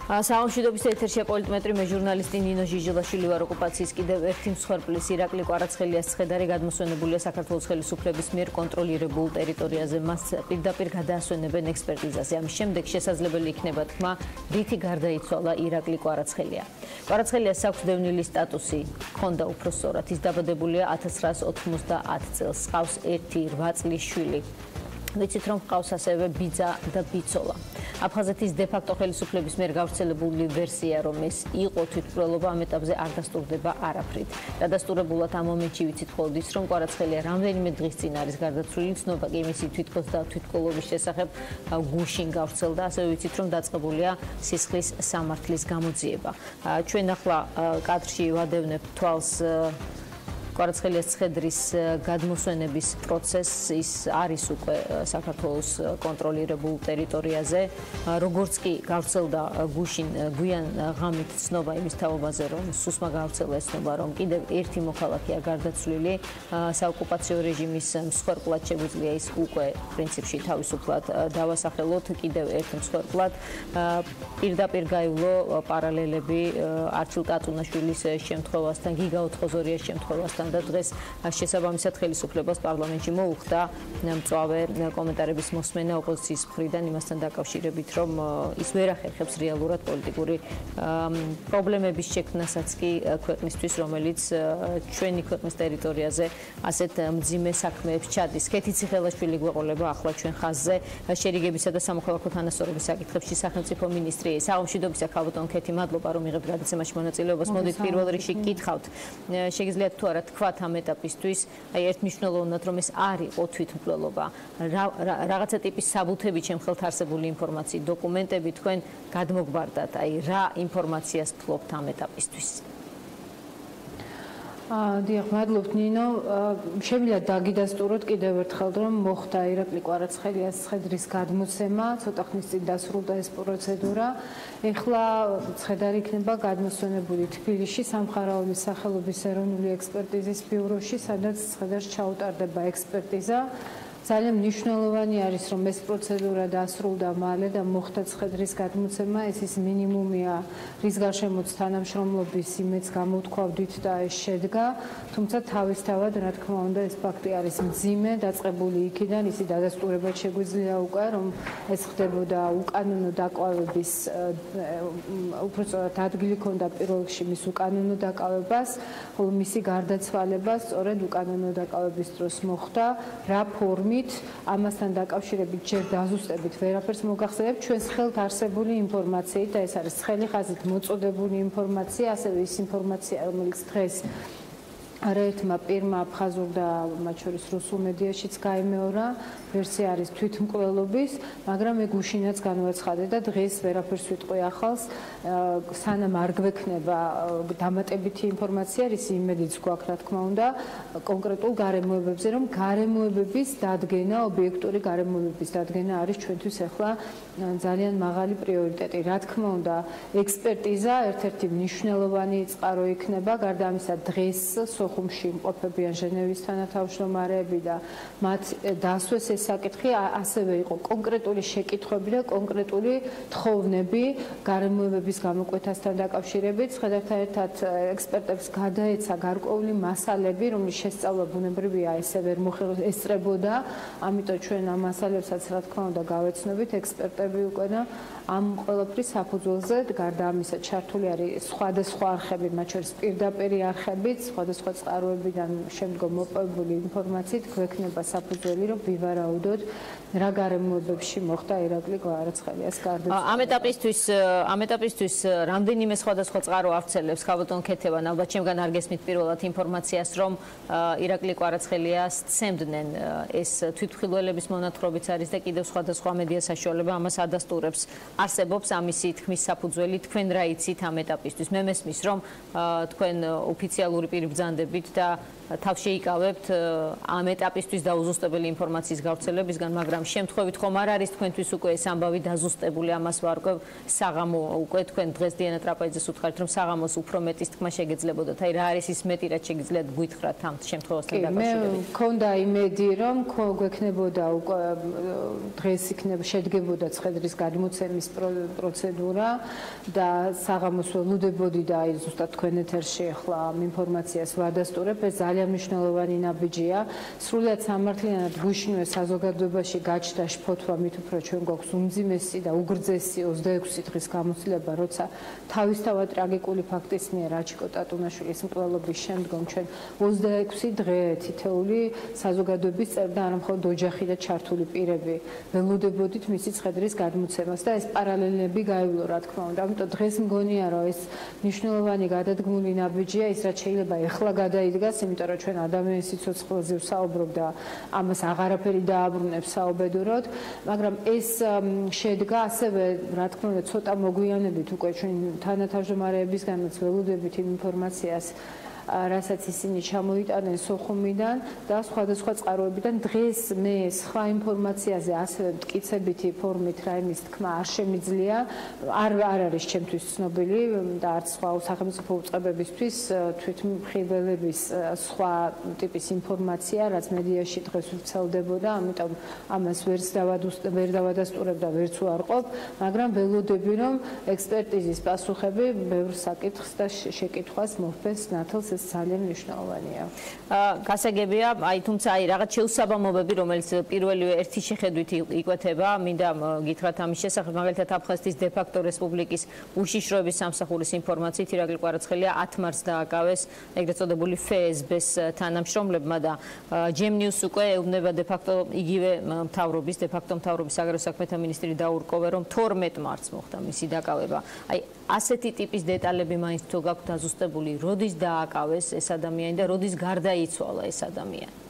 Საამშვიდობის ეთერშია პოლიტმეტრი, მე ჟურნალისტი ნინო ჟიჟილაშვილი ვარ. ოკუპაციის კიდევ ერთი მსხვერპლის ირაკლი კვარაცხელიას ცხედარი გადმოსვენებულია საქართველოს ხელისუფლების მიერ კონტროლირებულ ტერიტორიაზე. მას პირდაპირ გადაასვენებენ ექსპერტიზაზე. ამის შემდეგ შესაძლებელი იქნება თქმა, რითი გარდაიცვალა ირაკლი კვარაცხელია. კვარაცხელიას აქვს დევნილი სტატუსი, ჰქონდა უფროსწორად. ის დაბადებულია 1990 წელს. ჰყავს 1-8 წლის შვილი. ვიცით რომ ჰყავს ასევე ბიძა და ბიცოლა. აფხაზეთის დე-ფაქტო ხელისუფლების მიერ გავრცელებული ვერსია, რომ ეს იყო თვითმკვლელობა, ამ ეტაპზე არ დასტურდება არაფრით. დადასტურებულად ამ მომენტში ვიცით მხოლოდ ის, რომ კვარაცხელია რამდენიმე დღის წინ არის გარდაცვლილი, ცნობა კი მისი თვითკოს და თვითმკვლელობის შესახებ გუშინ გავრცელდა, ასევე ვიცით რომ დაწყებულია სისხლის სამართლის გამოძიება. ჩვენ ახლა კადრში ვადევნებთ თვალს კვარაცხელიას ცხედრის გადმოსვენების პროცესი ის არის უკვე საქართველოს კონტროლირებულ ტერიტორიაზე. როგორც კი გავრცელდა გუშინ გვიან ღამით ცნობა იმის თაობაზე, რომ სუსმა გავრცელა ცნობა, რომ კიდევ ერთი მოქალაქეა გარდაცვლილი, საოკუპაციო რეჟიმის მსხვერპლად შეგვიძლია ის უკვე პრინციპში თავისუფლად დავასახელოთ, კიდევ ერთ მსხვერპლად. პირდაპირ გაივლო პარალელები არჩილ კატუნაშვილის შემთხვევასთან, გიგა ოთხოზორიას შემთხვევასთან. და დღეს შესაბამისად ხელისუფლებას პარლამენტში მოუხდა მწვავე კომენტარების მოსმენა ოპოზიციის მხრიდან იმასთან დაკავშირებით, რომ ის ვერ ახერხებს რეალურად პოლიტიკური პრობლემების შექმნასაც კი ქვეყნისთვის, რომელიც ჩვენი ქვეყნის ტერიტორიაზე ასეთ მძიმე საქმეებს ჩადის. კეთი ციხელაშვილი გვეყოლება ახლა ჩვენ ხაზზე შერიგებისა და სამოქალაქო თანასწორობის საკითხებში სახელმწიფო მინისტრი. საამშვიდობისა ქალბატონ კეთი, მადლობა რომ იღებთ გადაცემაში მონაწილეობას. მოდით პირველ რიგში გითხავთ, შეგიძლიათ თუ არა თქვათ ამ ეტაპისთვის, აი ერთ მნიშვნელოვნად რომ ეს არ იყო თვითმკვლელობა. რაღაცა ტიპის საბუთები ჩემ ხელთ არსებული ინფორმაციით, დოკუმენტები თქვენ გადმოგბარდათ, აი რა ინფორმაციას ფლობთ ამ ეტაპისთვის? დიახ, მადლობთ ნინო. შემიძლია დაგიდასტუროთ კიდევ ერთხელ, რომ მოხდა ირაკლი კვარაცხელიას ცხედრის გადმოცემა, ცოტა ხნის წინ დასრულდა ეს პროცედურა. ეხლა ცხედარი იქნება გადმოსვენებული თბილისში სამხარაულის სახელობის ეროვნული ექსპერტიზის ბიუროში, სადაც ცხედარს ჩაუტარდება ექსპერტიზა. ძალიან მნიშვნელოვანი არის, რომ ეს პროცედურა დასრულდა მალე და მოხდა ცხედრის გადმოცემა. ეს ის მინიმუმია, რის გარშემოც თანამშრომლობის იმედს გამოთქვავდით და ეს შედგა. თუმცა თავისთავად, რა თქმა უნდა, ეს ფაქტი არის მძიმე, დაწყებული იქიდან, ისი დადასტურებად შეგვიძლია უკვე, რომ ეს ხდებოდა უკანონო დაკავების, უпростоრად ადგილი ჰქონდა პირველ რიგში მის უკანონო დაკავებას, ხოლო მისი გარდაცვალება სწორედ უკანონო დაკავების დროს მოხდა. რა ფორმით ამასთან დაკავშირებით ჯერ დაზუსტებით ვერაფერს მოგახსენებ, ჩვენს ხელთ არსებული ინფორმაციით და ეს არის ცხელი ხაზით მოწოდებული ინფორმაცია, ასევე ის ინფორმაცია, რომელიც დღეს არაერთმა პირმა აფხაზურ და მათ შორის რუსულ მედიაშიც გაიმეორა, ვერსია არის თვითმკვლელობის, მაგრამ მე გუშინაც განვაცხადე და დღეს ვერაფერს ვიტყვი ახალს, სანამ არ გვექნება დამატებითი ინფორმაცია, რის იმედიც გვაქვს, რა თქმა უნდა, კონკრეტულ გარემოებებზე, რომ გარემოებების დადგენა, ობიექტური გარემოებების დადგენა არის ჩვენთვის ახლა ძალიან მაღალი პრიორიტეტი. რა თქმა უნდა, ექსპერტიზა ერთ-ერთი მნიშვნელოვანი წყარო იქნება, გარდა ამისა დღეს სოხუმში იმყოფებიან ჟენევის თანათავმჯდომარეები და მათ დასვეს ეს საკითხი, ასევე იყო კონკრეტული შეკითხვები და კონკრეტული თხოვნები გარემოებების გამოკვეთასთან დაკავშირებით. ცხედართან ერთად ექსპერტებს გადაეცა გარკვეული მასალები, რომლის შესწავლა ბუნებრივია ესე ვერ ესწრებოდა, ამიტომ ჩვენ ამ მასალებსაც რა თქმა უნდა გავეცნობით, ექსპერტები უკვე და ამ ყველაფრის საფუძველზე გარდა ამისა ჩართული არის სხვადასხვა არხები, მათ შორის პირდაპირი არხებიც, სხვადასხვა წყაროებიდან შემდგომ მოპოვებული ინფორმაციით გვექნება საფუძველი, რომ ვივარაუდოთ რა გარემოებებში მოხდა ირაკლი კვარაცხელიას გარდაცვალება. ამ ეტაპისთვის რამდენიმე სხვადასხვა წყარო ავრცელებს ქალბატონ ქეთევან, ალბათ ჩემგან არ გესმით პირველად ინფორმაციას, რომ ირაკლი კვარაცხელიას ცემდნენ ეს თვითმხილველების მონათხრობიც არის და კიდევ სხვადასხვა მედია საშუალება ამას ადასტურებს. არსებობს ამისი თქმის საფუძველი, თქვენ რა იცით ამ ეტაპისთვის? მე მესმის, რომ თქვენ ოფიციალური პირი ბრძანდებით მოქმედებით და თავს შეიკავებთ ამ ეტაპისთვის დაუზუსტებელი ინფორმაციის გავრცელებისგან, მაგრამ შემთხვევით ხომ არ არის თქვენთვის უკვე ეს ამბავი დაზუსტებული, ამას ვარკვევ, საღამო უკვე თქვენ დღეს დიანა ტრაპაიძეს უთხარით, რომ საღამოს უფრო მეტის თქმა შეგეძლებოდათ. აი რა არის ის მეტი, რაც შეგიძლიათ გვითხრათ ამ შემთხვევასთან დაკავშირებით? მე მქონდა იმედი, რომ გვექნებოდა უკვე დღეს შედგებოდა ცხედრის გადმოცემის პროცედურა და საღამოს ველოდებოდი და აი ზუსტად თქვენ ეთერში ახლა ამ ინფორმაციას ვადასტურებ. ეს ძალიან მნიშვნელოვანი ნაბიჯია. სრულიად სამართლიანად გუშინვე საზოგადოებაში გაჩნდა შფოთვა, მით უფრო ჩვენ გვაქვს უმძიმესი და უგრძესი 26 დღის გამოცდილება, როცა თავისთავად ტრაგიკული ფაქტის მიერ რაჩიკო ტატუნაშვილის მკვლელობის შემდგომ ჩვენ 26 დღე თითოეული საზოგადოების წევრი და არა მხოლოდ ოჯახი და ჩართული პირები ველოდებოდით მისი ცხედრის გადმოცემას და ეს პარალელები გაივლო, რა თქმა უნდა. ამიტომ დღეს მგონია, რომ ეს მნიშვნელოვანი გადადგმული ნაბიჯია, ის რაც შეიძლება ეხლა გადაიდგას, იმიტომ რომ ჩვენ ადამიანის სიცოცხლეზე ვსაუბრობ და ამას აღარაფერი დააბრუნებს საუბედუროდ, მაგრამ ეს შედგა ასევე, რა თქმა უნდა, ცოტა მოგვიანებით უკვე ჩვენ თანათავმჯდომარეებისგანაც ველოდებით იმ ინფორმაციას, რასაც ისინი ჩამოიტანენ სოხუმიდან და სხვადასხვა წყაროებიდან. დღეს მე სხვა ინფორმაციაზე ასევე მტკიცებითი ფორმით რაიმის თქმა არ შემიძლია, არ არის ჩემთვის ცნობილი და არც სხვა სახელმწიფო უწყებებისთვის თვითმხილველების სხვა ტიპის ინფორმაცია, რაც მედიაში დღეს ვრცელდებოდა, ამიტომ ამას ვერ დავადასტურებ და ვერც უარყოფ, მაგრამ ველოდები, რომ ექსპერტიზის პასუხები ბევრ საკითხს და შეკითხვას მოჰფეს ნათელს. ეს ძალიან მნიშვნელოვანია. გასაგებია, აი თუმცა აი რაღაც შეუსაბამობები, რომელიც პირველივე ერთი შეხედვით იკვეთება, მინდა გითხრათ ამის შესახებ, მაგალითად აფხაზეთის დე-ფაქტო რესპუბლიკის უშიშროების სამსახურის ინფორმაციით ირაკლი კვარაცხელია 10 მარტს დააკავეს ეგრეთ წოდებული FSB-ს თანამშრომლებმა და GEM-News უკვე ეუბნება დე-ფაქტო იგივე მთავრობის, დე-ფაქტო მთავრობის საგარეო საქმეთა მინისტრი დაურკოვე, რომ 12 მარტს მოხდა მისი დაკავება. აი ასეთი ტიპის დეტალები მაინც თუ გაქვთ დაზუსტებული, როდის დააკავეს ეს ადამიანი და როდის გარდაიცვალა ეს ადამიანი?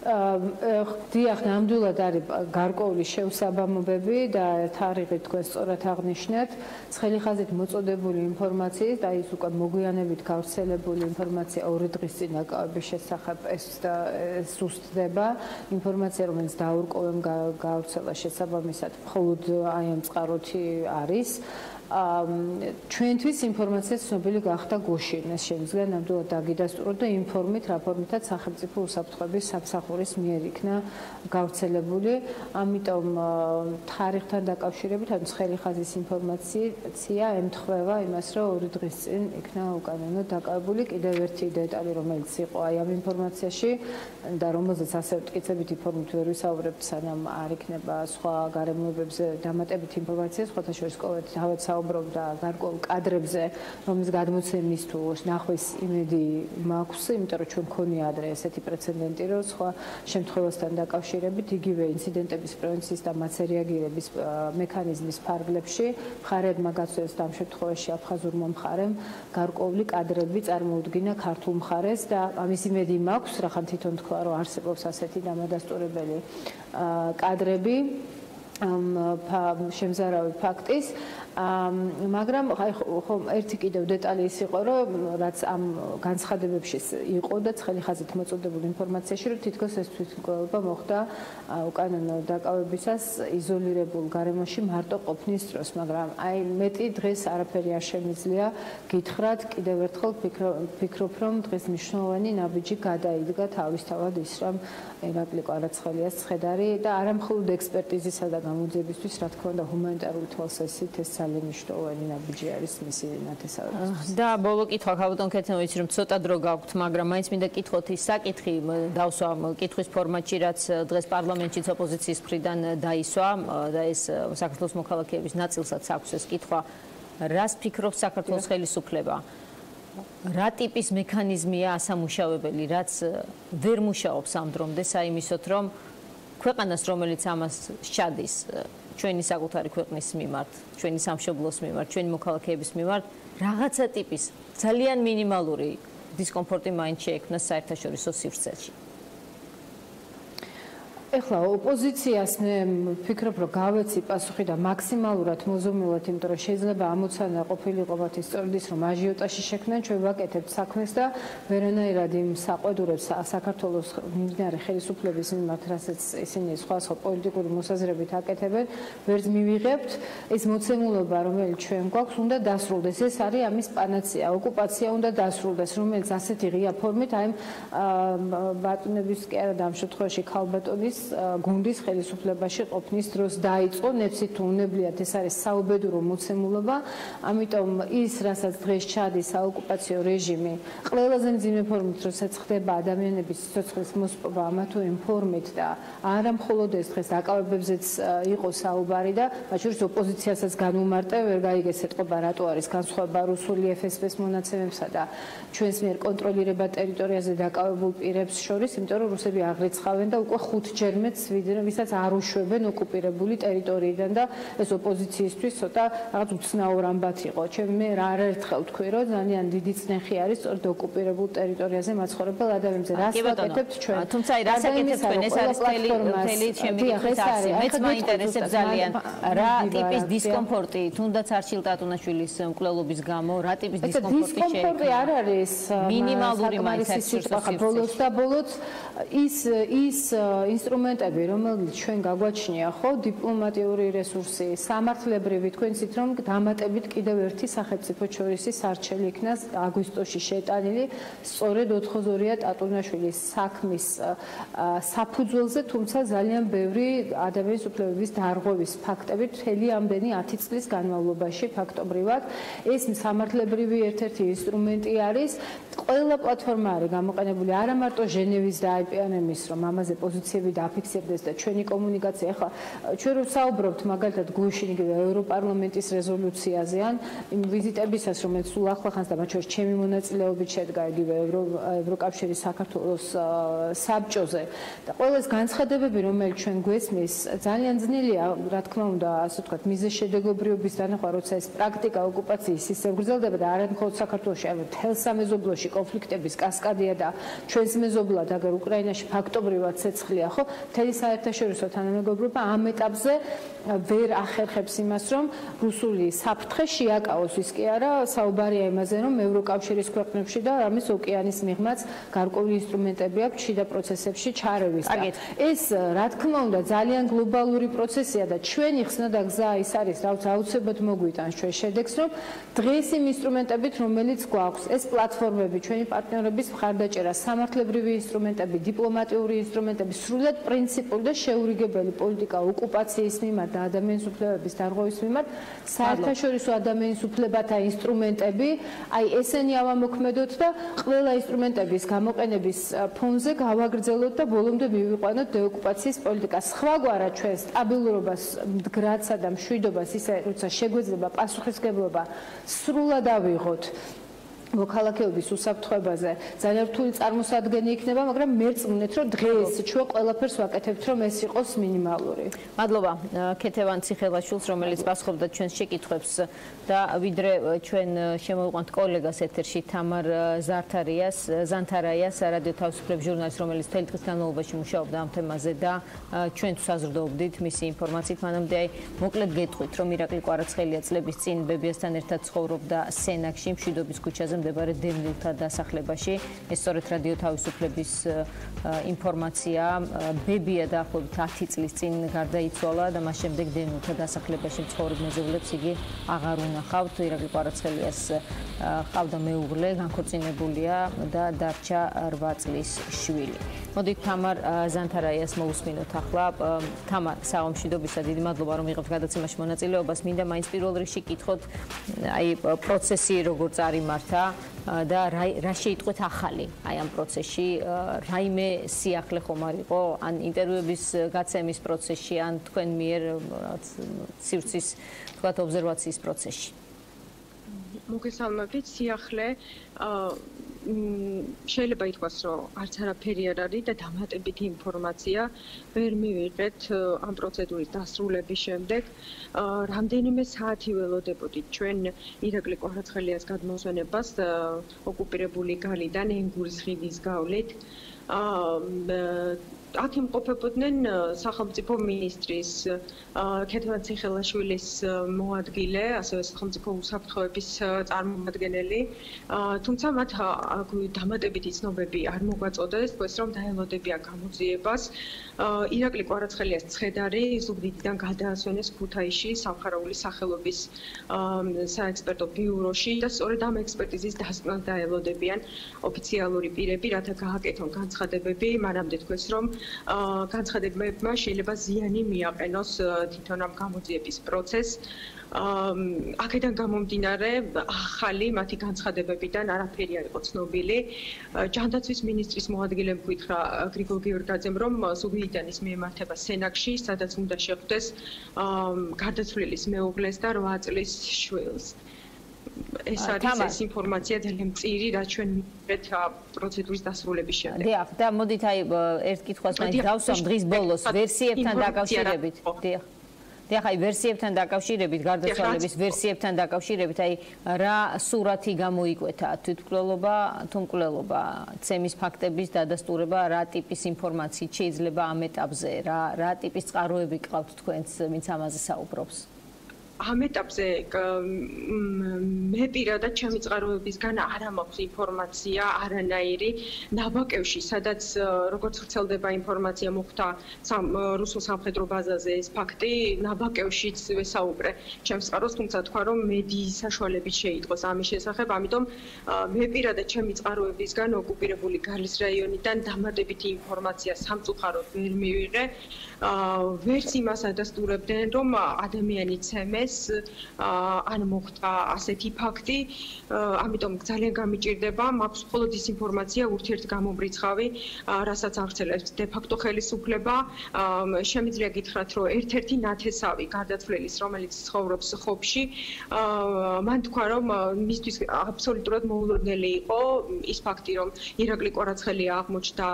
დიახ, ნამდვილად არის გარკვეული შეუსაბამობები და თარიღით თქვენ სწორად აღნიშნეთ, ცხელი ხაზით მოწოდებული ინფორმაციის და ის უკვე მოგვიანებით გავრცელებული ინფორმაცია 2 დღის წინ დაკავების შესახებ ეს სუსტდება. ინფორმაცია, რომელიც დაურკოვემ გავრცელა შესაბამისად, მხოლოდ აი ამ წყაროთი არის. ჩვენთვის ინფორმაცია ცნობილი გახდა გუშინ, ეს შემიძლია ნამდვილად დაგიდასტუროთ და იმ ფორმით, რა ფორმითაც სახელმწიფო უსაფრთხოების სამსახურის მიერ იქნა გავრცელებული. ამიტომ თარიღთან დაკავშირებით, ანუ ცხელი ხაზის ინფორმაცია ემთხვევა იმას, რომ 2 დღის წინ იქნა უკანონოდ დაკავებული. კიდევ ერთი დეტალი, რომელიც იყო აი ამ ინფორმაციაში და რომელზეც ასევე მტკიცებითი ფორმით ვერ ვისაუბრებთ, სანამ არ იქნება სხვა გარემოებებზე დამატებითი ინფორმაცია, სხვათა შორის თავად საუბრობდა გარკვეულ კადრებზე, რომლის გადმოცემის თუ ნახვის იმედი მაქვს, იმიტომ რომ ჩვენ მქონია ადრე ესეთი პრეცედენტი, რომ სხვა შემთხვევასთან დაკავშირებით იგივე ინციდენტების პრევენციის და მათზე რეაგირების მექანიზმის ფარგლებში მხარეებმა გაწევს და ამ შემთხვევაში აფხაზურმა მხარემ გარკვეული კადრები წარმოუდგინა ქართულ მხარეს და ამის იმედი მაქვს, რახან თვითონ თქვა, რომ არსებობს ასეთი დამადასტურებელი კადრები შემზარავი ფაქტის. მაგრამ ხომ ერთი კიდევ დეტალი ის იყო, რომ რაც ამ განცხადებებში იყო და ცხელი ხაზით მოწოდებული ინფორმაციაში, რომ თითქოს ეს თვითმკვლელობა მოხდა უკანონო დაკავებისას იზოლირებულ გარემოში მარტო ყოფნის დროს, მაგრამ აი მეტი დღეს არაფერი არ შემიძლია გითხრათ, კიდევ ერთხელ ვფიქრობ, რომ დღეს მნიშვნელოვანი ნაბიჯი გადაიდგა თავისთავად ის, რომ ირაკლი კვარაცხელიას ცხედარი და არა მხოლოდ ექსპერტიზისა და გამოძიებისთვის, რა თქმა უნდა, ჰუმანიტარული თვალსაზრისით ეს ძალიან მნიშვნელოვანი ნაბიჯი არის მისი ნათესავებისთვის. და ბოლო კითხვა, ქაბატონ ქეთემო, ვიცი რომ ცოტა დრო გაქვთ, მაგრამ მაინც მინდა კითხოთ ის საკითხი, დავსვა კითხვის ფორმატში, რაც დღეს პარლამენტშიც ოპოზიციის მხრიდან დაისვა და ეს საქართველოს მოქალაქეების ნაწილსაც აქვს ეს კითხვა. რას ფიქრობს საქართველოს ხელისუფლება? რა ტიპის მექანიზმია ასამუშავებელი, რაც ვერ მუშაობს ამ დრომდე საიმისოთ, რომ ქვეყანას, რომელიც ამას სჩადის, ჩვენი საკუთარი ქვეყნის მიმართ, ჩვენი სამშობლოს მიმართ, ჩვენი მოქალაქეების მიმართ, რაღაცა ტიპის ძალიან მინიმალური დისკომფორტი მაინც შეექმნა საერთაშორისო სივრცეში. ეხლა ოპოზიციას მე ვფიქრობ, რომ გავეცი პასუხი და მაქსიმალურად მოზომილად, იმიტომ რომ შეიძლება ამოცანა ყოფილიყო მათი სწორედ ის, რომ აჟიოტაჟი შექმნან, ჩვენ ვაკეთებთ საქმეს და ვერანაირად იმ საყვედურებს საქართველოს მიმდინარე ხელისუფლების მიმართ, რასაც ისინი სხვადასხვა პოლიტიკური მოსაზრებით აკეთებენ, ვერც მივიღებთ. ეს მოცემულობა, რომელიც ჩვენ გვაქვს, უნდა დასრულდეს. ეს არის ამის პანაცეა. ოკუპაცია უნდა დასრულდეს, რომელიც ასეთი ღია ფორმით, აი ბატონების კი არა და ამ შემთხვევაში ქალბატონის გუნდის ხელისუფლებაში ყოფნის დროს დაიწყო, ნებსით თუ უნებლიათ ეს არის საუბედურო მოცემულობა, ამიტომ ის, რასაც დღეს ჩადის საოკუპაციო რეჟიმი, ყველაზე მძიმე ფორმით, როცა ხდება ადამიანების სიცოცხლის მოსპობა ამა თუ იმ ფორმით და არა მხოლოდ ეს დღეს დაკავებებზეც იყო საუბარი და მათ შორის ოპოზიციასაც განუმარტე, ვერ გაიგეს ეთყობა რატო არის განსხვავება რუსული FSB-ს მონაცემებსა და ჩვენს მიერ კონტროლირება ტერიტორიაზე დაკავებულ პირებს შორის, იმიტომ რომ რუსები აღრიცხავენ და უკვე 5-ჯერ მეც ვისაც არ უშვებენ ოკუპირებული ტერიტორიიდან და ეს ოპოზიციისთვის ცოტა რაღაც უცნაურ ამბად იყო. მე არაერთხელ ვთქვი, რომ ძალიან დიდი წნეხი არის სწორედ ოკუპირებულ ტერიტორიაზე მაცხოვრებელ ადამიანებზე. რას ვაკეთებთ ჩვენ? თუმცა რას აკეთებთ თქვენ? ეს არის მთელი ჩემი კითხვით არის. მეც მაინტერესებს ძალიან რა ტიპის დისკომფორტი, თუნდაც არჩილ ტატუნაშვილის მკვლელობის გამო, რა ტიპის დისკომფორტი შეექმნა? დისკომფორტი არ არის მინიმალური მაინც ბოლოს და ბოლოს ის ინსტრუმენტები, რომელიც ჩვენ გაგვაჩნია, ხო, დიპლომატიური რესურსი, სამართლებრივი, თქვენ იცით, რომ დამატებით კიდევ ერთი სახელმწიფო შორისი სარჩელი იქნა აგვისტოში შეტანილი, სწორედ 4-2-ია ტატუნაშვილის საქმის საფუძველზე, თუმცა ძალიან ბევრი ადამიანის უფლებების დარღვევის ფაქტები მთელი ამდენი 10 წლის განმავლობაში ფაქტობრივად ეს სამართლებრივი ერთ-ერთი ინსტრუმენტი არის. ყველა პლატფორმა არის გამოყენებული არა მარტო ჟენევის და IPNM-ის, რომ ამაზე პოზიციები დააფიქსირდეს და ჩვენი კომუნიკაცია. ახლა ჩვენ რო საუბრობთ მაგალითად გუშინ იგივე ევროპარლამენტის რეზოლუციაზე ან იმ ვიზიტებისას, რომელიც სულ ახლახანს და მათ შორის ჩემი მონაწილეობით შედგა იგივე ევროკავშირის საქართველოს საბჭოზე და ყველა ეს განცხადებები, რომელიც ჩვენ გვესმის, ძალიან ძნელია, რა თქმა უნდა, ასე ვთქვათ, მიზეშედეგობრიობის დანახვა, როცა ეს პრაქტიკა ოკუპაციის ისე გრძელდება და არა მხოლოდ საქართველოში, არამედ მთელ სამეზობლოში კონფლიქტების კასკადია და ჩვენს მეზობლად აგერ უკრაინაში ფაქტობრივად ცეცხლია, ხო? მთელი საერთაშორისო თანამეგობრობა ამ ეტაპზე ვერ ახერხებს იმას, რომ რუსული საფრთხე შეაკავოს. ის კი არა, საუბარია იმაზე, რომ ევროკავშირის ქვეყნებში და ამის ოკეანის მიღმაც გარკვეული ინსტრუმენტები აქვს შიდა პროცესებში ჩარევის. ეს, რა თქმა უნდა, ძალიან გლობალური პროცესია და ჩვენი ხსნა და გზა ის არის, რაც აუცილებლად მოგვიტანს ჩვენ შედეგს, რომ დღეს იმ ინსტრუმენტებით, რომელიც გვაქვს, ეს პლატფორმები, ჩვენი პარტნიორების მხარდაჭერა, სამართლებრივი ინსტრუმენტები, დიპლომატიური ინსტრუმენტები, სრულად პრინციპული და შეურიგებელი პოლიტიკა ოკუპაციის მიმართ და ადამიანის უფლებების დარღვევის მიმართ, საერთაშორისო ადამიანის უფლებათა ინსტრუმენტები, აი ესენი ავამოქმედოთ და ყველა ინსტრუმენტების გამოყენების ფონზე გავაგრძელოთ და ბოლომდე მივიყვანოთ დეოკუპაციის პოლიტიკა. სხვაგვარად ჩვენ სტაბილურობას, მდგრადსა და მშვიდობას ისე როცა შეგვეძლება პასუხისმგებლობა სრულად ავიღოთ მოქალაქეობის უსაფრთხოებაზე ძალიან რთული წარმოსადგენი იქნება, მაგრამ მერწმუნეთ, რომ დღეს ჩვენ ყველაფერს ვაკეთებთ, რომ ეს იყოს მინიმალური. მადლობა ქეთევან ციხელაშვილს, რომელიც პასუხობდა ჩვენს შეკითხვებს და ვიდრე ჩვენ შემოვიყვანთ კოლეგას ეთერში თამარ ზანთარაიას, რადიო თავისუფლების ჟურნალისტს, რომელიც მთელი დღის განმავლობაში მუშაობდა ამ თემაზე და ჩვენ თუ საზრდოობდით მისი ინფორმაციით, მანამდე აი მოკლედ გეტყვით, რომ ირაკლი კვარაცხელია წლების წინ ბებიასთან ერთად ცხოვრობდა სენაკში, მშვიდობის ქუჩაზე მდებარე დევნილთა დასახლებაში. ეს სწორედ რადიო თავისუფლების ინფორმაცია. ბებია დაახლოებით 10 წლის წინ გარდაიცვალა და მას შემდეგ დევნილთა დასახლებაში მცხოვრებ მეზობლებს იგი აღარ უნახავთ. ირაკლი კვარაცხელიას ყავდა მეუღლე, განქორწინებულია და დარჩა 8 წლის შვილი. მოდით თამარ ზანთარაიას მოусმინოთ ახლა. თამარ, საღამოშიდობისა, დიდი მადლობა რომ იღებთ გადაცემაში მონაწილეობას. მინდა მაინც პირველ რიგში კითხოთ, აი პროცესი როგორ წარიმართა და რა შეიტყვეთ ახალი აი ამ პროცესში, რაიმე სიახლე ხომ არ იყო, ან ინტერვიუების გაცემის პროცესში, ან თქვენ მიერ სივრცის, თქვათ, ობზერვაციის პროცესში. მოგესალმებით, სიახლე შეიძლება ითქვას, რომ არც არაფერი არ არის და დამატებითი ინფორმაცია ვერ მივიღეთ ამ პროცედურის დასრულების შემდეგ. რამდენიმე საათი ველოდებოდით ჩვენ ირაკლი კვარაცხელიას გადმოსვენებას ოკუპირებული გალიდან ენგურის ხიდის გავლით. აქ იმყოფებოდნენ სახელმწიფო მინისტრის ქეთევან ციხელაშვილის მოადგილე, ასევე სახელმწიფო უსაფრთხოების წარმომადგენელი, თუმცა მათ დამატებითი ცნობები არ მოგვაწოდეს, თქოს რომ დაელოდებიან გამოძიებას. ირაკლი კვარაცხელიას ცხედარი ზუგდიდიდან გადაასვენეს ქუთაისში სამხარაული სახელობის საექსპერტო ბიუროში და სწორედ ამ ექსპერტიზის დასკვნას დაელოდებიან ოფიციალური პირები, რათა გააკეთონ განცხადებები, მანამდე თქვეს რომ განცხადებებმა შეიძლება ზიანი მიაყენოს თვითონ ამ გამოძიების პროცესს. აქედან გამომდინარე, ახალი მათი განცხადებებიდან არაფერი არ იყო ცნობილი. ჯანდაცვის მინისტრის მოადგილემ გითხრა გრიგოლ გიორგაძემ, რომ ზუგდიდიდან ის მიემართება სენაკში, სადაც უნდა შეხვდეს გარდაცვლილის მეუღლეს და 8 წლის შვილს. ეს არის ეს ინფორმაცია ძალიან მწირი, რაც ჩვენ მივიღეთ პროცედურის დასრულების შემდეგ. დიახ, და მოდით აი ერთ კითხვას მაინც დავსვამ დღის ბოლოს ვერსიებთან დაკავშირებით. დიახ, აი ვერსიებთან დაკავშირებით, გარდაცვალების ვერსიებთან დაკავშირებით, აი რა სურათი გამოიკვეთა თვითმკვლელობა თუ მკვლელობა, ცემის ფაქტების დადასტურება, რა ტიპის ინფორმაციით შეიძლება ამ ეტაპზე, რა ტიპის წყაროები გყავთ თქვენს, ვინც ამაზე საუბრობს? ამ ეტაპზე მე პირადად ჩემი წყაროებისგან არ მაქვს ინფორმაცია არანაირი ნაბაკევში, სადაც როგორც ვრცელდება ინფორმაცია მოხდა რუსულ სამხედრო ბაზაზე ეს ფაქტი, ნაბაკევშიც ვესაუბრე ჩემს წყაროს, თუმცა თქვა რომ მედიის საშუალებით შეიტყოს ამის შესახებ, ამიტომ მე პირადად ჩემი წყაროებისგან ოკუპირებული გალის რაიონიდან დამატებითი ინფორმაცია სამწუხაროდ ვერ მივიღე. ვერც იმას ადასტურებდნენ, რომ ადამიანი ცემეს ან მოხდა ასეთი ფაქტი, ამიტომ ძალიან გამიჭირდება, მაქვს მხოლოდ ის ინფორმაცია ურთიერთგამომრიცხავი, რასაც აღწელებს დე-ფაქტო ხელისუფლება. შემიძლია გითხრათ, რომ ერთ-ერთი ნათესავი გარდაცვლილის, რომელიც ცხოვრობს ხობში, მან თქვა, რომ მისთვის აბსოლუტურად მოულოდნელი იყო ის ფაქტი, რომ ირაკლი კვარაცხელია აღმოჩნდა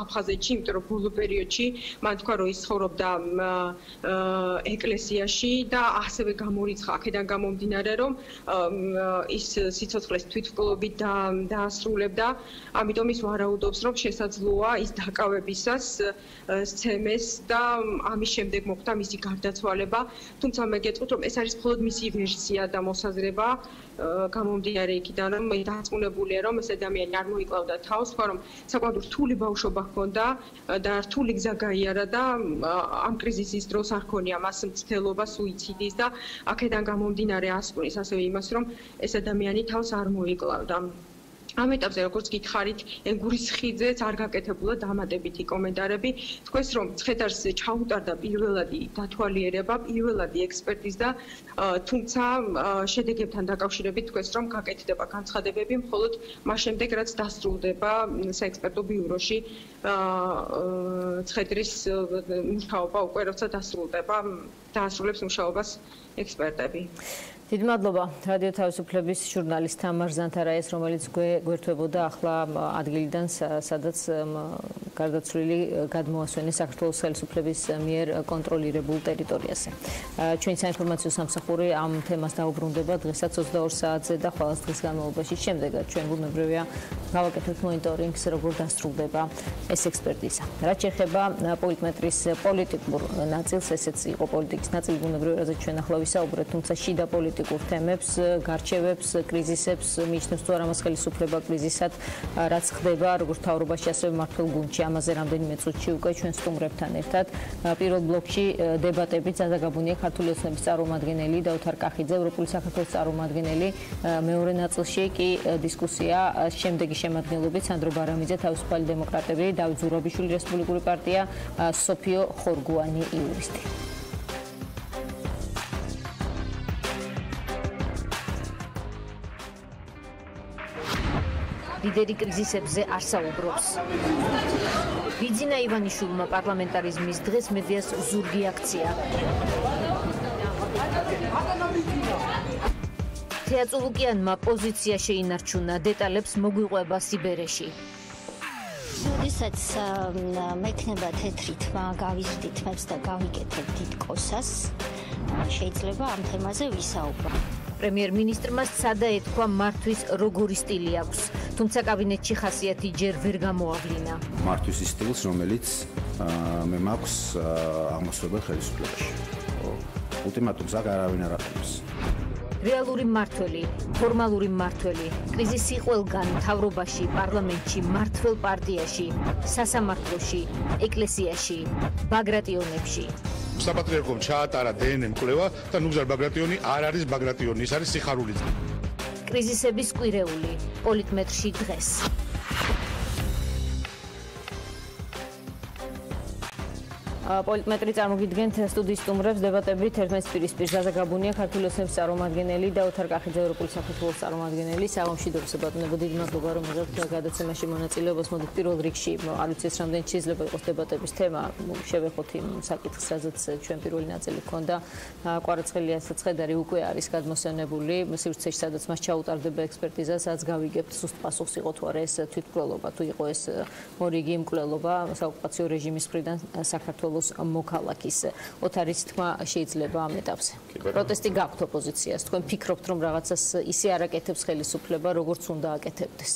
აფხაზეთში, იმიტომ რომ ბოლო პერიოდში მან თქვა, რომ ის ცხოვრობდა ეკლესიაში და ასევე გამორიცხა აქედან გამომდინარე, რომ ის სიცოცხლეს თვითმკვლელობით დაასრულებდა, ამიტომ ის ვარაუდობს, რომ შესაძლოა ის დაკავებისას სცემეს და ამის შემდეგ მოხდა მისი გარდაცვალება, თუმცა მე გეტყვით, რომ ეს არის მხოლოდ მისი ვერსია და მოსაზრება, გამომდინარე იქიდან, რომ დარწმუნებულია, რომ ეს ადამიანი არ მოიკლავდა თავს, თქვა, რომ საკმაოდ რთული ბავშვობა ჰქონდა და რთული გზა გაიარა და ამ კრიზისის დროს არ ქონია მას მცდელობა სუიციდის და აქედან გამომდინარე ასკვნის ასევე იმას, რომ ეს ადამიანი თავს არ მოიკლავდა. ამ ეტაპზე როგორც გითხარით, ენგურის ხიძეც არ გაკეთებულა დამატებითი კომენტარები. თქვენს რომ ცხედარს ჩაუტარდა პირველადი დათვალიერება, პირველადი ექსპერტიზა, თუმცა შედეგებთან დაკავშირებით თქვენს რომ გაკეთდება განცხადებები მხოლოდ მას შემდეგ, რაც დასრულდება საექსპერტო ბიუროში ცხედრის მუშაობა, უკვე როცა დაასრულებს მუშაობას ექსპერტები. დიდ მადლობა რადიო თავისუფლების ჟურნალისტ თამარ ზანთარაიას, რომელიც გვერდებოდა ახლა ადგილიდან, სადაც გარდაცვლილი გადმოასვენეს საქართველოს ხელისუფლების მიერ კონტროლირებულ ტერიტორიაზე. ჩვენი საინფორმაციო სამსახური ამ თემას დაუბრუნდება დღესაც 22 საათზე და ხვალ დღის განმავლობაში. შემდეგაც ჩვენ ბუნებრივია გავაკეთებთ მონიტორინგს, როგორ დასრულდება ეს ექსპერტიზა. რაც შეეხება პოლიტმეტრის პოლიტიკურ ნაწილს, ესეც იყო პოლიტიკის ნაწილი ბუნებრივია, რაზეც ჩვენ ახლა ვისაუბრეთ, თუმცა შიდა პოლიტიკურ თემებს, გარჩევებს, კრიზისებს მიიჩნევს თუ არა მას ხელისუფლება კრიზისად, რაც ხდება როგორც მთავრობაში, ასევე მმართველ გუნდში. ამაზე რამდენიმე წუთში უკვე ჩვენ სტუმრებთან ერთად. პირველ ბლოკში დებატები ზაზაგაბუნია ქართული ოცნების წარმომადგენელი დაუთარ კახიძე, ევროპული საქართველოს წარმომადგენელი. მეორე ნაწილში კი დისკუსია შემდეგი შემადგენლობით სანდრო ბარამიძე, თავისუფალი დემოკრატები, დავით ზურაბიშვილი, რესპუბლიკური პარტია, სოფიო ხორგუანი, იურისტი. ლიდერი კრიზისებზე არ საუბრობს. ბიძინა ივანიშვილმა პარლამენტარიზმის დღეს მედიას ზურგი აქცია. თეატრულუკიანმა პოზიცია შეინარჩუნა, დეტალებს მოგვიყვება სიბერეში. როდესაც მექნება თეთრი თმა, გავიზრდი თმებს და გავიკეთებ დიდ კოსას, შეიძლება ამ თემაზე ვისაუბრო. პრემიერ-მინისტრმა სცადა ეთქვა მართვის როგორი სტილი აქვს. თუმცა კაბინეტში ხასიათი ჯერ ვერ გამოავლინა. მართვის ის სტილს, რომელიც მე მაქვს აღმასრულებელ ხელისუფლებაში. ულტიმატუმს არავინ არ აკეთებს. რეალური მმართველი, ფორმალური მმართველი, კრიზისი ყველგან, მთავრობაში, პარლამენტში, მმართველ პარტიაში, სასამართლოში, ეკლესიაში, ბაგრატიონებში. საპატრიარქომ ჩაატარა დნმ კვლევა და ნუგზარ ბაგრატიონი არ არის ბაგრატიონი, ის არის სიხარული. კრიზისების კვირეული, პოლიტმეტრში დღეს. პოლიტმეტრი წარმოგიდგენთ სტუდიის სტუმრებს დებატებით ერთმანეთის პირისპირ ზაზა გაბუნია ქართული ოცნების წარმომადგენელი და ოთარ კახიძე ევროპული საქართველოს წარმომადგენელი საღამოშიდობის ბატონებო დიდი მადლობა რომ მოგებთ გადაცემაში მონაწილეობას მოდით პირველ რიგში არ ვიცი ეს რამდენი შეიძლება იყოს დებატების თემა შევეხოთ იმ საკითხს სადაც ჩვენ პირველი ნაწილი ჰქონდა კვარაცხელიას ცხედარი უკვე არის გადმოსვენებული სივრცეში სადაც მას ჩაუტარდება ექსპერტიზა სადაც გავიგებთ სუსტ პასუხს იყო თუ არა ეს თვითმკვლელობა თუ იყო ეს მორიგი მკვლელობა საოკუპაციო რეჟიმის მხრიდან საქართველოს მოქალაქის ოთარის თქმა შეიძლება ამ ეტაპზე. პროტესტი გაქვთ ოპოზიციას. თქვენ ფიქრობთ რომ რაღაცას ისე არ აკეთებს ხელისუფლება, როგორც უნდა აკეთებდეს?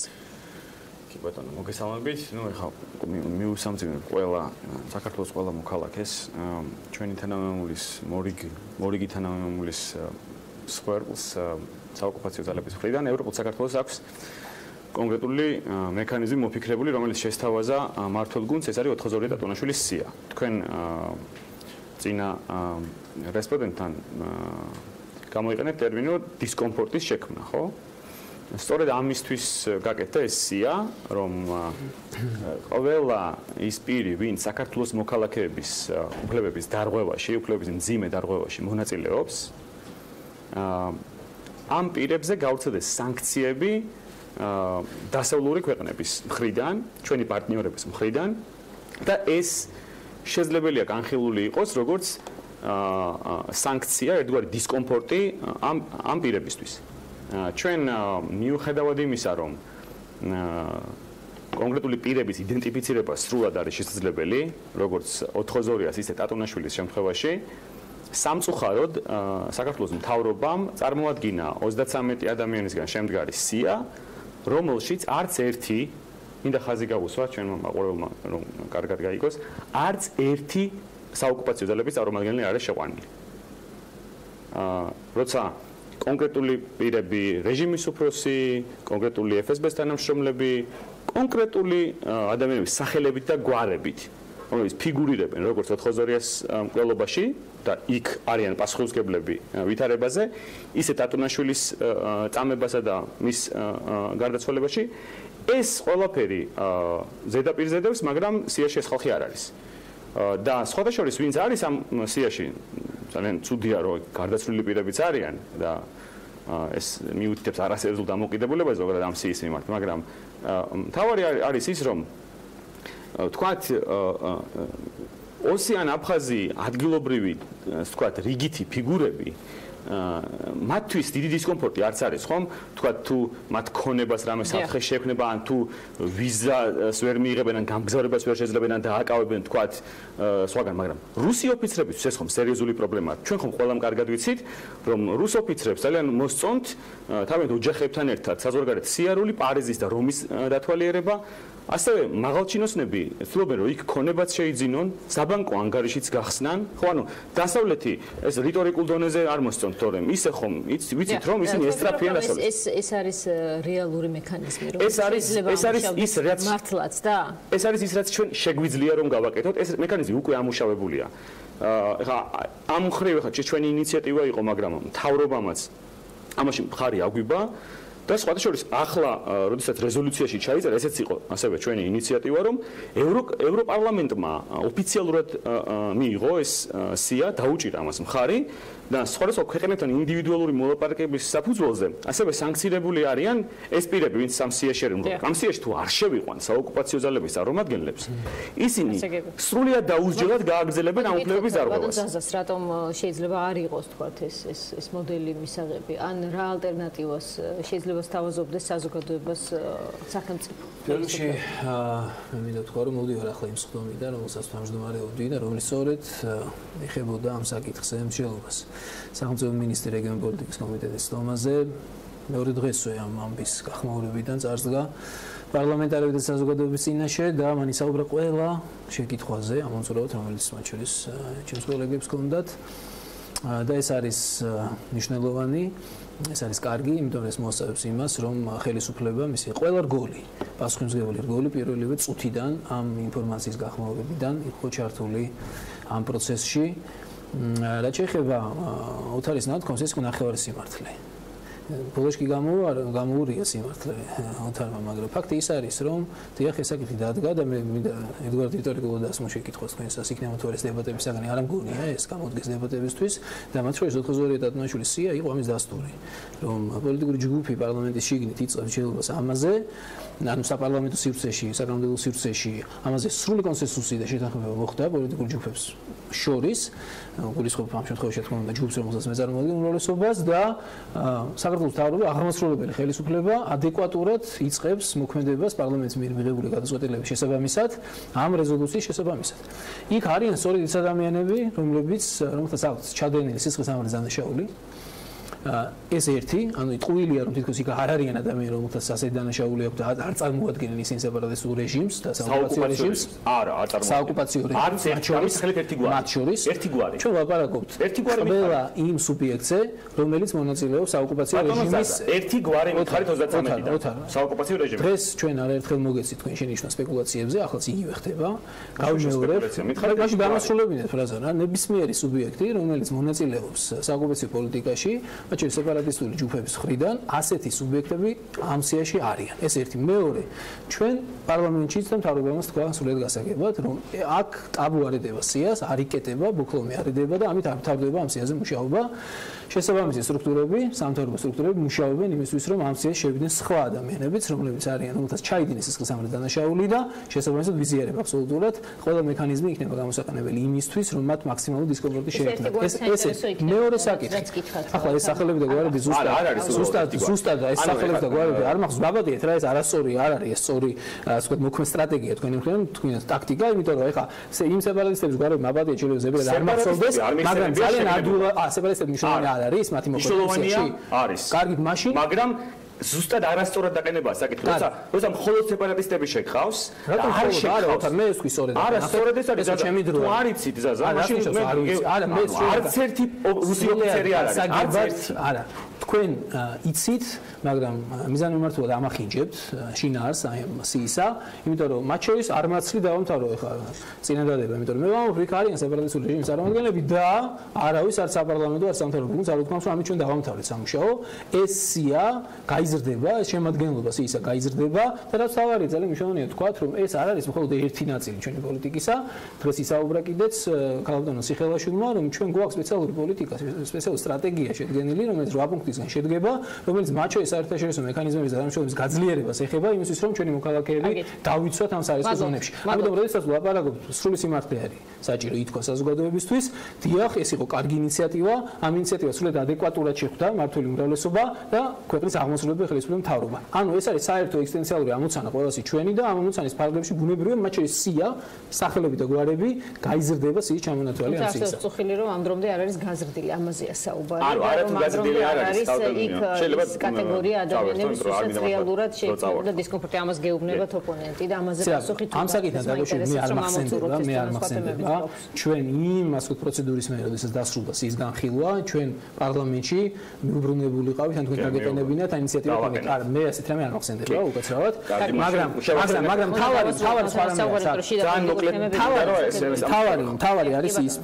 კი ბატონო, მოგესალმებით. ეხლა მივუსამძიმებ ყველა საქართველოს ყველა მოქალაქეს ჩვენი თანამემამულის მორიგი თანამემამულის სპერლს საოკუპაციო ძალების მხრიდან ევროპულ საქართველოს აქვს კონკრეტული მექანიზმი მოფიქრებული, რომელიც შესთავაზა მმართველ გუნდს, ეს არის 92 ტატონაშვილის სია. თქვენ წინა რესპონდენტთან გამოიყენეთ ტერმინი დისკომფორტის შექმნა, ხო? სწორედ ამისთვის გაკეთდა ეს სია, რომ ყველა ის პირი, ვინც საქართველოს მოქალაქეების უფლებების დარღვევაში, უფლებების მძიმე დარღვევაში მონაწილეობს, ამ პირებზე გაუწევდეს სანქციები დასავლური ქვეყნების მხრიდან, ჩვენი პარტნიორების მხრიდან და ეს შესაძლებელია განხილული იყოს როგორც სანქცია, ერთგვარი დისკომფორტი ამ პირებისთვის. ჩვენ მიუხედავად იმისა, რომ კონკრეტული პირების იდენტიფიცირება სრულად არის შესაძლებელი, როგორც 82-ას ისე ტატონაშვილის შემთხვევაში, სამწუხაროდ საქართველოს მთავრობამ წარმოადგინა 33 ადამიანისგან შემდგარი სია, რომელშიც არც ერთი მინდა ხაზი გავუსვა ჩვენმა მაყურებელმა რომ კარგად გაიგოს, არც ერთი საოკუპაციო ძალების წარმომადგენელი არ არის შეყვანილი. როცა კონკრეტული პირები, რეჟიმის უფროსი, კონკრეტული FSB-ს თანამშრომლები, კონკრეტული ადამიანების სახელებით და გვარებით, რომელიც ფიგურირებენ როგორც 82-ას მკვლელობაში და იქ არიან პასუხისმგებლები ვითარებაზე, ისე ტატონაშვილის წამებასა და მის გარდაცვალებაში, ეს ყველაფერი ზედაპირზე დევს, მაგრამ სიაში ეს ხალხი არ არის. და სხვათა შორის ვინც არის ამ სიაში, ძალიან ცუდია რომ გარდაცვლილი პირებიც არიან და ეს მიუთითებს არასერიოზულ დამოკიდებულებას ზოგადად ამ სიის მიმართ, მაგრამ მთავარი არის ის, რომ თქვათ ოსიან აფხაზი ადგილობრივი თქვათ რიგითი ფიგურები მათთვის დიდი დისკომფორტი არც არის, ხომ? თქვათ თუ მათ ქონებას რამე საფრთხე შეექმნება, ან თუ ვიზას ვერ მიიღებენ, ან გამგზავრებას ვერ შეძლებენ, ან დააკავებენ, თქვათ სხვაგან, მაგრამ რუსი ოფიცრებისთვის ეს ხომ სერიოზული პრობლემაა. ჩვენ ხომ ყველამ კარგად ვიცით, რომ რუს ოფიცრებს ძალიან მოსწონთ თავიანთ ოჯახებთან ერთად საზღვარგარეთ სიარული, პარიზის და რომის დათვალიერება. ასევე მაღალჩინოსნები ცდილობენ რომ იქ ქონებაც შეიძინონ, საბანკო ანგარიშიც გახსნან. ხო, ანუ დასავლეთი ეს რიტორიკულ დონეზე არ მოსწონთ, თორემ ისე ხომ ვიცით რომ ისინი ესტრაფიან დასავლეთს. ეს არის რეალური მექანიზმი, რომ ეს არის ის რაც მართლაც და ეს არის ის რაც ჩვენ შეგვიძლია რომ გავაკეთოთ. ეს მექანიზმი უკვე ამუშავებულია. ეხლა ამ მხრივ ეხლა ჩვენი ინიციატივა იყო, მაგრამ მთავრობამაც ამაში მხარი აგვიბა. და სხვათა შორის ახლა როდესაც რეზოლუციაში ჩაიწერა, ესეც იყო ასევე ჩვენი ინიციატივა, რომ ევროპარლამენტმა ოფიციალურად მიიღო ეს სია, დაუჭირა ამას მხარი და სხვადასხვა ქვეყნებთან ინდივიდუალური მოლაპარაკების საფუძველზე ასევე სანქცირებული არიან ეს პირები, ვინც ამ სიაში არიან. ამ სიაში თუ არ შევიყვან საოკუპაციო ძალების წარმომადგენლებს, ისინი სრულიად დაუსჯელად გააგრძელებენ ამ უფლებების დარღვევას. ბატონო, რატომ შეიძლება არ იყოს თქვათ ეს მოდელი მისაღები? ან რა ალტერნატივას შეიძლება სთავაზობდეს საზოგადოებას სახელმწიფო? პირველში მე მინდა თქვა რომ მოვიდივარ ახლა იმ სხდომიდან, რომელსაც თავმჯდომარეობდი და რომელიც სწორედ ეხებოდა ამ საკითხზე მსჯელობას. სახელმწიფო მინისტრი რეგიონული პოლიტიკის კომიტეტის სხდომაზე მეორე დღესვე ამ ამბის გახმაურებიდან წარსდგა პარლამენტარები და საზოგადოების წინაშე და მან ისაუბრა ყველა შეკითხვაზე ამომწურავად, რომელიც მათ შორის ჩემს კოლეგებს ჰქონდათ და ეს არის მნიშვნელოვანი, ეს არის კარგი, იმიტომ რომ ეს მოასწავებს იმას, რომ ხელისუფლება მისი ყველა რგოლი, პასუხისმგებელი რგოლი პირველივე წუთიდან ამ ინფორმაციის გახმაურებიდან იყო ჩართული ამ პროცესში. რაც შეეხება ოთარის ნათქვამს, ეს ნახევარი სიმართლე. ბოლოს კი გამოურია სიმართლე ოთარმა, მაგრამ ფაქტი ის არის, რომ დიახ, ეს საკითხი დადგა და მე მინდა ედგვარდ რიტორიკულად ასმო შეკითხვას თქვენსას იქნება თუ ეს დებატებისაგან არ ამგონია ეს გამოდგეს დებატებისთვის და მათ შორის 92 დათმაშვილის სია იყო ამის დასტური, რომ პოლიტიკური ჯგუფი პარლამენტის შიგნით იწყებს შეძლებას ამაზე, ანუ საპარლამენტო სივრცეში, საკანონმდებლო სივრცეში ამაზე სრული კონსენსუსი და შეთანხმება მოხდა პოლიტიკურ ჯგუფებს შორის, გულისხმობ ამ შემთხვევაში თქმა უნდა ჯგუფს, რომელსაც მე წარმოადგენ უმრავლესობას და საქართველოს მთავრობა აღმასრულებელი ხელისუფლება ადეკვატურად იწყებს მოქმედებას პარლამენტის მიერ მიღებული გადაწყვეტილების შესაბამისად ამ რეზოლუციის შესაბამისად. იქ არიან სწორედ ის ადამიანები, რომელთაც აქვთ ჩადენილი სისხლის სამართლის დანაშაული. ეს ერთი, ანუ ტყუილია რომ თითქოს იქ არ არიან ადამიანები, რომელთაც ასეთი დანაშაული აქვთ და არ წარმოადგენენ ისინი სეპარატისტულ რეჟიმს და საოკუპაციო რეჟიმს. არა, არ წარმოადგენენ. საოკუპაციო რეჟიმს. არც ერთი გვარი. მათ შორის ერთი გვარი. ჩვენ ვაპარაკობთ. ერთი გვარი ყველა იმ სუბიექტზე, რომელიც მონაწილეობს საოკუპაციო რეჟიმის ერთი გვარი მითხარით 33-დან. საოკუპაციო რეჟიმი. დღეს ჩვენ არაერთხელ მოგეცით თქვენ შენიშნა სპეკულაციებზე, ახლა იგივე ხდება. გავიმეორებ. მითხარით დამასრულებინეთ ფრაზა რა, ნებისმიერი სუბიექტი, რომელიც მონაწილეობს საოკუპაციო პოლიტიკაში, მათ შორის სეპარატისტული ჯგუფების მხრიდან ასეთი სუბიექტები ამ სიაში არიან. ეს ერთი. მეორე, ჩვენ პარლამენტშიც და მთავრობამ თქვა სრულად გასაგებად, რომ აქ ტაბუ არ ედება სიას, არ იკეტება, ბოქლომი არ ედება და ამით არ მთავრდება ამ სიაზე მუშაობა. შესაბამისი სტრუქტურები, სამთავრობო სტრუქტურები მუშაობენ იმისთვის, რომ ამ სიაში შევიდნენ სხვა ადამიანებიც, რომლებიც არიან, რომელთაც ჩაიდინეს სისხლის სამართლის დანაშაული და შესაბამისად ვიზიარებ აბსოლუტურად ყველა მექანიზმი იქნება გამოსაყენებელი იმისთვის, რომ მათ მაქსიმალური დისკომფორტი შეექმნათ. ეს მეორე საკითხი. ახლა ეს სახელები და გვარები ზუსტად ეს სახელები და გვარები არ მახსოვს ვაბადიეთ რა, ეს არასწორი არ არის, ეს სწორი ასე ვთქვათ მოქმედ სტრატეგია თქვენი მხრიდან, თქვენი ტაქტიკა, იმიტომ რომ ეხლა იმ სეპარატისტების გვარები ვაბადიეთ შეიძლება ზებერად არ მახსოვდეს, მაგრამ ძალიან ადვილად სეპარატისტები მნიშვნელოვანი არ არის მათი მოქმედებაში. არის. კარგით, მაშინ, მაგრამ ზუსტად არასწორად დაყენებაა საკითხი. როცა მხოლოდ სეპარატისტები შეგყავს, რატომ არ შეგყავს? მე ეს ვთქვი სწორედ. არასწორად ეს არის ჩემი დრო. თუ არიცით ზაზა, მაშინ მე არა მე არც ერთი რუსი ოფიცერი არ არის. არც ერთი. არა. თქვენ იცით, მაგრამ მიზანმიმართულად ამახინჯებთ შინაარს აი ამ სიისა, იმიტომ რომ მათ შორის არ მაცლი დავამთავრო ეხლა წინადადება, იმიტომ რომ მე ვამბობ, იქ არიან სეპარატისტული რეჟიმის წარმომადგენლები და არავის არც საპარლამენტო, არც სამთავრობო გუნდს არ უთქვამს, რომ ამით ჩვენ დავამთავრეთ სამუშაო. ეს სია გაიზრდება, ეს შემადგენლობა სიისა გაიზრდება და რაც თავარი ძალიან მნიშვნელოვანია თქვა, რომ ეს არ არის მხოლოდ ერთი ნაწილი ჩვენი პოლიტიკისა. დღეს ისაუბრა კიდეც ქალბატონო სიხელაშვილმა, რომ ჩვენ გვაქვს სპეციალური პოლიტიკა, სპეციალური სტრატეგია შედგენილი, რომელიც 8 პუნქტისგან შედგება, რომელიც მათ შორის საერთაშორისო მექანიზმების და დამუშავების გაძლიერებას ეხება იმისთვის, რომ ჩვენი მოქალაქეები დავიცვათ ამ სარისკო ზონებში. ამიტომ როდესაც ვლაპარაკობთ, სრული სიმართლე არის საჭირო ითქვა საზოგადოებისთვის. დიახ, ეს იყო კარგი ინიციატივა, ამ ინიციატივას სრულად ადეკვატურად შეხვდა მმართველი უმრავლესობა და ქვეყნის აღმასრულებელი ხელისუფლების მთავრობა. ანუ ეს არის საერთო ეგზისტენციალური ამოცანა ყველასი ჩვენი და ამ ამოცანის ფარგლებში ბუნებრივია მათ შორის სია, სახელები და გვარები გაიზრდება სიის ჩამონათვალი ამ სიისა. ასე წუხილი რომ ამ დრომდე არ არის გაზრდილი, ამაზეა საუბარი. არა, გაზრდილი არ არის. შეიძლება კატეგორია ადამიანების, ვისაც რეალურად შეექმნება და დისკომფორტი ამას გეუბნებათ ოპონენტი და ამაზე პასუხი თუ ამ საკითხთან დაკავშირებით მე არ მახსენდება, ჩვენ იმ ასე პროცედურის მე როდესაც დასრულდა სიის განხილვა, ჩვენ პარლამენტში მიუბრუნებული ყავით, ან თქვენ გაგეყენებინათ ამ ინიციატივას. არა, მე ასეთ რამე არ მახსენდება უკაცრავად, მაგრამ თავარი ძალიან მოკლედ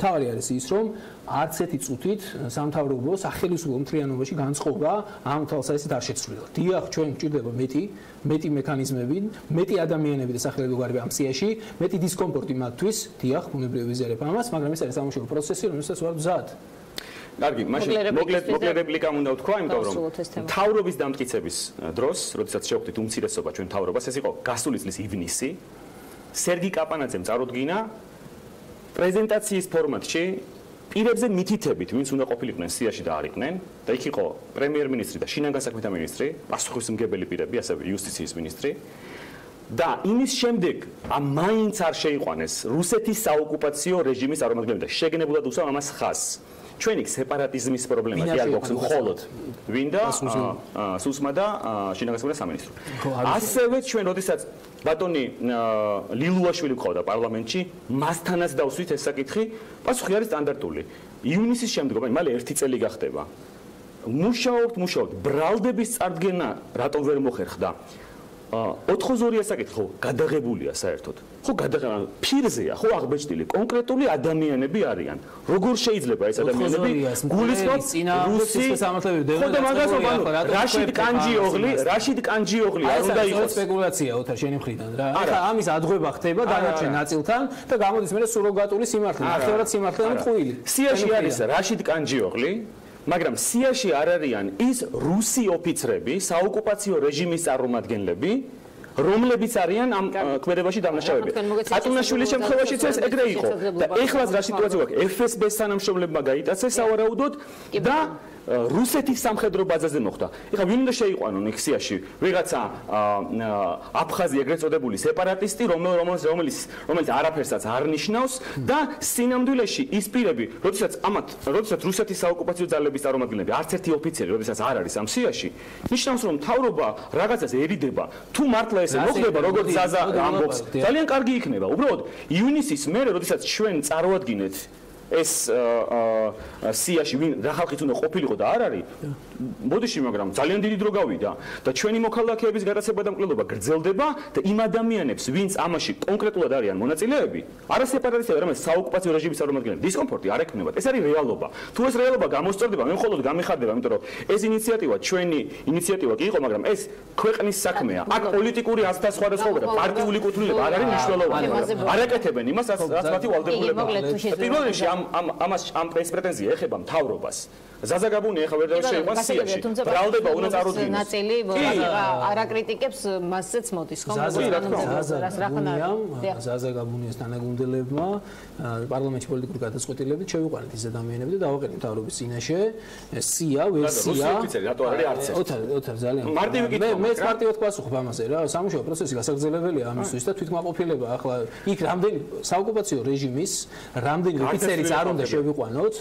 თავარი არის ის, რომ არც ერთი წუთით სამთავრობო სახელმწიფო მთლიანობაში განწყობა ამ თვალსაზრისით არ შეცვლილა. დიახ, ჩვენ გვჭირდება მეტი მექანიზმები, მეტი ადამიანები და სახელმწიფო გვარები ამ სიაში, მეტი დისკომფორტი მათთვის. დიახ, ბუნებრივია ვიზიარებ ამას, მაგრამ ეს არის სამუშაო პროცესი, რომელსაც ვარ მზად. კარგი, მაშინ მოკლედ რეპლიკა უნდა ვთქვა, იმიტომ რომ მთავრობის დამტკიცების დროს, როდესაც შევხვდით უმცირესობა ჩვენ მთავრობას, ეს იყო გასული წლის ივნისი. სერგი კაპანაძემ წარუდგინა პრეზენტაციის ფორმატში პირებზე მითითებით, ვინც უნდა ყოფილიყვნენ სიაში და არ იყვნენ, და იქ იყო პრემიერ-მინისტრი და შინაგან საქმეთა მინისტრი, პასუხისმგებელი პირები, ასევე იუსტიციის მინისტრი. და იმის შემდეგ მაინც არ შეიყვანეს რუსეთის საოკუპაციო რეჟიმის წარმომადგენლები და შეგნებულად უსვამ ამას ხაზს. ჩვენ იქ სეპარატიზმის პრობლემა კი არ გვაქვს მხოლოდ ვინდა სუსმა და შინაგანსაკუთრებათა სამინისტრო. ასევე ჩვენ როდესაც ბატონი ლილუაშვილი გყავდა პარლამენტში, მასთანაც დავსვით ეს საკითხი, პასუხი არის სტანდარტული. ივნისის შემდგომ, მალე 1 წელი გახდება. მუშაობთ, ბრალდების წარდგენა რატომ ვერ მოხერხდა? 82-ია საკითხი, ხო, გადაღებულია საერთოდ. ხო, გადაღება ფირზეა, ხო, აღბეჭდილი, კონკრეტული ადამიანები არიან. როგორ შეიძლება ეს ადამიანები გულისხმობ რუსი სამართლებრივი ხო და მაგას რაშიდ კანჯიოღლი არ უნდა იყოს სპეკულაცია ოთარ შენი მხრიდან რა. ეხლა ამის ადღება ხდება დანარჩენ ნაწილთან და გამოდის მე სუროგატული სიმართლე, ნახევრად სიმართლე და მტყუილი. სიაში არის რაშიდ კანჯიოღლი, მაგრამ სიაში არ არიან ის რუსი ოფიცრები, საოკუპაციო რეჟიმის წარმომადგენლები, რომლებიც არიან ამ ქმედებაში დამნაშავეები. ატუნაშვილის შემთხვევაშიც ეს ეგრე იყო. და ეხლაც რა სიტუაცია გვაქვს? FSB-ს თანამშრომლებმა გაიტაცეს სავარაუდოდ და რუსეთის სამხედრო ბაზაზე მოხდა. ეხლა ვინ უნდა შეიყვანონ იქ სიაში? ვიღაცა აფხაზი ეგრეთ წოდებული სეპარატისტი, რომელიც არაფერსაც არ ნიშნავს და სინამდვილეში ის პირები, როდესაც რუსეთის საოკუპაციო ძალების წარმომადგენლები, არც ერთი ოფიცერი, როდესაც არ არის ამ სიაში, ნიშნავს რომ მთავრობა რაღაცას ერიდება. თუ მართლა ესე მოხდება, როგორც ზაზა ამბობს, ძალიან კარგი იქნება. უბრალოდ ივნისის მერე, როდესაც ჩვენ წარვადგინეთ ეს სიაში ვინ რა ხალხიც უნდა ყოფილიყო და არ არის ბოდიში მაგრამ ძალიან დიდი დრო გავიდა და ჩვენი მოქალაქეების გადაცემა და მკვლელობა გრძელდება და იმ ადამიანებს ვინც ამაში კონკრეტულად არიან მონაწილეები არა სეპარატისტები არამედ საოკუპაციო რეჟიმის წარმომადგენლები დისკომფორტი არ ექმნებათ ეს არის რეალობა თუ ეს რეალობა გამოსწორდება მე მხოლოდ გამიხარდება იმიტომ რომ ეს ინიციატივა ჩვენი ინიციატივა კი იყო მაგრამ ეს ქვეყნის საქმეა აქ პოლიტიკური აზრთა სხვადასხვა და პარტიული კუთვნილება არ არის მნიშვნელოვანი არ ეკეთებენ იმას რაც მათი ვალდებულებაა პირველ რიგში ამ პრეტენზია ეხება მთავრობას ზაზაგაბუნი ეხა ვერ შეიძლება სიაში ბრალდება უნდა წარუდგინოს ნაწილი არაკრიტიკებს მასზეც მოდის ხომ ზაზაგაბუნიას თანაგუნდელებმა პარლამენტში პოლიტიკური გადაწყვეტილებით შევიყვანეთ ეს ადამიანები და დავაყენეთ მთავრობის წინაშე სია ვერსია ოთარ ძალიან მეც მარტივად გვასუხებ ამაზე რა სამუშაო პროცესი გასაგრძელებელია ამისთვის და თვითკმაყოფილება ახლა იქ რამდენი საოკუპაციო რეჟიმის რამდენი ოფიცერიც არ უნდა შევიყვანოთ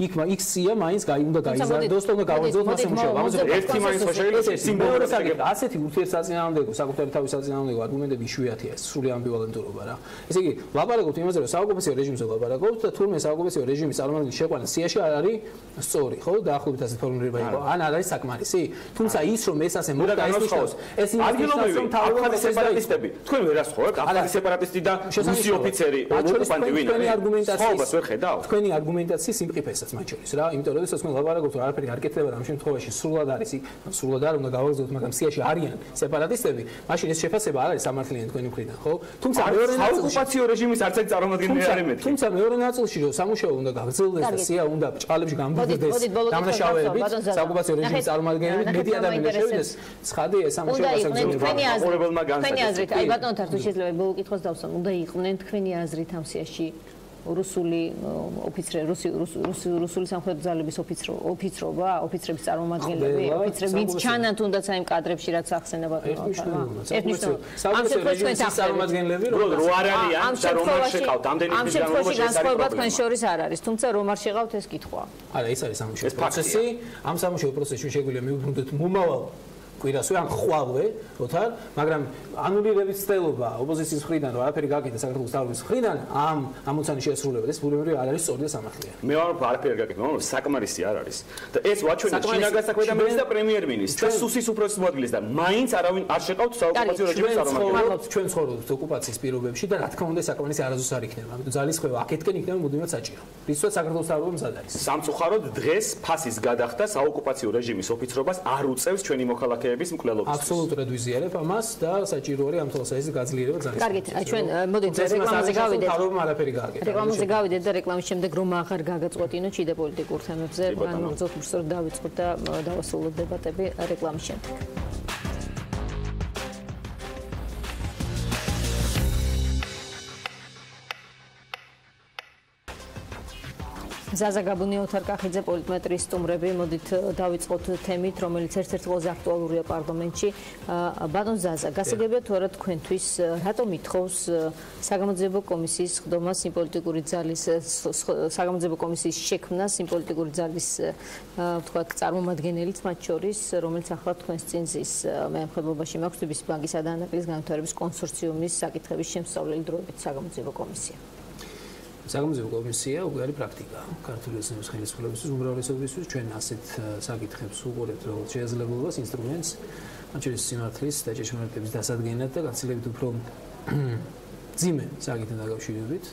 იქ სია მაინც უნდა გაიზარდოს და უნდა გავაძლოთ მას მუშაობა. ამაზე ერთი მაინც შეიძლება სიმბოლური საკითხი. ასეთი ურთიერთსაწინააღმდეგო, საკუთარი თავის საწინააღმდეგო არგუმენტები იშვიათია, სრული ამბივალენტურობა რა. ესე იგი, ლაპარაკობთ იმაზე, რომ საოკუპაციო რეჟიმზე ლაპარაკობთ და თურმე საოკუპაციო რეჟიმის წარმომადგენლის შეყვანა სიაში არ არის სწორი, ხო? დაახლოებით ასეთ ფორმულირება იყო. ან არ არის საკმარისი. თუმცა ის რომ ეს ასე მოხდა ეს ნიშნავს, ეს ინფორმაცია რომ თავრობის სეპარატისტები, თქვენ ვერას ხოვებთ? აფხაზი სეპარატისტი და რუსი ოფიცერი, ოკუპანტი ვინ არის? თქვენი არგუმენტაციის სიმყიფესაც მათ შორის რა, იმიტომ რომ ეს თქვენ ლაპარაკობთ რომ არაფერი არ კეთდება და ამ შემთხვევაში სრულად არის სრულად არ უნდა გავაგზავნოთ მაგრამ სიაში არიან სეპარატისტები მაშინ ეს შეფასება არ არის სამართლიანი თქვენი მხრიდან ხო თუმცა მეორე საოკუპაციო რეჟიმის არც ერთი წარმომადგენელი არ იმედი თუმცა მეორე ნაწილში რომ სამუშაო უნდა გაგრძელდეს და სია უნდა ჭყალებში გამბირდეს დამნაშავეებით საოკუპაციო რეჟიმის წარმომადგენლები მეტი ადამიანები შევიდეს ცხადია ეს სამუშაო გასაგრძელებელმა თქვენი აზრით აი ბატონო თარ თუ შეიძლება ბოლო კითხვას დავსვამ უნდა იყვნენ თქვენი აზრით ამ სიაში რუსული ოფიცრები რუსული სამხედრო ძალების ოფიცრობა ოფიცრების წარმომადგენლები ოფიცრები ვინც ჩანან თუნდაც აი კადრებში რაც ახსენება წარმომადგენლები რო არ არიან და რომ არ შეყავთ ამდენი ამ შემთხვევაში განსხვავება თქვენ შორის არ არის თუმცა რომ არ შეყავთ ეს კითხვა არა ეს არის სამუშაო პროცესი ამ სამუშაო პროცესში შეგვიძლია მივუბრუნდეთ მომავალ კვირასვე ან ხვალვე, ოთარ, მაგრამ ანულირების ცდელობა ოპოზიციის მხრიდან რომ არაფერი გაკეთდა საქართველოს თავის მხრიდან ამ ამოცანის შესრულება ეს ბუნებრივი არ არის სწორი და სამართლიანი. მე ვარ არაფერი გაკეთდა, მაგრამ საკმარისი არ არის. და ეს ვაჩვენეთ შინაგანსაქმეთა მინისტრს და პრემიერ-მინისტრს და სუსის უფროსის მოადგილეს და მაინც არავინ არ შეყავთ საოკუპაციო რეჟიმის წარმომადგენლებს. ჩვენ ცხოვრობთ ოკუპაციის პირობებში და რა თქმა უნდა საკმარისი არასდროს არ იქნება. ამიტომ ძალის ხვევა აქეთკენ იქნება მუდმივად საჭირო. რისთვისაც საქართველოს თავრობა მზად არის. სამწუხაროდ დღეს ფასის გადახდა საოკუპაციო რეჟიმის ოფიცრობას არ უწევს ჩვენი მოქალაქეები აბსოლუტურად ვიზიარებ ამას და საჭირო არის ამ თვალსაზრისით გაძლიერება ძალიან. კარგით, ჩვენ მოდით რეკლამაზე გავიდეთ. თავრობამ არაფერი გააკეთა. რეკლამაზე გავიდეთ და რეკლამის შემდეგ რომ აღარ გაგაწყვეტინოთ შიდა პოლიტიკურ თემებზე, ან ზოგადად დავიწყოთ და დავასრულოთ დებატები რეკლამის შემდეგ. ზაზა გაბუნია, ოთარ კახიძე, პოლიტმეტრის სტუმრები. მოდით დავიწყოთ თემით, რომელიც ერთ-ერთი ყველაზე აქტუალურია პარლამენტში. ბატონ ზაზა, გასაგებია თუ არა თქვენთვის, რატომ ითხოვს საგამოძიებო კომისიის ხდომას იმ პოლიტიკური ძალის საგამოძიებო კომისიის შექმნას იმ პოლიტიკური ძალის ვთქვათ წარმომადგენელიც მათ შორის, რომელიც ახლა თქვენს წინ ზის. მე ამხელობაში მაქვს თბილისის ბანკისა და ანაკლიის განვითარების კონსორციუმის საკითხების შემსწავლელი დროებით საგამოძიებო კომისია. საგამოძიებო კომისია უგარი პრაქტიკა ქართული ოცნების ხელისუფლებისთვის უმრავლესობისთვის ჩვენ ასეთ საკითხებს უყურებთ როგორც შესაძლებლობას ინსტრუმენტს მათ შორის სიმართლის და ჭეშმარიტების დასადგენად და გაცილებით უფრო ძიმე საკითხთან დაკავშირებით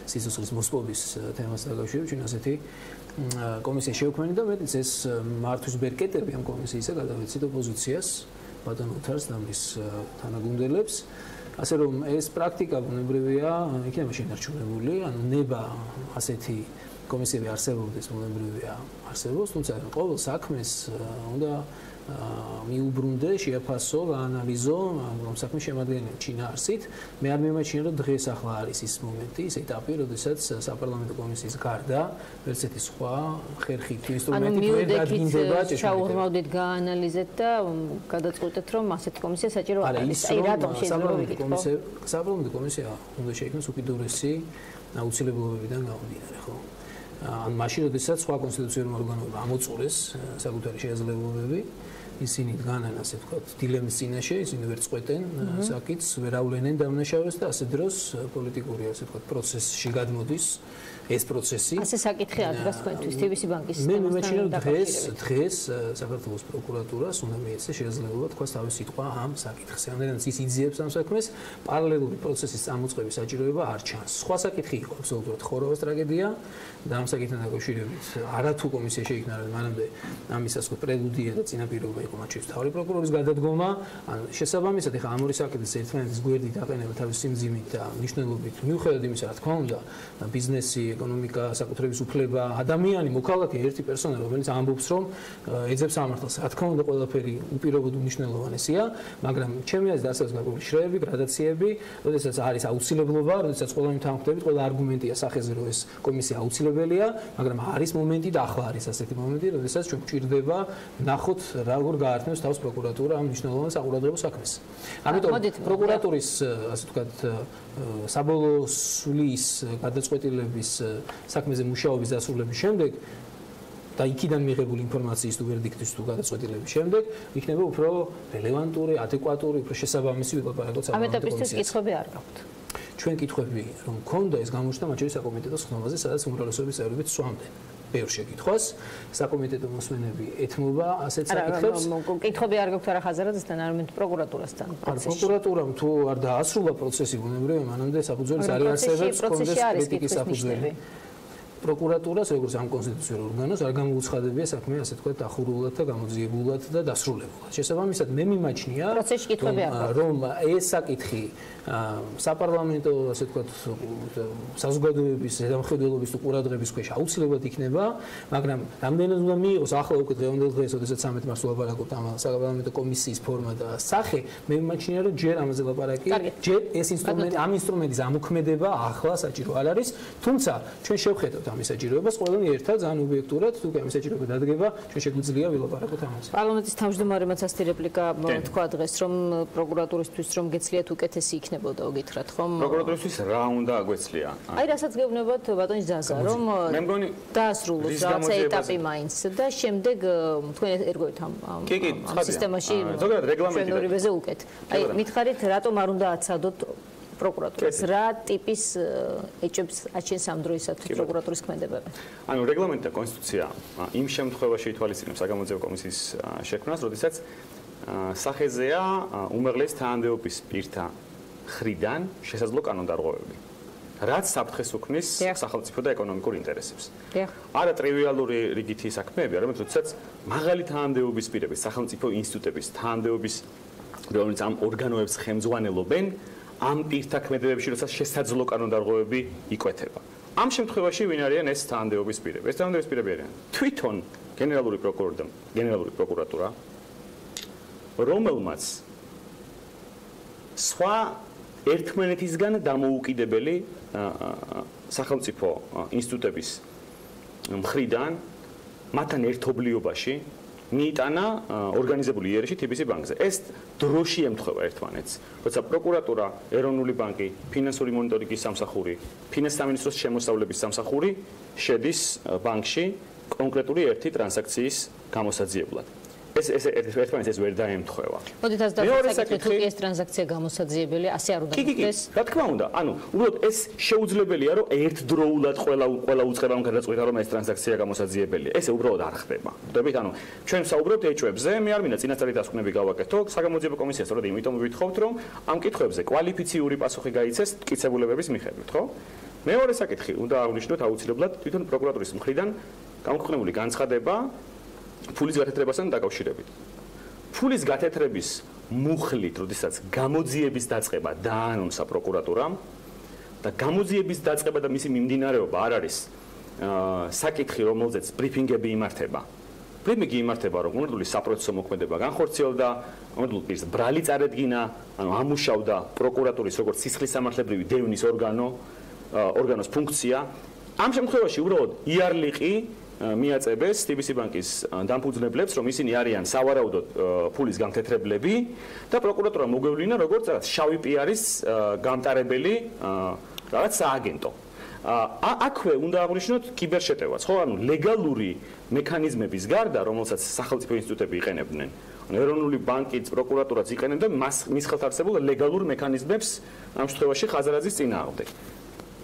სიცოცხლის მოსპობის თემასთან დაკავშირებით ჩვენ ასეთი კომისია შევქმნით და მეტიც ეს მართვის ბერკეტები ამ კომისიისა გადავეცით ოპოზიციას ბატონ ოთარს და მის თანაგუნდელებს ასე რომ ეს პრაქტიკა ბუნებრივია იქნება შენარჩუნებული, ანუ ნება ასეთი კომისიები არსებობდეს ბუნებრივია არსებობს, თუმცა ყოველ საქმეს უნდა მიუბრუნდე, შეაფასო, გაანალიზო ამ საქმის შემადგენელი ჩინაარსით. მე არ მიმაჩნია, რომ დღეს ახლა არის ის მომენტი, ის ეტაპი, როდესაც საპარლამენტო კომისიის გარდა ერთ-ერთი სხვა ხერხი თუ ინსტრუმენტი ვერ დადგინდება ჭეშმარიტებით. ჩაურმავდით, გაანალიზეთ და გადაწყვეტეთ, რომ ასეთი კომისია საჭირო არის. აი რატომ შეიძლება ვიკითხო? საპარლამენტო კომისია უნდა შეიქმნას უკიდურესი აუცილებლობებიდან გამომდინარე, ხო? ან მაშინ, როდესაც სხვა კონსტიტუციური ორგანოები ამოწურეს საკუთარი შესაძლებლობები, ისინი დგანან, ასე ვთქვათ, დილემის წინაშე, ისინი ვერ წყვეტენ საკითხს, ვერ ავლენენ დამნაშავეს და ასე დროს პოლიტიკური, ასე ვთქვათ, პროცესში გადმოდის ეს პროცესი. ასე საკითხი ადგას თქვენთვის თბილისის ბანკის მე მიმაჩნია, რომ დღეს საქართველოს პროკურატურას უნდა მიეცეს შესაძლებლობა თქვა თავის სიტყვა ამ საკითხზე. ამდენად ის იძიებს ამ საქმეს, პარალელური პროცესის წამოწყების საჭიროება არ ჩანს. სხვა საკითხი იყო აბსოლუტურად ხოროვას ტრაგედია და ამ საკითხთან დაკავშირებით არათუ კომისია შეიქმნა, მანამდე ამისაც ხო პრელუდია და წინაპირობა იყო მათ შორის თავი პროკურორის გადადგომა, ან შესაბამისად ეხა ამ ორი საკითხის ერთმანეთის გვერდით აყენება თავის სიმძიმით და მნიშვნელობით მიუხედავად იმისა, რა თქმა უნდა, ბიზნესი, ეკონომიკა, საკუთრების უფლება, ადამიანი, მოქალაქე, ერთი პერსონა, რომელიც ამბობს, რომ ეძებს ამართლას, რა თქმა უნდა, ყველაფერი უპირობოდ უნიშნელოვანესია, მაგრამ ჩემი აზრით არსებობს გარკვეული შრეები, გრადაციები, როდესაც არის აუცილებლობა, როდესაც ყველა იმთანხმდებით, ყველა არგუმენტია სახეზე, რომ ეს კომისია აუცილებელია, მაგრამ არის მომენტი და ახლა არის ასეთი მომენტი, როდესაც ჩვენ გვჭირდება ნახოთ როგორ გაართმევს თავს პროკურატურა ამ მნიშვნელოვან საყურადღებო საქმეს. ამიტომ პროკურატურის, ასე ვთქვათ, საბოლოო სulis გადაწყვეტილების საქმეზე მუშაობის დასრულების შემდეგ და იქიდან მიღებული ინფორმაციის თუ ვერდიქტის თუ გადაწყვეტილების შემდეგ იქნება უფრო რელევანტური, ადეკვატური, უფრო შესაბამისი ვილაპარაკოთ საპარლამენტო კომისიას. ამიტომ ის კითხვები არ გაქვთ. ჩვენ კითხვები რომ მქონდა ეს გამოჩნდა მათ შორის საკომიტეტო ხდომაზე, სადაც უმრავლესობის წევრებიც სვამდნენ. ბევრ შეკითხვას საკომიტეტო მოსმენები ეთმობა ასეთ საკითხებს. კითხვები არ გაქვთ არა ხაზარაძესთან, არამედ პროკურატურასთან. პროკურატურამ თუ არ დაასრულა პროცესი, ბუნებრივია, მანამდე საფუძველს არ იარსებებს კონდეს კრიტიკის საფუძველი. პროკურატურას როგორც ამ კონსტიტუციურ ორგანოს არ გამოუცხადებია საქმე, ასე ვთქვათ, ახურულად და გამოძიებულად და დასრულებულად. შესაბამისად, მე მიმაჩნია, რომ ეს საკითხი საპარლამენტო, ასე ვთქვათ, საზოგადოების ზედამხედველობის თუ ყურადღების ქვეშ აუცილებლად იქნება, მაგრამ რამდენად უნდა მიიღოს ახლა უკვე დღევანდელ დღეს, როდესაც 13 მარტს ვლაპარაკობთ ამ საპარლამენტო კომისიის ფორმა და სახე, მე მიმაჩნია, რომ ჯერ ამაზე ლაპარაკი, ჯერ ეს ინსტრუმენტი, ამ ინსტრუმენტის ამოქმედება ახლა საჭირო არ არის, თუმცა ჩვენ შევხედოთ ამის საჭიროებას ყველანი ერთად ძალიან ობიექტურად თუ ამის საჭიროება დადგება ჩვენ შეგვიძლია ვილაპარაკოთ ამაზე. პარლამენტის თავმჯდომარემაც ასეთი რეპლიკა თქვა დღეს რომ პროკურატურისთვის რომ გეცლიათ უკეთესი იქნებოდა გითხრათ ხომ? პროკურატურისთვის რა უნდა აგვეცლია? აი რასაც გეუბნებათ ბატონი ზაზა რომ დაასრულოს რაღაცა ეტაპი მაინც და შემდეგ თქვენ ერგოთ ამ სისტემაში ზოგადად რეგლამენტი ჩვენ ორივეზე უკეთ. აი მითხარით რატომ არ უნდა აცადოთ პროკურატურას რა ტიპის ეჭებს აჩენს ამ დროისათვის პროკურატურის ქმედებები? ანუ რეგლამენტი და კონსტიტუცია იმ შემთხვევაში ითვალისწინებს საგამოძიებო კომისიის შექმნას, როდესაც სახეზეა უმაღლეს თანამდებობის პირთა მხრიდან შესაძლო კანონდარღვევები, რაც საფრთხეს უქმნის სახელმწიფო და ეკონომიკურ ინტერესებს. არა ტრივიალური რიგითი საქმეები, არამედ როდესაც მაღალი თანამდებობის პირების, სახელმწიფო ინსტიტუტების თანამდებობის, რომელიც ამ ორგანოებს ხელმძღვანელობენ, ამ პირთა ქმედებებში, როდესაც შესაძლო კანონდარღვევები იკვეთება. ამ შემთხვევაში ვინ არიან ეს თანამდებობის პირები? ეს თანამდებობის პირები არიან თვითონ გენერალური პროკურორი და გენერალური პროკურატურა, რომელმაც სხვა ერთმანეთისგან დამოუკიდებელი სახელმწიფო ინსტიტუტების მხრიდან მათთან ერთობლიობაში მიიტანა ორგანიზებული იერიში TBC ბანკზე. ეს დროში ემთხვევა ერთმანეთს. როცა პროკურატურა, ეროვნული ბანკი, ფინანსური მონიტორინგის სამსახური, ფინანსთა სამინისტროს შემოსავლების სამსახური შედის ბანკში კონკრეტული ერთი ტრანზაქციის გამოსაძიებლად. ეს ერთმანეთს ვერ დაემთხვევა. მოდით ასე დავსაკეთოთ, თუ ეს ტრანზაქცია გამოსაძიებელი, ასე არ უნდა მოხდეს. რა თქმა უნდა, ანუ უბრალოდ ეს შეუძლებელია, რომ ერთდროულად ყველა უწყებამ გადაწყვიტა, რომ ეს ტრანზაქცია გამოსაძიებელია. ესე უბრალოდ არ ხდება. ხვდებით, ანუ ჩვენ ვსაუბრობთ ეჭვებზე, მე არ მინდა წინასწარი დასკვნები გავაკეთო, საგამოძიებო კომისიას, სწორედ იმიტომ ვითხოვთ, რომ ამ კითხვებზე კვალიფიციური პასუხი გაიცეს მტკიცებულებების მიხედვით, ხო? მეორე საკითხი, უნდა აღვნიშნოთ აუცილებლად თვითონ პროკურატურის მხრიდან გამოქვეყნებული განცხადება ფულის გათეთრებასთან დაკავშირებით. ფულის გათეთრების მუხლით, როდესაც გამოძიების დაწყება დაანონსა პროკურატურამ და გამოძიების დაწყება და მისი მიმდინარეობა არ არის საკითხი, რომელზეც ბრიფინგები იმართება. ბრიფინგი იმართება, რომ კონკრეტული საპროცესო მოქმედება განხორციელდა, კონკრეტულ პირს ბრალი წარედგინა, ანუ ამუშავდა პროკურატურის როგორც სისხლის სამართლებრივი დევნის ორგანოს ფუნქცია. ამ შემთხვევაში უბრალოდ იარლიყი მიაწებეს TBC ბანკის დამფუძნებლებს, რომ ისინი არიან სავარაუდოდ ფულის გამთეთრებლები და პროკურატურა მოგვევლინა როგორც შავი პიარის გამტარებელი რაღაც სააგენტო. აქვე უნდა აღვნიშნოთ კიბერშეტევაც, ხო? ანუ ლეგალური მექანიზმების გარდა, რომელსაც სახელმწიფო ინსტიტუტები იყენებდნენ, ეროვნული ბანკიც, პროკურატურაც იყენებდა მის ხელთ არსებულ ლეგალურ მექანიზმებს ამ შემთხვევაში ხაზარაძის წინააღმდეგ.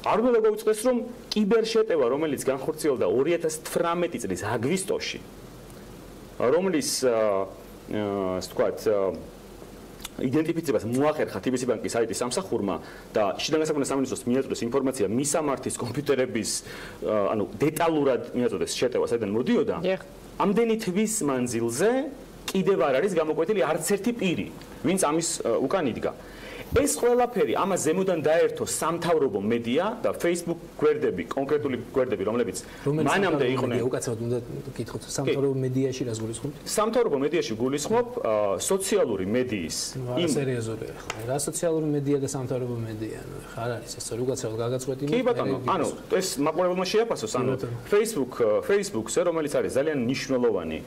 არ უნდა გავიწყდეს, რომ კიბერშეტევა, რომელიც განხორციელდა 2018 წლის აგვისტოში, რომლის ასე ვთქვათ, იდენტიფიცირებას მოახერხა TBC ბანკის IT სამსახურმა და შინაგან საქმეთა სამინისტროს მიაწვდეს ინფორმაცია მისამართის კომპიუტერების, ანუ დეტალურად მიაწვდეს შეტევა, საიდან მოდიოდა, ამდენი თვის მანძილზე კიდევ არ არის გამოკვეთილი არც ერთი პირი, ვინც ამის უკან იდგა. ეს ყველაფერი ამას ზემოდან დაერთო სამთავრობო მედია და Facebook გვერდები, კონკრეტული გვერდები, რომლებიც მანამდე იყვნენ. უკაცრავად უნდა გითხოთ, სამთავრობო მედიაში რას გულისხმობთ? სამთავრობო მედიაში გულისხმობ სოციალური მედიის იმ სერიოზულია. რა სოციალური მედია და სამთავრობო მედია, ანუ ხა არ არის ეს უკაცრავად გაგაწყვეტილი. კი ბატონო, ანუ ეს მაყურებელმა შეაფასოს, ანუ Facebook-ზე, რომელიც არის ძალიან მნიშვნელოვანი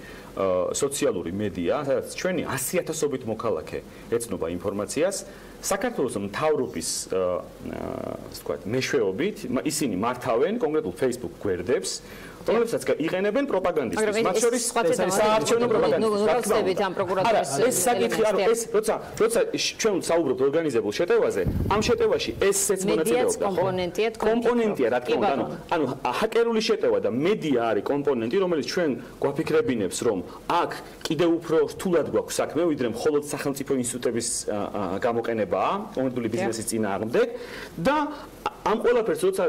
სოციალური მედია, სადაც ჩვენი 100,000-ობით მოქალაქე ეცნობა ინფორმაციას. საქართველოს მთავრობის ასე ვთქვათ, მეშვეობით ისინი მართავენ კონკრეტულ Facebook გვერდებს, რომლებსაც იყენებენ პროპაგანდისტის, მათ შორის საარჩევნო პროპაგანდისტის. ეს საკითხი არ ეს როცა ჩვენ საუბრობთ ორგანიზებულ შეტევაზე, ამ შეტევაში ესეც მონაწილეობდა, ხო? კომპონენტია, რა თქმა უნდა, ანუ ჰაკერული შეტევა და მედია არის კომპონენტი, რომელიც ჩვენ გვაფიქრებინებს, რომ აქ კიდევ უფრო რთულად გვაქვს საქმე, ვიდრე მხოლოდ სახელმწიფო ინსტიტუტების გამოყენებაა, კონკრეტული ბიზნესის წინააღმდეგ და ამ ყველაფერს როცა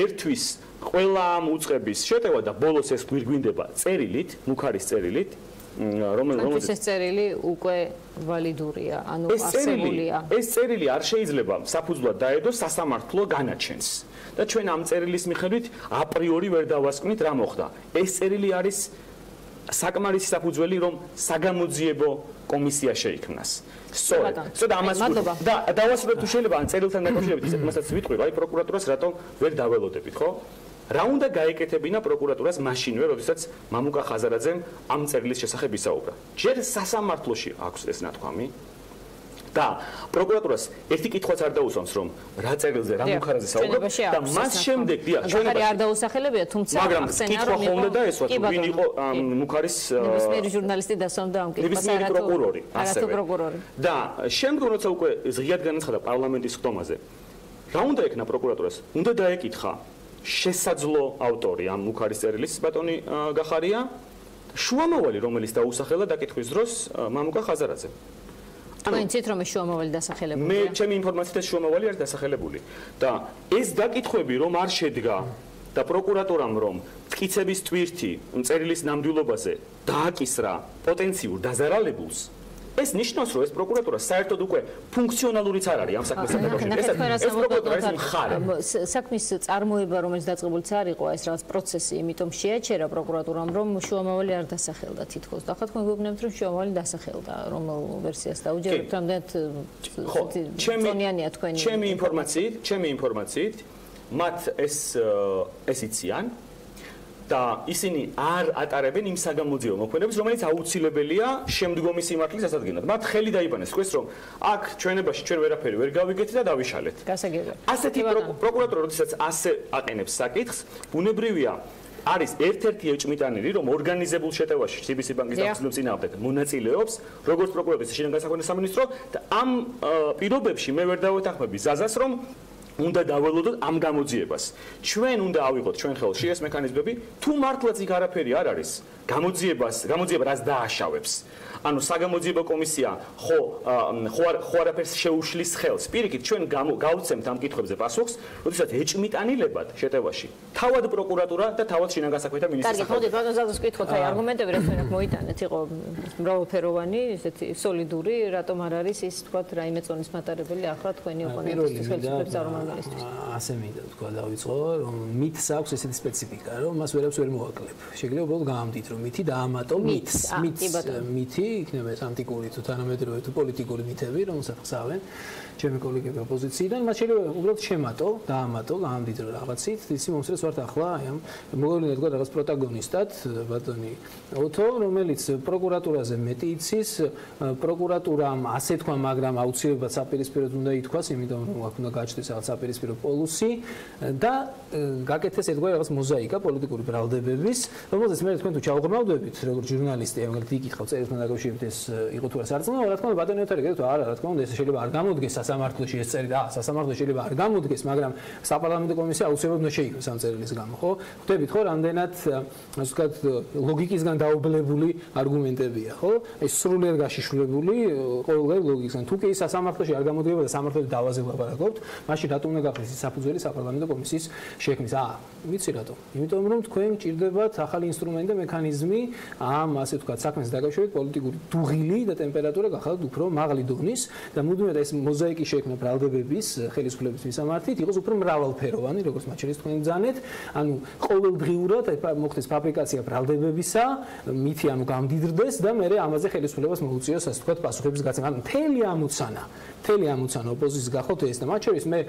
ერთვის ყველა ამ უწყების შეტევა და ბოლოს ეს გვირგვინდება წერილით, მუქარის წერილით, რომელიც ეს წერილი უკვე ვალიდურია, ანუ არსებულია. ეს წერილი არ შეიძლება საფუძვლად დაედოს სასამართლო განაჩენს. და ჩვენ ამ წერილის მიხედვით აპრიორი ვერ დავასკვნით რა მოხდა. ეს წერილი არის საკმარისი საფუძველი, რომ საგამოძიებო კომისია შეიქმნას. სწორედ ამას და დავასრულებ თუ შეიძლება ან წერილთან დაკავშირებით ისაც ვიტყვი, აი პროკურატურას რატომ ვერ დაველოდებით, ხო? რა უნდა გაეკეთებინა პროკურატურას მაშინვე, როდესაც მამუკა ხაზარაძემ ამ წერილის შესახებ ისაუბრა. ჯერ სასამართლოში აქვს ეს ნათქვამი და პროკურატურას ერთი კითხვაც არ დაუსვამს, რომ რა წერილზე, რა მუქარაზე საუბრობ და მას შემდეგ დიახ, ჩვენებაში არ დაუსახელებია, თუმცა ახსენა რომ ხომ და ესვა ვინ იყო მუქარის ნებისმიერი ჟურნალისტი დასვამდა ამ კითხვას, არათუ პროკურორი. და შემდგომ როცა უკვე ზღიად განაცხადა პარლამენტის ხდომაზე, რა უნდა ეკნა პროკურატურას? უნდა დაეკითხა შესაძლო ავტორი ამ მუქარის წერილის ბატონი გახარია, შუამავალი, რომელიც დაუსახელა დაკითხვის დროს მამუკა ხაზარაძე. თქვენ იცით რომ ეს შუამავალი დასახელებულია? მე ჩემი ინფორმაციით ეს შუამავალი არის დასახელებული და ეს დაკითხვები რომ არ შედგა და პროკურატურამ რომ მტკიცების ტვირთი წერილის ნამდვილობაზე დააკისრა პოტენციურ დაზარალებულს, ეს ნიშნავს, რომ ეს პროკურატურა საერთოდ უკვე ფუნქციონალურიც არ არის ამ საქმესთან დაკავშირებით. ეს პროკურატურა არის მხარე. საქმის წარმოება, რომელიც დაწყებულიც არ იყო, ეს რაღაც პროცესი, იმიტომ შეაჩერა პროკურატურამ, რომ შუამავალი არ დასახელდა თითქოს. და ხა თქვენ გვიგნებთ, რომ შუამავალი დასახელდა, რომელ ვერსიას დაუჯერებთ, რამდენად ზონიანია თქვენი. ჩემი ინფორმაციით, მათ ეს იციან. და ისინი არ ატარებენ იმ საგამოძიებო მოქმედებას, რომელიც აუცილებელია შემდგომი სიმართლის დასადგენად. მათ ხელი დაიბანეს თქვენს რომ აქ ჩვენებაში ჩვენ ვერაფერი ვერ გავიგეთ და დავიშალეთ. გასაგებია. ასეთი პროკურატურა როდესაც ასე აყენებს საკითხს, ბუნებრივია არის ერთ-ერთი ეჭმიტანილი, რომ ორგანიზებულ შეტევაში CBC ბანკის დახსნილების წინააღმდეგ მონაწილეობს, როგორც პროკურატურის შინაგან საქმეთა სამინისტრო და ამ პირობებში მე ვერ დავეთანხმები ზაზას, რომ უნდა დაველოდოთ ამ გამოძიებას. ჩვენ უნდა ავიღოთ ჩვენ ხელში ეს მექანიზმები, თუ მართლაც იქ არაფერი არ არის, გამოძიება რაც დააშავებს. ანუ საგამოძიებო კომისია ხო არაფერს შეუშლის ხელს. პირიქით ჩვენ გავუცემთ ამ კითხვებზე პასუხს, როდესაც ეჭმიტანილებად შეტევაში თავად პროკურატურა და თავად შინაგან საქმეთა მინისტრი. კარგი, მოდით ბატონ ზაზოს ვკითხოთ, აი არგუმენტები რაც ვენახ მოიტანეთ, იყო მრავალფეროვანი, ესეთი სოლიდური, რატომ არ არის ის თქვათ რაიმე წონის მატარებელი ახლა თქვენი ოპონენტისთვის ხელისუფლების წარმომადგენლისთვის. ასე მინდა თქვა დავიწყო, რომ მითს აქვს ესეთი სპეციფიკა, რომ მას ვერაფერს ვერ მოვაკლებ. შეიძლება უბრალოდ გავამდით, რომ მითი დაამატო მითი იქნება ეს ანტიკური თუ თანამედროვე თუ პოლიტიკური მითები, რომელსაც ხსავენ ჩემი კოლეგები ოპოზიციიდან, მას შეიძლება უბრალოდ შემატო, დაამატო, გაამდიდრო რაღაცით, ისი მომსწრეს ვართ ახლა აი ამ მოგვივლინეთ თქვა რაღაც პროტაგონისტად, ბატონი ოთო, რომელიც პროკურატურაზე მეტი იცის, პროკურატურამ ასე თქვა, მაგრამ აუცილებლად საპირისპიროდ უნდა ითქვას, იმიტომ რომ აქ უნდა გაჩნდეს რაღაც საპირისპირო პოლუსი და გაკეთდეს ერთგვარი რაღაც მოზაიკა პოლიტიკური ბრალდებების, რომელზეც მე თქვენ თუ ჩავღრმავდებით, როგორც ჟურნალისტი, მაგალითად იკითხავ წერილთან დაკავშირებით ეს იყო თუ არა სარწმუნო, რა თქმა უნდა ბატონი ოთარი გეტყვით, არა, რა თქმა უნდა ეს შეიძლება არ გამოდგეს სასამართლოში ეს წერი და სასამართლოში შეიძლება არ გამოდგეს, მაგრამ საპარლამენტო კომისია აუცილებლად უნდა შეიქმნას ამ წერილის გამო, ხო? ხვდებით ხო, რამდენად ასე ვთქვათ ლოგიკისგან დაუბლებული არგუმენტებია, ხო? ეს სრულიად გაშიშვლებული ყოველგვარ ლოგიკისგან. თუ კი სასამართლოში არ გამოდგება და სამართლოში დავაზე ვლაპარაკობთ, მაშინ რატომ უნდა გახდეს ის საფუძველი საპარლამენტო კომისიის შექმნის? ვიცი რატომ? იმიტომ რომ თქვენ გჭირდებათ ახალი ინსტრუმენტი და მექანიზმი ამ ასე ვთქვათ საქმეს დაკავშირებით პოლიტიკური დუღილი და ტემპერატურა გახადოთ უფრო მაღალი დონის და მუდმივად ეს მოზაიკი შექმნა ბრალდებების ხელისუფლების მისამართით იყოს უფრო მრავალფეროვანი, როგორც მათ შორის თქვენ ბრძანეთ, ანუ ყოველდღიურად მოხდეს ფაბრიკაცია ბრალდებებისა, მითი ანუ გამდიდრდეს და მე ამაზე ხელისუფლებას მოუწიოს ასე ვთქვათ პასუხების გაცემა. ანუ მთელი ამოცანა ოპოზიციის გახოთ ეს და მათ შორის მე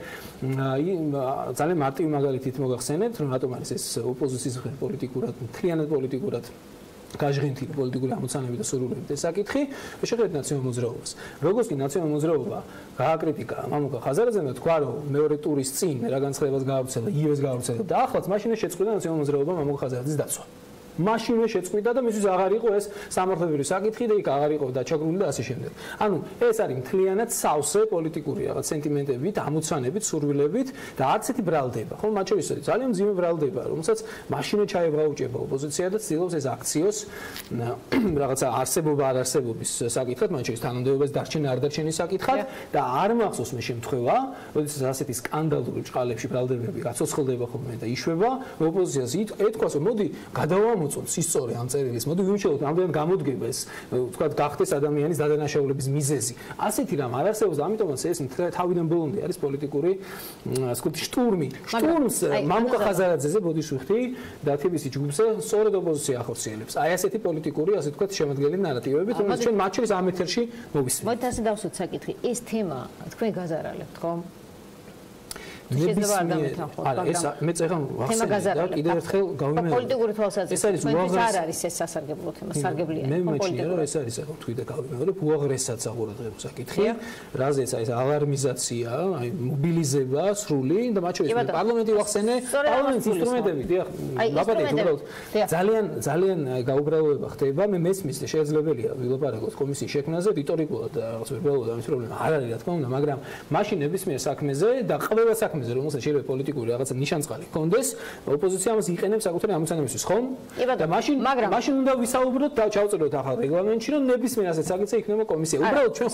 ძალიან მარტივი მაგალითით მოგახსენებთ, რომ რატომ არის ეს ოპოზიციის პოლიტიკურად, მთლიანად პოლიტიკურად გაჟღენთილი პოლიტიკური ამოცანები და სურვილები და საკითხი, შეხედეთ ნაციონალურ მოძრაობას. როგორც კი ნაციონალურ მოძრაობა გააკრიტიკა მამუკა ხაზარაძემ და თქვა, რომ მეორე ტურის წინ რა განცხადებას გაავრცელა, იგივეს გაავრცელა და ახლაც მაშინ შეწყვიტა ნაციონალურ მოძრაობა მამუკა ხაზარაძის დაცვა. მაშინვე შეწყვიტა და მისთვის აღარ იყო ეს სამართლებრივი საკითხი და იქ აღარ იყო დაჩაგრული და ასე შემდეგ. ანუ ეს არის მთლიანად სავსე პოლიტიკური რაღაც სენტიმენტებით, ამოცანებით, სურვილებით და არც ერთი ბრალდება. ხო, მათ შორის ძალიან მძიმე ბრალდება, რომელსაც მაშინვე ჩაებრაუჭება ოპოზიცია და ცდილობს ეს აქციოს რაღაცა არსებობა არ არსებობის საკითხად, მათ შორის თანამდებობის დარჩენა არ დარჩენის საკითხად და არ მახსოვს მე შემთხვევა, როდესაც ასეთი სკანდალური ჭყალებში ბრალდებები გაცოცხლდება ხოლმე და იშვება, ოპოზიციას ეთქვას, რომ მოდი გადავამოწმოთ ისტორია ამ წერილის, მოდი ვიმშელოთ, ამდენ გამოდგება ეს, ვთქვათ, გახდეს ადამიანის დადანაშაულების მიზეზი. ასეთი რამ არ არსებობს, ამიტომაც ეს თავიდან ბოლომდე არის პოლიტიკური, ასე ვთქვათ, შტურმი. შტურმს მამუკა ხაზარაძეზე ბოდიშვიხთი და თბილისის ჯგუფზე სწორედ ოპოზიცია ახორციელებს. აი ასეთი პოლიტიკური, ასე ვთქვათ, შემადგენელი ნარატივებით, რომელიც ჩვენ მათ შორის ამ ეთერში მოვისმენთ. მოდით ასე დავსვათ საკითხი. ეს თემა თქვენ გაზარალებთ, ხო? ეს მე წერა ვახსენე კიდევ ერთხელ გავიმეორე პოლიტიკური თვალსაზრისით არ არის ეს სასარგებლო თემა, სარგებლია მე მეჩნია რომ ეს არის ახლა თქვი და გავიმეორე უაღრესად საყურადღებო საკითხი, რაზეც აი ეს ალარმიზაცია, აი მობილიზება სრული და მათ შორის პარლამენტი ვახსენე, პარლამენტის ინსტრუმენტები, დიახ, ლაპარაკობთ უბრალოდ ძალიან გაუბრალოება ხდება, მე მესმის და შეიძლებაია ვილაპარაკოთ კომისიის შექმნაზე, რიტორიკულად რაღაც ვერბალურად ამის პრობლემა არ არის რა თქმა უნდა, მაგრამ მაშინ ნებისმიერ საქმეზე და ყველა საქმეზე რომელსაც შეიძლება პოლიტიკური რაღაცა ნიშანწყალი ჰქონდეს, ოპოზიცია ამას იყენებს საკუთარი ამოცანებისთვის, ხომ? და მაშინ უნდა ვისაუბროთ და ჩავწეროთ ახალ რეგლამენტში, რომ ნებისმიერ ასეთ საკითხზე იქნება კომისია. უბრალოდ ჩვენ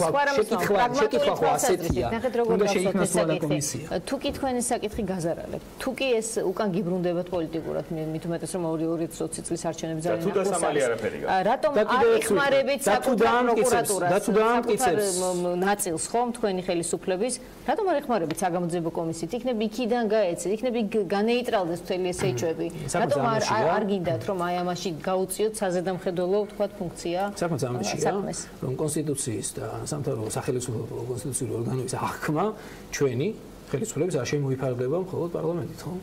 შეკითხვა ხო ასეთია. უნდა შეიქმნას ყველა კომისია. თუ კი თქვენ ეს საკითხი გაზარალებთ, თუ კი ეს უკან გიბრუნდებათ პოლიტიკურად, მით უმეტეს რომ 2020 წლის არჩევნები ძალიან ახლოსაა. რატომ არ იხმარებით საკუთარ პროკურატურას? და თუ დაამტკიცებს ნაწილს ხომ თქვენი ხელისუფლების, რატომ არ იხმარებით საგამოძიებო კომისიით? იქნები იქიდან გაეცეთ, იქნები განეიტრალდეს მთელი ეს ეჭვები. რატომ არ გინდათ რომ აი ამაში გაუწიოთ საზედამხედველო ვთქვათ ფუნქცია? საქმეც ამაშია, რომ კონსტიტუციის და სამთავრობო სახელმწიფო კონსტიტუციური ორგანოების აღქმა ჩვენი ხელისუფლების არ შემოიფარგლება მხოლოდ პარლამენტით, ხო?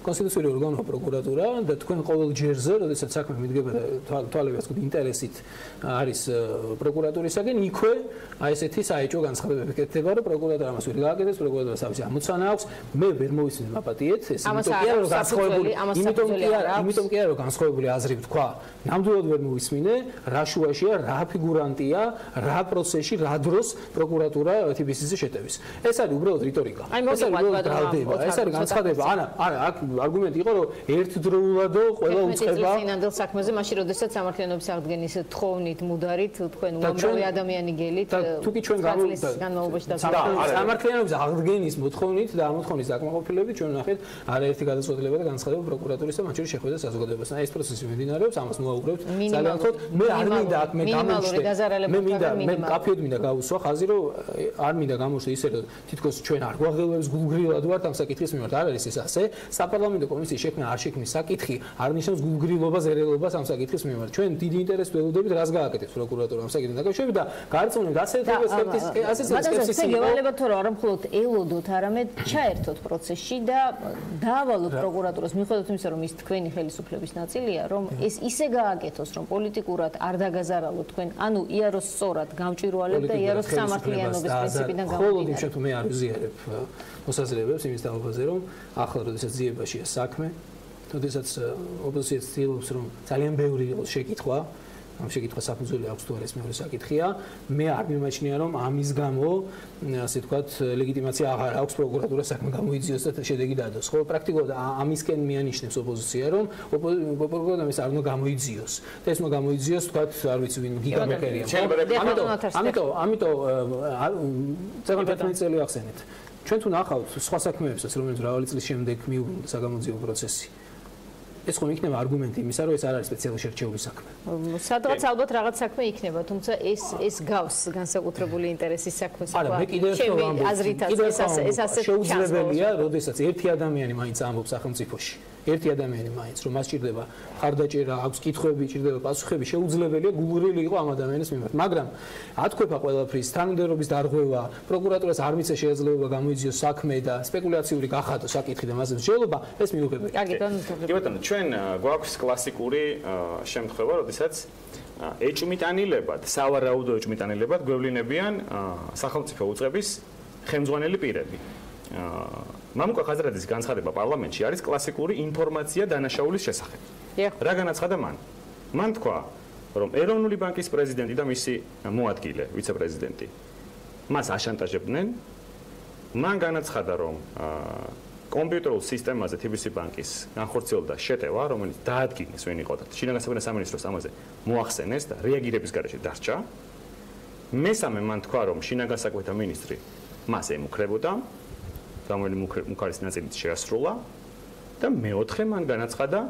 კონსტიტუციური ორგანოა პროკურატურა და თქვენ ყოველ ჯერზე, როდესაც საქმე მიდგება თვალები ასე ინტერესით არის პროკურატურისაგან, იქვე აი ესეთი საეჭვო განცხადებები კეთდება, რომ πρოკურატურა ამას ვერ გააკეთებს, პროკურატურას ამის ამოცანა აქვს. მე ვერ მოვისმენ მაპატიეთ, ეს იმიტომ კი არა რომ განსხვავებული აზრი ვთქვა. ნამდვილად ვერ მოვისმინე, რა შუაშია, რა ფიგურანტია, რა პროცესში, რა დროს პროკურატურა თბილისზე შეტევის. ეს არის უბრალოდ რიტორიკა. ეს არის განცხადება. არა, აქ არგუმენტი იყო, რომ ერთდროულადო ყველა უწყება წინანდელ საქმეზე, მაშინ როდესაც სამართლიანობის აღდგენის თხოვნით, მუდარით, თქვენ უამრავი ადამიანი გელით თუკი ჩვენ განმავლობაში სამართლიანობის აღდგენის მოთხოვნით და ამ მოთხოვნის დაკმაყოფილებით ჩვენ ვნახეთ არაერთი გადაწყვეტილება და განცხადება პროკურატურის და მათ შორის შეხვედრა საზოგადოებასთან. ეს პროცესი მიმდინარეობს, ამას მოვაუღებთ ძალიან ხოთ. მე არ მინდა აქ მე კაფეოდ მინდა გავუსვა ხაზი, რომ არ მინდა გამოჩნდეს ისე, რომ თითქოს ჩვენ არ გვაღელვებს გულგრილად ვართ ამ საკითხის მიმართ. არ არის ეს ასე. საპარლამენტო კომისიის შექმნა არ შექმნის საკითხი არ ნიშნავს გულგრილობას, ერელობას ამ საკითხის მიმართ. ჩვენ დიდი ინტერესს ველოდებით, რას გააკეთებს პროკურატურა ამ საკითხთან დაკავშირებით და გარწმუნებთ ასეთი სკეპტიზმი. გევალებათ თუ არა მხოლოდ ელოდოთ, არამედ ჩაერთოთ პროცესში და დაავალოთ პროკურატურას, მიუხედავად იმისა, რომ ის თქვენი ხელისუფლების ნაწილია, რომ ეს ისე გააკეთოს, რომ პოლიტიკურად არ დაგაზარალოთ თქვენ, ანუ იაროს სწორად გამჭვირვალებ და იაროს სამართლიანობის პრინციპიდან გამომდინარე. ხოლო იმ შემთხვევაში მე არ ვიზიარებ მოსაზრებებს იმის თაობაზე, რომ ახლა როდესაც ძიებაშია საქმე, როდესაც ოპოზიცია ცდილობს, რომ ძალიან ბევრი იყოს შეკითხვა, ამ შეკითხვა საფუძველი აქვს თუ არა ეს მეორე საკითხია. მე არ მიმაჩნია, რომ ამის გამო, ასე ვთქვათ, ლეგიტიმაცია აღარ აქვს პროკურატურას საქმე გამოიძიოს და შედეგი დადოს. ხო, პრაქტიკულად ამისკენ მიანიშნებს ოპოზიცია, რომ პროკურატურამ ეს არ უნდა გამოიძიოს. და ეს უნდა გამოიძიოს, ვთქვათ, არ ვიცი ვინ გიგამეკერია. ამიტომ ძალიან 15 წელი ახსენეთ. ჩვენ თუ ნახავთ სხვა საქმეებსაც, რომელიც მრავალი წლის შემდეგ მიუბრუნდა საგამოძიებო პროცესი. ეს ხომ იქნება არგუმენტი იმისა, რომ ეს არ არის სპეციალური შერჩეული საქმე. სადღაც ალბათ რაღაც საქმე იქნება, თუმცა ეს გავს განსაკუთრებული ინტერესის საქმეს. არა, მე კიდევ ერთხელ ვამბობ, ეს ასე შეუძლებელია, როდესაც ერთი ადამიანი მაინც ამბობს სახელმწიფოში. ერთი ადამიანი მაინც, რომ მას ჭირდება ხარდაჭერა, აქვს კითხვები, ჭირდება პასუხები, შეუძლებელია გულგრილი იყო ამ ადამიანის მიმართ. მაგრამ ათქვეფა ყველაფრის თანმიმდევრობის დარღვევა, პროკურატურას არ მისცა შესაძლებლობა გამოიძიოს საქმე და სპეკულაციური გახადოს საკითხი და მასზე მსჯელობა, ეს მიუღებელია. კი ბატონო, ჩვენ გვაქვს კლასიკური შემთხვევა, როდესაც ეჭვმიტანილებად, სავარაუდო ეჭვმიტანილებად გვევლინებიან სახელმწიფო უწყების ხელმძღვანელი პირები. მამუკა ხაზრაძის განცხადება პარლამენტში არის კლასიკური ინფორმაცია დანაშაულის შესახებ. რა განაცხადა მან? მან თქვა, რომ ეროვნული ბანკის პრეზიდენტი და მისი მოადგილე, ვიცე-პრეზიდენტი მას აშანტაჟებდნენ. მან განაცხადა, რომ კომპიუტერულ სისტემაზე TBC ბანკის განხორციელდა შეტევა, რომელიც დაადგინეს ვინ იყო და შინაგან საქმეთა სამინისტროს ამაზე მოახსენეს და რეაგირების გარეშე დარჩა. მესამე მან თქვა, რომ შინაგან საქმეთა მინისტრი მას ემუქრებოდა, რომელიც მუქარის ნაწილით შეასრულა და მეოთხე მან განაცხადა,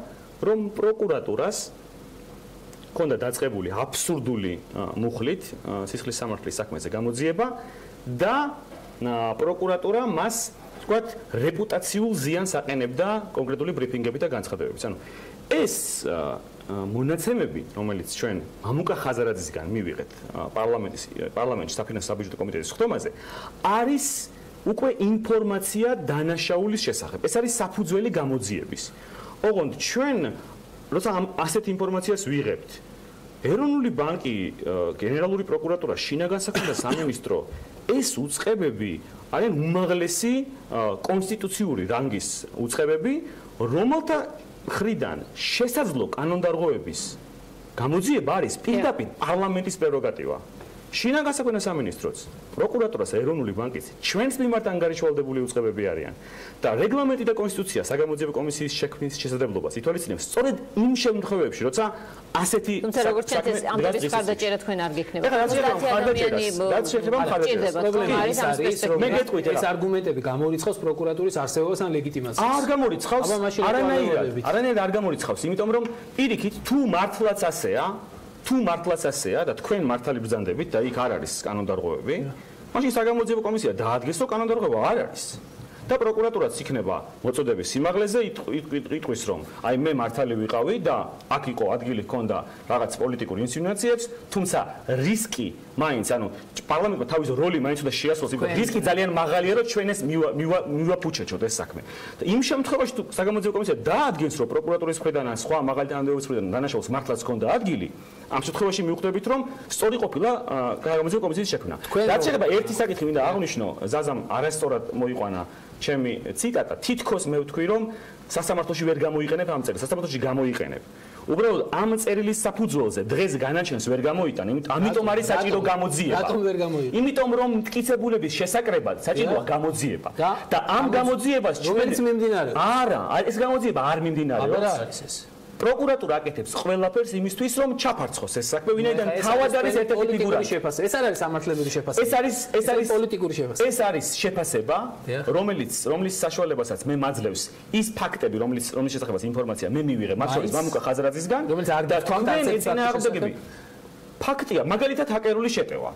რომ პროკურატურას ჰქონდა დაწყებული აბსურდული მუხლით სისხლის სამართლის საქმეზე გამოძიება და პროკურატურა მას ვთქვათ, რეპუტაციულ ზიანს აყენებდა კონკრეტული ბრიფინგებით და განცხადებებით. ანუ ეს მონაცემები, რომელიც ჩვენ მამუკა ხაზარაძისგან მივიღეთ პარლამენტში საფინანსო საბიუჯეტო კომიტეტის ხდომაზე, არის უკვე ინფორმაცია დანაშაულის შესახებ. ეს არის საფუძველი გამოძიების. ოღონდ ჩვენ როცა ასეთ ინფორმაციას ვიღებთ, ეროვნული ბანკი, გენერალური პროკურატურა, შინაგან საქმეთა სამინისტრო, ეს უწყებები არიან უმაღლესი კონსტიტუციური რანგის უწყებები, რომელთა მხრიდან შესაძლო კანონდარღვევების გამოძიება არის პირდაპირ პარლამენტის პრეროგატივა. შინაგან საქმეთა სამინისტროც, პროკურატურას, ეროვნული ბანკიც ჩვენს მიმართ ანგარიშვალდებული უწყებები არიან და რეგლამენტი და კონსტიტუცია საგამოძიებო კომისიის შექმნის შესაძლებლობას ითვალისწინებს სწორედ იმ შემთხვევებში, როცა ასეთი თუმცა როგორც ჩანს, ამ დროს ხარდაჭერა თქვენ არ გექნება. რაც შეიძლება ხარდაჭერა. მე გეტყვით, ეს არგუმენტები გამორიცხავს პროკურატურის არსებობას ან ლეგიტიმაციას. არ გამორიცხავს, არანაირად არ გამორიცხავს, იმიტომ რომ პირიქით თუ მართლაც ასეა და თქვენ მართალი ბრძანდებით და იქ არ არის კანონდარღვევები, მაშინ საგამოძიებო კომისია დაადგეს, რომ კანონდარღვევა არ არის. და პროკურატურაც იქნება მოწოდების სიმაღლეზე იტყვის რომ აი მე მართალი ვიყავი და აქ იყო ადგილი ჰქონდა რაღაც პოლიტიკურ ინსინუაციებს, თუმცა რისკი მაინც ანუ პარლამენტმა თავის როლი მაინც უნდა შეასრულოს, იმიტომ რომ რისკი ძალიან მაღალია რომ ჩვენ ეს მივაფუჩეჩოთ ეს საქმე. და იმ შემთხვევაში თუ საგამოძიებო კომისია დაადგენს რომ პროკურატურის მხრიდან ან სხვა მაღალი თანამდებობის მხრიდან დანაშაულს მართლაც ჰქონდა ადგილი, ამ შემთხვევაში მივხვდებით რომ სწორი ყოფილა საგამოძიებო კომისიის შექმნა. რაც შეიძლება ერთი საკითხი მინდა აღვნიშნო, ზაზამ არასწორად მოიყვანა ჩემი ციტატა, თითქოს მე ვთქვი რომ სასამართლოში ვერ გამოიყენებ ამ წერილს, სასამართლოში გამოიყენებ. უბრალოდ ამ წერილის საფუძველზე დღეს განაჩენს ვერ გამოიტან, ამიტომ არის საჭირო გამოძიება. რატომ ვერ გამოიტან? იმიტომ რომ მტკიცებულების შესაკრებად საჭიროა გამოძიება. და ამ გამოძიებას ჩვენც მიმდინარეობს. არა, ეს გამოძიება არ მიმდინარეობს. აბა რა არის ეს? პროკურატურა აკეთებს ყველაფერს იმისთვის, რომ ჩაფარცხოს ეს საქმე, ვინაიდან თავად არის ერთ-ერთი ფიგურა. ეს არ არის სამართლებრივი შეფასება. ეს არის პოლიტიკური შეფასება. ეს არის შეფასება, რომლის საშუალებასაც მე მაძლევს ის ფაქტები, რომლის შესახებაც ინფორმაცია მე მივიღე, მათ შორის მამუკა ხაზრაძისგან, რომელიც არ დათვალიერებები. ფაქტია, მაგალითად ჰაკერული შეტევა,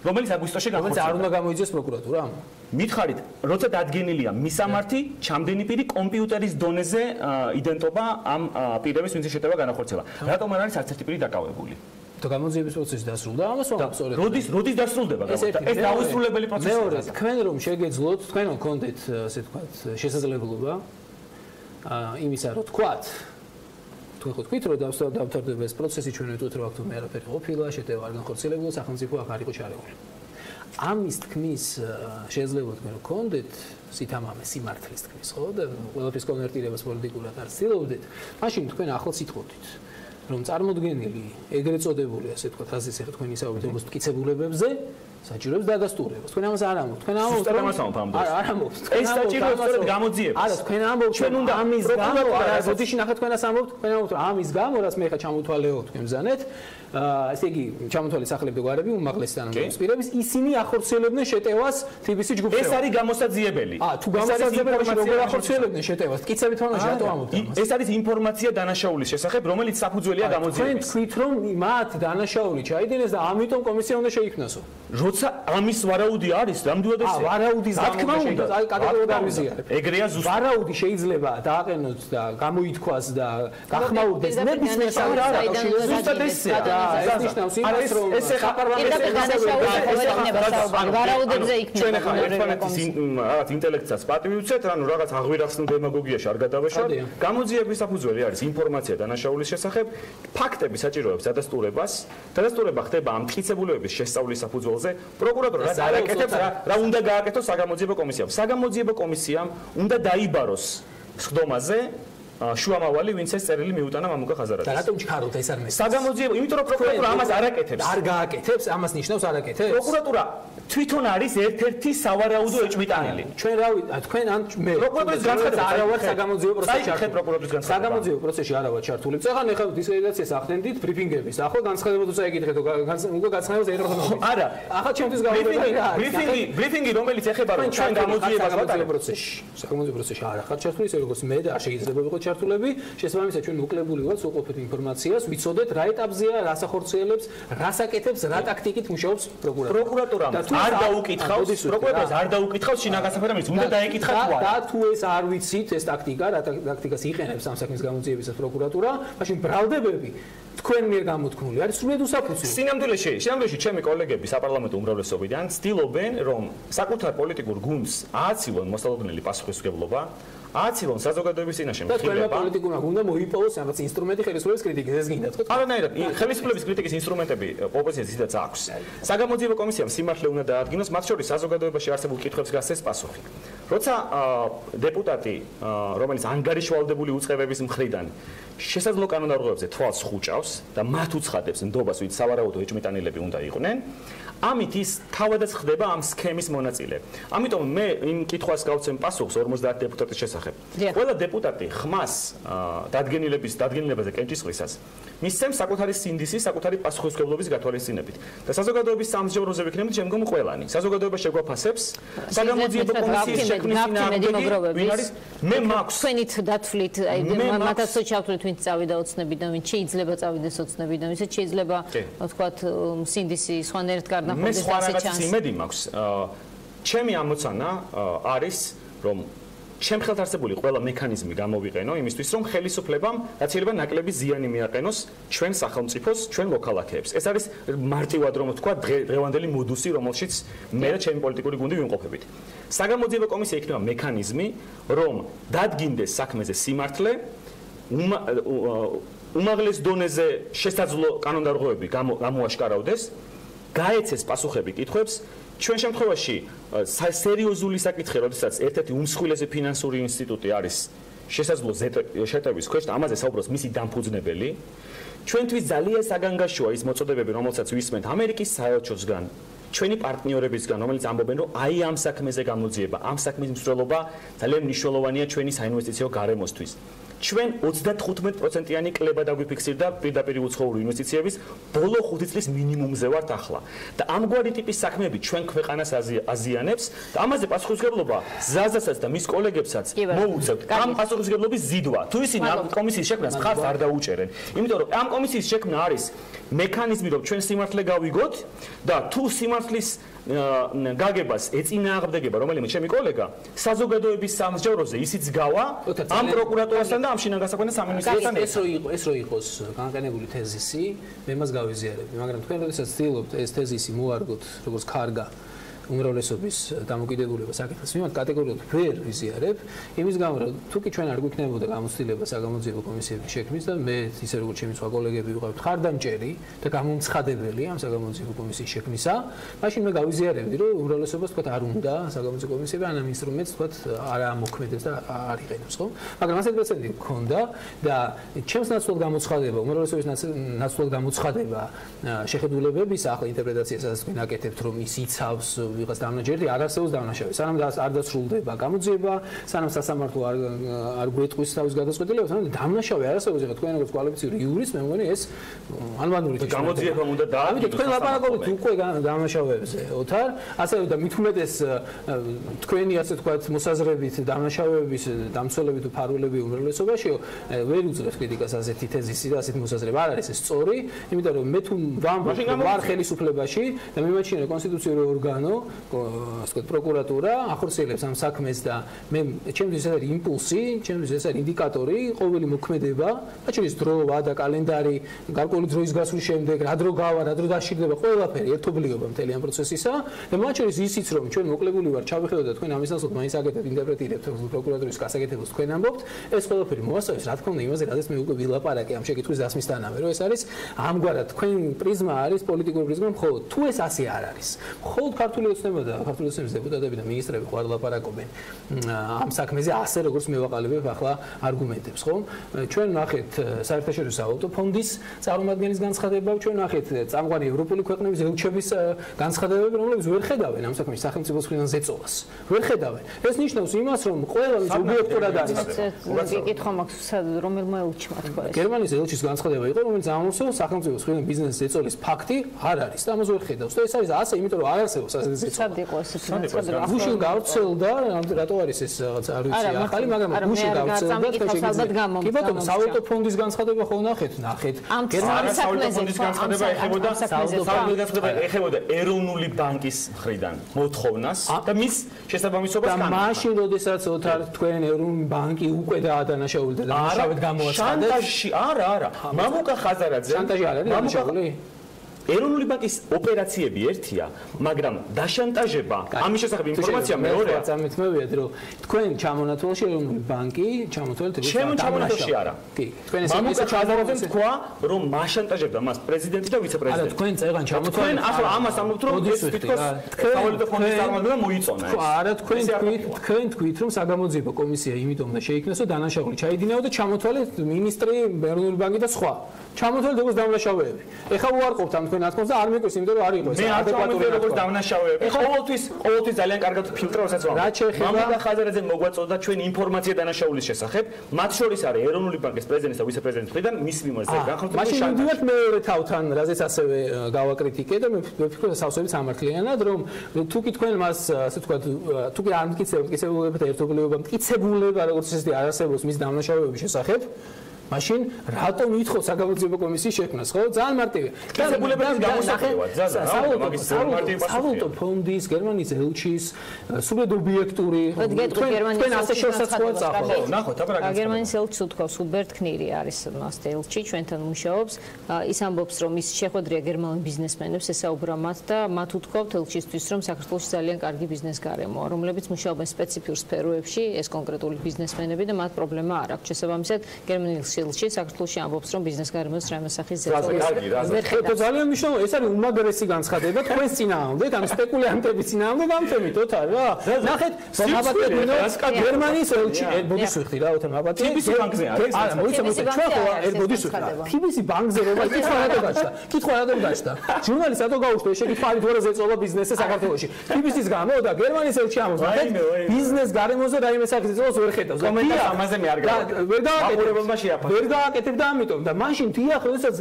რომელიც აგვისტოში გამოიძეს, არ უნდა გამოიძიოს პროკურატურამ. მითხარით, როცა დადგენილია მისამართი, ჩამდენი პირი კომპიუტერის დონეზე იდენტობა ამ პირების, ვინც შეტევა განახორციელა. რატომ არ არის არც ერთი პირი დაკავებული? და გამოძიების პროცესი დასრულდა, ამას ვამბობთ. როდის დასრულდება? ეს დაუსრულებელი პროცესია. მეორე, თქვენ რომ შეგეძლოთ, თქვენ რომ გქონდეთ, ასე ვთქვათ, შესაძლებლობა იმისა, რომ თქვათ თუ ეხოთ რომ დავთარდება ეს პროცესი, ჩვენ ვიტყვით რომ აქ მე არაფერი ყოფილა, შეტევა არ განხორციელებულა, სახელმწიფო აქ არ იყო ჩარეული. ამის თქმის შეიძლება თქვენ გქონდეთ სითამამე სიმართლის თქმის, ხო? და ყველაფრის კონვერტირებას პოლიტიკურად არ ცდილობდით. მაშინ თქვენ ახლაც იტყოდით, რომ წარმოდგენილი ეგრეთ წოდებული, ასე ვთქვათ, აზრის ახლა თქვენი საუბარი თემის მტკიცებულებებზე საჭიროებს დადასტურებას. თქვენ ამას არ ამბობთ. თქვენ ამბობთ, რომ არ ამბობთ. ეს საჭიროებს სწორედ გამოძიებას. არა, თქვენ ამბობთ, ჩვენ უნდა ამის გამო, არა, როდეში ნახეთ თქვენ ასე ამბობთ, თქვენ ამბობთ, რომ ამის გამო, რაც მე ხა ჩამოთვალეო თქვენ ბზანეთ, ესე იგი, ჩამოთვალე სახლები გვარები უმაღლესი თანამდებობის პირების, ისინი ახორციელებდნენ შეტევას თბილისის ჯგუფში. ეს არის გამოსაძიებელი. თუ გამოსაძიებელი როგორ ახორციელებდნენ შეტევას? მტკიცებით თამაში რატო ამბობთ ამას? ეს არის ინფორმაცია დანაშაულის შესახებ, რომელიც საფუძველია გამოძიების. თქვენ თქვით, რომ მათ დანაშაული ჩაიდინეს და ამიტომ კომისია უნდა შეიქმნასო. როცა ამის ვარაუდი არის, ნამდვილად ეს ვარაუდის გამო შეიძლება აი კატეგორიულად არიზიარებ. ეგრეა ზუსტად. ვარაუდი შეიძლება დააყენოთ და გამოითქვას და გახმაურდეს ნებისმიერ საკითხში. ზუსტად ესეა. ეს ნიშნავს იმას, რომ ეს ხა პარლამენტის ვარაუდებზე იქნება. ჩვენ ხა ერთმანეთის რაღაც ინტელექტსაც პატივი ვცეთ, ანუ რაღაც აღვირახსნ დემაგოგიაში არ გადავეშალ. გამოძიების საფუძველი არის ინფორმაცია დანაშაულის შესახებ, ფაქტები საჭიროებს დადასტურებას. დადასტურება ხდება ამ მტკიცებულებების შესწავლის საფუძველზე. პროკურატურა რა დააკეთებს, რა უნდა გააკეთოს საგამოძიებო კომისიამ. საგამოძიებო კომისიამ უნდა დაიბაროს სხდომაზე შუამავალი, ვინც ეს წერილი მიუტანა მამუკა ხაზარაძეს. და რატომ ჩქაროთ ეს არ მე? საგამოძიებო, იმიტომ რომ პროკურატურა ამას არ აკეთებს. არ გააკეთებს, ამას ნიშნავს არ აკეთებს. პროკურატურა თვითონ არის ერთ-ერთი სავარაუდო ეჭვმიტანილი. ჩვენ რა თქვენ ან მე პროკურატურის განცხადება არა ვარ საგამოძიებო პროცესში. საერთოდ პროკურატურის განცხადება. საგამოძიებო პროცესში არა ვარ ჩართული. წეგან ეხლა დისკრედიტაციას ახდენდით ბრიფინგების. ახლა განცხადება თუ წაიკითხეთ, უკვე განცხადებას ეღრათ. არა, ახლა ჩემთვის გავიგებია. ბრიფინგი რომელიც ეხება რომ ჩვენ გამოძიებას ვატარებთ პროცესში. საგამოძიებო პროცესში არა ხარ ჩართული, ისე როგორც მე და არ შეიძლება ვიყო ჩართულები. შესაბამისად ჩვენ მოკლებული ვართ უყოფით ინფორმაციას, ვიცოდეთ რა ეტაპზეა, რას ახორციელებს, რას აკეთებს, რა ტაქტიკით მუშაობს პროკურატურა. პროკურატურამ არ დაუკითხავს, პროკურატურას არ დაუკითხავს შინაგანსაფრთხე მინისტრს, უნდა დაეკითხა თუ არა. და თუ ეს არ ვიცით, ეს ტაქტიკა, რა ტაქტიკას იყენებს ამ საქმის გამოძიებისას პროკურატურა, მაშინ ბრალდებები თქვენ მიერ გამოთქმული არის სრულიად უსაფუძველი. სინამდვილეში ჩემი კოლეგები საპარლამენტო უმრავლესობიდან ცდილობენ, რომ საკუთარ პოლიტიკურ გუნდს ააცილონ მოსალოდნელი პასუხისმგებლობა, ააცილონ საზოგადოების წინაშე მხილება. და თქვენმა პოლიტიკურმა გუნდმა მოიპოვოს რაღაც ინსტრუმენტი ხელისუფლების კრიტიკის, ეს გინდათ ხო? არანაირად, ხელისუფლების კრიტიკის ინსტრუმენტები ოპოზიციას ისედაც აქვს. საგამოძიებო კომისიამ სიმართლე უნდა დაადგინოს, მათ შორის საზოგადოებაში არსებულ კითხვებს გასცეს პასუხი. როცა დეპუტატი, რომელიც ანგარიშვალდებული უწყებების მხრიდან შესაძლო კანონმდებლობებზე თვალს ხუჭავს და მათ უცხადებს ნდობას, ვით სავარაუდო ეჭვმიტანილები უნდა იყვნენ, ამით ის თავადაც ხდება ამ სქემის მონაწილე. ამიტომ მე იმ კითხვას გავცემ პასუხს 50 დეპუტატის შესახებ. ყველა დეპუტატი ხმას დადგენილებაზე კენჭისყრისას მისცემს საკუთარი სინდისი, საკუთარი პასუხისმგებლობის გათვალისწინებით. და საზოგადოების სამსჯავროზე ვიქნებით შემდგომ ყველანი. საზოგადოება შეგვაფასებს საგამოძიებო კომისიის შექმნის წინააღმდეგი, ვინ არის? მე მაქვს თქვენით დათვლით, აი მათაც ჩავთვლით, ვინც წავიდა ოცნებიდან, ვინც შეიძლება წავიდეს ოცნებიდან, ვისაც შეიძლება ვთქვათ სინდისი სხვანაირად გარდახდეს მე სხვა რაღაცის იმედი მაქვს. ჩემი ამოცანა არის რომ ჩემ ხელთ არსებული ყველა მექანიზმი გამოვიყენო იმისთვის, რომ ხელისუფლებამ რაც შეიძლება ნაკლები ზიანი მიაყენოს ჩვენ სახელმწიფოს, ჩვენ მოქალაქეებს. ეს არის მარტივად რომ ვთქვა დღევანდელი მოდუსი, რომელშიც მე და ჩემი პოლიტიკური გუნდი ვიმყოფებით. საგამოძიებო კომისია იქნება მექანიზმი, რომ დადგინდეს საქმეზე სიმართლე, უმაღლეს დონეზე შესაძლო კანონდარღვევები გამოაშკარავდეს, გაეცეს პასუხები კითხვებს. ჩვენ შემთხვევაში სერიოზული საკითხი, როდესაც ერთ-ერთი უმსხვილესი ფინანსური ინსტიტუტი არის შესაძლო შეტევის ქვეშ, ამაზე საუბრობს მისი დამფუძნებელი. ჩვენთვის ძალიან საგანგაშოა ის მოწოდებები, რომელსაც ვისმენთ ამერიკის საელჩოსგან, ჩვენი პარტნიორებისგან, რომელიც ამბობენ, რომ აი ამ საქმეზე გამოძიება, ამ საქმის მსვლელობა ძალიან მნიშვნელოვანია ჩვენი საინვესტიციო გარემოსთვის. ჩვენ 35%-იანი კლება დაგვიფიქსირდა პირდაპირ უცხოური ინვესტიციების ბოლო 5 წლის მინიმუმზე ვართ ახლა. და ამგვარი ტიპის საქმეები ჩვენ ქვეყანას აზიანებს და ამაზე პასუხისმგებლობა ზაზასაც და მის კოლეგებსაც მოუწევთ. ამ პასუხისმგებლობის ზიდვა. თუ ისინი ამ კომისიის შექმნას ხარს არ დაუჭერენ. იმიტომ რომ ამ კომისიის შექმნა არის მექანიზმი, რომ ჩვენ სიმართლე გავიგოთ და თუ სიმართლის გაგებას ეწინააღმდეგება რომელიმე ჩემი კოლეგა საზოგადოების სამსჯავროზე ისიც გავა ამ პროკურატურასთან და ამ შინაგან გასაქმეთა სამინისტროსთან ეს რო იყოს განყენებული თეზისი მე მას გავიზიარებდი მაგრამ თქვენ როდესაც ცდილობთ ეს თეზისი მოარგოთ როგორც კარგა უმრავლესობის დამოკიდებულება საკითხის მიმართ კატეგორიულად ვერ ვიზიარებ იმის გამო რომ თუკი ჩვენ არ გვიქნებოდა გამოცდილება საგამოძიებო კომისიების შექმნის და მე ისე როგორც ჩემი სხვა კოლეგები ვიყავით ხარდამჭერი და გამომცხადებელი ამ საგამოძიებო კომისიის შექმნისა მაშინ მე გავიზიარებდი რომ უმრავლესობას თქვა არ უნდა საგამოძიებო კომისიები ან ამ ინსტრუმენტს თქვა არ ამოქმედებს და არ იყენებს ხო მაგრამ ასეთ პრეცედენტი მქონდა და ჩემს ნაცვლად გამოცხადება უმრავლესობის ნაცვლად გამოცხადება შეხედულებების ახლა ინტერპრეტაციასაც თქვენ აკეთებთ რომ ის იცავს ვიღაც დამნაშავე არ არსებობს დამნაშავე. სანამ არ დასრულდება გამოძიება, სანამ სასამართლო არ გვეტყვის თავის გადაწყვეტილებას, სანამ დამნაშავე არ არსებობს, ეხლა თქვენ როგორც კვალიფიციური იურისტი, მე მგონი ეს ანბანური გამოძიება უნდა დააკვირდეთ. თქვენ ლაპარაკობთ უკვე დამნაშავეებზე, ოთარ, ასევე და მით უმეტეს თქვენი ასე თქვა მოსაზრებით დამნაშავეების დამცველებით უფარულები უმრავლესობაში ვერ უძლებს კრიტიკას ასეთი თეზისი და ასეთი მოსაზრება არ არის ეს სწორი, იმიტომ რომ მე თუ ვარ ხელისუფლებაში და მიმაჩნია კონსტიტუციური ორგანო ასე პროკურატურა ახორციელებს ამ საქმეს და მე ჩემთვის ეს არის იმპულსი, ჩემთვის ეს არის ინდიკატორი, ყოველი მოქმედება, რაც არის დროა და კალენდარი, გარკვეული დროის გასვლის შემდეგ, რა დრო გავა, რა დრო დაშიდება, ყველაფერი ერთობლიობა მთელი ამ პროცესისა და მათ შორის ისიც რომ ჩვენ მოკლებული ვარ, ჩავიხედოთ და თქვენ ამის ნაცვლად მაინც აკეთებთ ინტერპრეტირებთ პროკურატურის გასაკეთებელს თქვენ ამბობთ, ეს ყველაფერი მოასწავებს, რა თქმა უნდა, იმაზე, რადგან მე უკვე ვილაპარაკე ამ შეკითხვის დასმისთანავე, რომ ეს არის ამგვარად თქვენ პრიზმა არის პოლიტიკური პრიზმა, მხოლოდ თუ ეს ასე არ არის. მხოლოდ ქართული ოცნება და ქართული ოცნების დეპუტატები და მინისტრები ხარ ლაპარაკობენ ამ საქმეზე ასე როგორც მე ვაყალიბებ ახლა არგუმენტებს ხო ჩვენ ნახეთ საერთაშორისო სავალუტო ფონდის წარმომადგენლის განცხადება ჩვენ ნახეთ წამყვანი ევროპული ქვეყნების ელჩების განცხადებები რომლებიც ვერ ხედავენ ამ საქმის სახელმწიფოს მხრიდან ზეწოლას ვერ ხედავენ ეს ნიშნავს იმას რომ ყველა ობიექტურად არის კითხვა მაქვს რომელმა ელჩმა თქვა ეს გერმანიის ელჩის განცხადება იყო რომელიც ამოსო სახელმწიფოს მხრიდან ბიზნესის ზეწოლის ფაქტი არ არის და ამას ვერ ხედავს და ეს არის ასე იმიტომ რომ არ არსებობს ასეთი ზეწოლა სად იყო ეს განცხადება გუშინ გავრცელდა რატო არის ეს რაღაც არ ვიცი ახალი მაგრამ გუშინ გავრცელდა კი ბატონო სავალუტო ფონდის განცხადება ხო ნახეთ გერმანიის სავალუტო ფონდის განცხადება ეხებოდა ეროვნული ბანკის მხრიდან მოთხოვნას და მის შესაბამისობას და მაშინ როდესაც ოთარ თქვენ ეროვნული ბანკი უკვე დაადანაშაული და დამნაშავედ გამოაცხადეთ შანტაჟი არა მამუკა ხაზარაძე შანტაჟი არ არის დამნაშავული ეროვნული ბანკის ოპერაციები ერთია, მაგრამ დაშანტაჟება ამის შესახებ ინფორმაცია მეორეა. წამითმევიათ რომ თქვენ ჩამონათვალში ეროვნული ბანკი ჩამონათვალეთ ჩამონათვალში არა. კი, თქვენ ეს მამუკა ხაზარაძემ თქვა, რომ მაშანტაჟებდა მას პრეზიდენტი და ვიცე-პრეზიდენტი. არა, თქვენ წეგან ჩამონათვალეთ. თქვენ ახლა ამას ამბობთ, რომ ეს თვითონ სავალუტო ფონდის წარმომადგენელმა მოიწონა ეს. არა, თქვენ თქვით, რომ საგამოძიებო კომისია იმიტომ და შეიქმნეს, რომ დანაშაული ჩაიდინაო და ჩამოთვალეთ მინისტრი ეროვნული ბანკი და სხვა. ჩამოთვალეთ როგორც დამნაშავეები. ეხლა უარყოფთ ამ თქვენ ათქოს და არ მეკვეს იმიტომ რომ არ იყო ეს ადეკვატური როგორც დამნაშავეები. ყოველთვის ძალიან კარგად ფილტროსაც ვამბობ. რა შეეხება მამუკა ხაზარაძე მოგვაწოდა ჩვენ ინფორმაცია დანაშაულის შესახებ. მათ შორის არის ეროვნული ბანკის პრეზიდენტის და ვიცე-პრეზიდენტის მხრიდან მის მიმართ განხორციელებული მაშინ მივიდივართ მეორე თავთან, რაზეც ასევე გავაკრიტიკე და მე ვფიქრობ სასწაულებით სამართლიანად, რომ თუკი თქვენ მას ასე ვთქვათ, თუკი არ მტკიცებთ, მტკიცებულებათა ერთობლიობა, მტკიცებულება როგორც ესეთი არ არსებობს მის დამნაშავეობის შესახებ მაშინ რატომ ითხოვს საგამოძიებო კომისიის შექმნას, ხო? ძალიან მარტივია. დასაბულებების გამოსახულება, სავალუტო ფონდის, გერმანიის ელჩის, სრულად ობიექტური, თქვენ ასე შესაძლოა წახო. ნახოთ, აბა რა განსხვავება. გერმანიის ელჩს უთქვავს უბერტ კნირი არის მასტე ელჩი, ჩვენთან მუშაობს. ის ამბობს, რომ ის შეხვედრია გერმანულ ბიზნესმენებს, ესაუბრა მათ და მათ უთქვავთ ელჩისთვის, რომ საქართველოში ძალიან კარგი ბიზნეს გარემოა, რომლებიც მუშაობენ სპეციფიურ სფეროებში, ეს კონკრეტული ბიზნესმენები და მათ პრობლემა არ აქვს. შესაბამისად, გერმანიის ელჩი საქართველოში ამბობს, რომ ბიზნეს გარემოს რაიმე სახის ზეწოლა. ეს ძალიან მნიშვნელოვანია, ეს არის უმაგრესი განცხადება თქვენს წინააღმდეგ, ან სპეკულიანტების წინააღმდეგ ამ თემითოთ არა? ნახეთ, მაბატებინო, გერმანიის ელჩი, ბოდიშვიხდი რა, ოთარ მაბატი. TBC ბანკზე არის. არა, მოიცემთ, ჩვენ ხო ბოდიშვიხდა. TBC ბანკზე როა კითხვა რატომ გაჩნდა? კითხვა რატომ გაჩნდა? ჟურნალისტს რატომ გაუშვდა ეს შეკითხვა, თუ რა ზეწოლა ბიზნესზე საქართველოში? TBC-ს გამო და გერმანიის ელჩი ამბობს, ნახეთ, ბიზნეს გარემოზე რაიმე სახის ზეწოლას ვერ ხედავს. კომენტარს ამაზე მე არ გავაკეთებ. ვერ გააკეთებ და ამიტომ და მაშინ თია ხოდესაც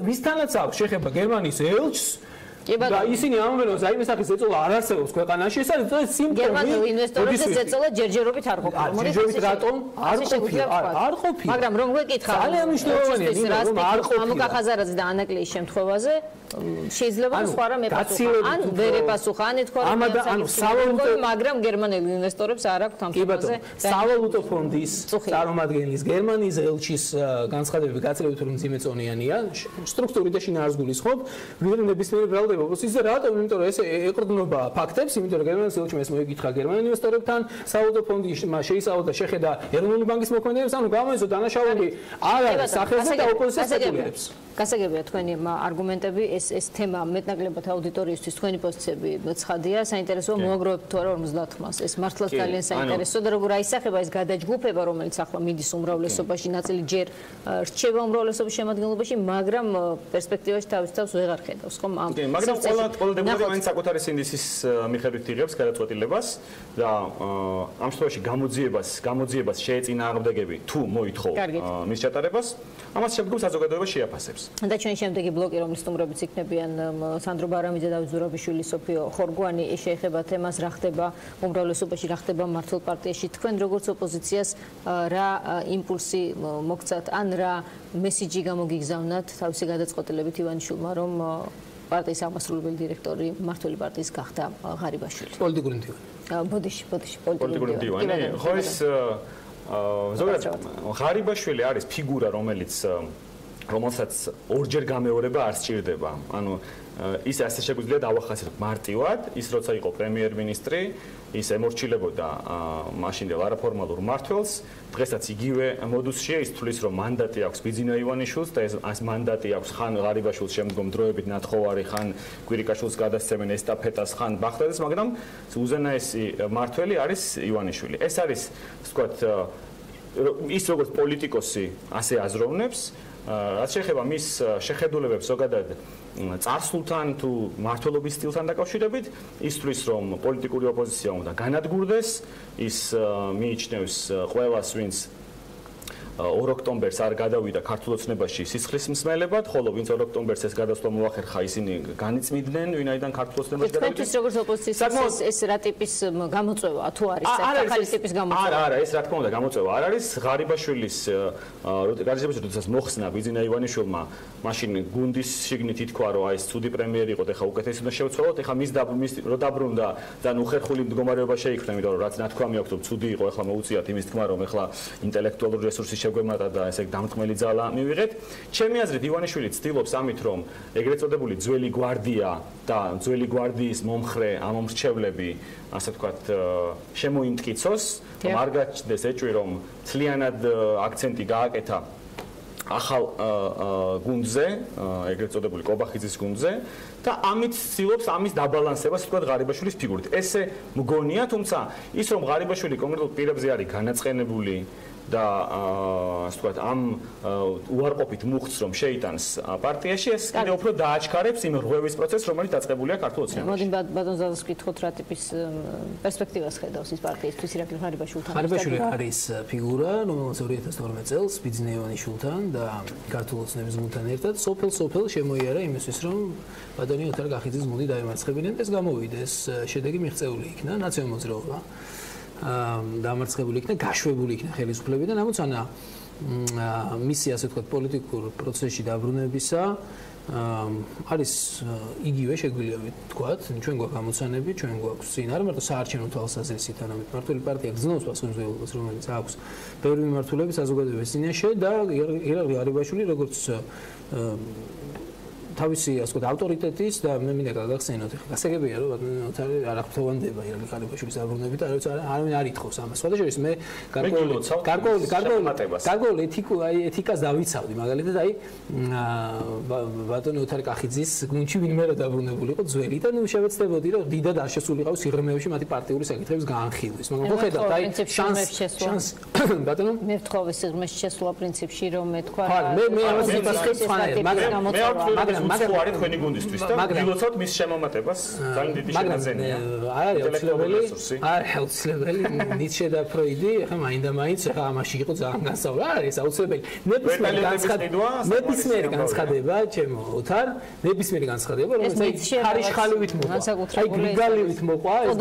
მისთანაც აქვს შეხება გერმანიის ელჩს და ისინი ამბობენ რომ რაიმე სახის ზეწოლა არ არსებობს ქვეყანაში ეს არის სიმპტომი გერმანულ ინვესტორებზე ზეწოლა ჯერჯერობით არ ყოფილა ჯერჯერობით რატომ არ ყოფილა მაგრამ რომ გეკითხა ძალიან მნიშვნელოვანია რომ არ ყოფილა ამუკახაზარაძე და ანაკლიის შემთხვევაზე შეიძლება სხვა რამე პასუხა ან ვერ epasუხა ან ეთქვა ანუ სავალუტო მაგრამ გერმანელ ინვესტორებს არ აქვს ამ თემაზე სავალუტო ფონდის წარმომადგენლის გერმანიის ელჩის განცხადებები გაცილებით რომ ძიმეწონიანია სტრუქტურით და შინაარს გულისხმობ ვიდრე ნებისმიერი ბრალდება ოპოზიციის და რატომ იმიტომ რომ ეს ეყრდნობა ფაქტებს იმიტომ რომ გერმანიის ელჩმა ეს მოიკითხა გერმანელ ინვესტორებთან სავალუტო ფონდი შეისწავლა და შეხედა ეროვნული ბანკის მოქმედებას ანუ გამოიწვია დანაშაული არ არის სახელზე და ოპოზიციას ეკულირებს გასაგებია თქვენი არგუმენტები ეს თემა მეტნაკლებად აუდიტორიისთვის თქვენი პოზიციები ცხადია საინტერესოა მოაგროვებთ თუ არა 50-მას ეს მართლაც ძალიან საინტერესოა და როგორ აისახება ეს გადაჯგუფება რომელიც ახლა მიდის უმრავლესობაში ნაწილი ჯერ რჩება უმრავლესობის შემადგენლობაში მაგრამ პერსპექტივაში თავის თავს ვეღარ ხედავს ხომ ამ მაგრამ ყველა დეპუტატი მაინც საკუთარი სინდისის მიხედვით იღებს გადაწყვეტილებას და ამ შემთხვევაში გამოძიებას შეეწინააღმდეგები თუ მოითხოვ მის ჩატარებას ამას შემდგომ საზოგადოება შეაფასებს და ჩვენ შემდეგი ბლოკი რომლის სტუმრებიც იქნებიან სანდრო ბარამიძე და ზურაბიშვილი სოფიო ხორგვანი შეეხება თემას რა ხდება უმრავლესობაში რა ხდება მართლ პარტიაში თქვენ როგორც ოპოზიციას რა იმპულსი მოგცათ ან რა მესიჯი გამოგიგზავნათ თავისი გადაწყვეტილებით ივანიშვილმა რომ პარტიის აღმასრულებელი დირექტორი მმართველი პარტიის გახდა ღარიბაშვილი პოლიტიკური მდივანი ბოდიში პოლიტიკური მდივანი ხო ეს ზოგადად ღარიბაშვილი არის ფიგურა რომელსაც ორჯერ გამეორება არ სჭირდება. ანუ ის ასე შეგვიძლია დავახასიათოთ მარტივად, ის როცა იყო პრემიერ-მინისტრი, ის ემორჩილებოდა მაშინდელ არაფორმალურ მმართველს, დღესაც იგივე მოდუსშია, ის თulis რომ მანდატი აქვს ბიძინა ივანიშვილს და ეს მანდატი აქვს ხან ღარიბაშვილს შემდგომ დროებით ნათხოვარი, ხან კვირიკაშვილს გადასცემენ ესტაფეტას, ხან ბახტაძეს, მაგრამ უზენაესი მმართველი არის ივანიშვილი. ეს არის, ვთქვათ, ის როგორც პოლიტიკოსი ასე აზროვნებს რაც შეეხება მის შეხედულებებს ზოგადად წარსულთან თუ მმართველობის სტილთან დაკავშირებით, ისთვის რომ პოლიტიკური ოპოზიცია უნდა განადგურდეს, ის მიიჩნევს ყველას, ვინც 2 ოქტომბერს არ გადავიდა ქართულ ოცნებაში სისხლის მსმელებად, ხოლო ვინც 2 ოქტომბერს ეს გადასვლა მოახერხა, ისინი განიწმინდნენ, ვინაიდან ქართულ ოცნებაში გადავიდა. თქვენთვის როგორც ოპოზიციის ეს რა ტიპის გამოწვევა თუ არის ახალი ტიპის გამოწვევა? არა, ეს რა თქმა უნდა გამოწვევა არ არის. ღარიბაშვილის როდესაც მოხსნა ბიძინა ივანიშვილმა, მაშინ გუნდის შიგნით ითქვა, რომ აი ეს ცუდი პრემიერი იყო და ხა უკეთესი უნდა შევცვალოთ, ეხა მის რო დაბრუნდა და უხერხული მდგომარეობა შეიქმნა, იმიტომ რომ რაც ნათქვამი აქვს, რომ ცუდი იყო, ეხლა მოუწიათ იმის თქმა, რომ ეხლა ინტელექტუალური რესურსი შეგვემატა და ესე დამწყმელი ძალა მივიღეთ. ჩემი აზრით ივანიშვილი ცდილობს ამით, რომ ეგრეთ წოდებული ძველი გვარდია და ძველი გვარდიის მომხრე ამომრჩევლები, ასე ვთქვათ, შემოიმტკიცოს, არ გაჩნდეს ეჭვი, რომ მთლიანად აქცენტი გააკეთა ახალ გუნდზე, ეგრეთ წოდებული კობახიძის გუნდზე და ამით ცდილობს ამის დაბალანსებას, ვთქვათ, ღარიბაშვილის ფიგურით. ესე მგონია, თუმცა ის რომ ღარიბაშვილი კონკრეტულ პირებზე არის განაწყენებული და ასე ვთქვათ, ამ უარყოფით მუხტს რომ შეიტანს პარტიაში, ეს კიდევ უფრო დააჩქარებს იმ რღვევის პროცესს, რომელიც დაწყებულია ქართულ ოცნებაში. მოდი ბატონ ზალას ვკითხოთ რა ტიპის პერსპექტივას ხედავს ის პარტიისთვის ირაკლი ღარიბაშვილთან. ღარიბაშვილი არის ფიგურა, რომელიც 2012 წელს ბიძინა ივანიშვილთან და ქართულ ოცნების გუნდთან ერთად სოფელ შემოიარა იმისთვის, რომ ბატონი ოთარ კახიძის გუნდი დაემარცხებინენ და ეს გამოვიდა. ეს შედეგი მიღწეული იქნა ნაციონალ მოძრაობა. დამარცხებული იქნა, გაშვებული იქნა ხელისუფლებიდან, ნამუც ანა მისი ასე ვთქვათ პოლიტიკურ პროცესში დაბრუნებისა არის იგივე შეგვიძლია ვთქვათ, ჩვენ გვაქვს გამოცანები, ჩვენ გვაქვს წინ არ მარტო საარჩევნო თვალსაზრისით, არამედ მმართველი პარტია გზნობს პასუხისმგებლობას, რომელიც აქვს ბევრი მიმართულების საზოგადოების წინაშე და ირაკლი ღარიბაშვილი როგორც თავისი ასე ვთქვათ ავტორიტეტის და მე მინდა გაგახსენოთ, გასაგებია რომ არ აღფრთოვანდება ირაკლი ღარიბაშვილის დაბრუნებით, არავინ არ ითხოვს ამას. სხვადასხვა მე გარკვეულ ეთიკას დავიცავდი, მაგალითად აი ბატონი ოთარ კახიძის გუნდში ვინმე რა დაბრუნებული იყო ძველი და ნუ შევეცდებოდი რომ დიდად არ შესულიყავ სიღრმეებში მათი პარტიული საკითხების გაანხილვის. მაგრამ ხო ხედავთ აი შანს ბატონო მე ვთხოვე სიღრმეში შესვლა პრინციპში რომ მე თქვა მე ამას ვიფასებ სხვანაირად მაგრამ არის თქვენი გუნდისთვის და გილოცავთ მის შემომატებას ძალიან დიდი შეგრძნია. არის აუცილებელი ნიცშე და ფროიდი ხა მაინდა-მაინც ხა ამაში იყო ძალიან განსწავლა. არის აუცილებელი ნებისმიერი განცხადება ჩემო ოთარ ნებისმიერი განცხადება რომელიც ხარიშხალივით მოყვა. აი გრიგალივით მოყვა ეს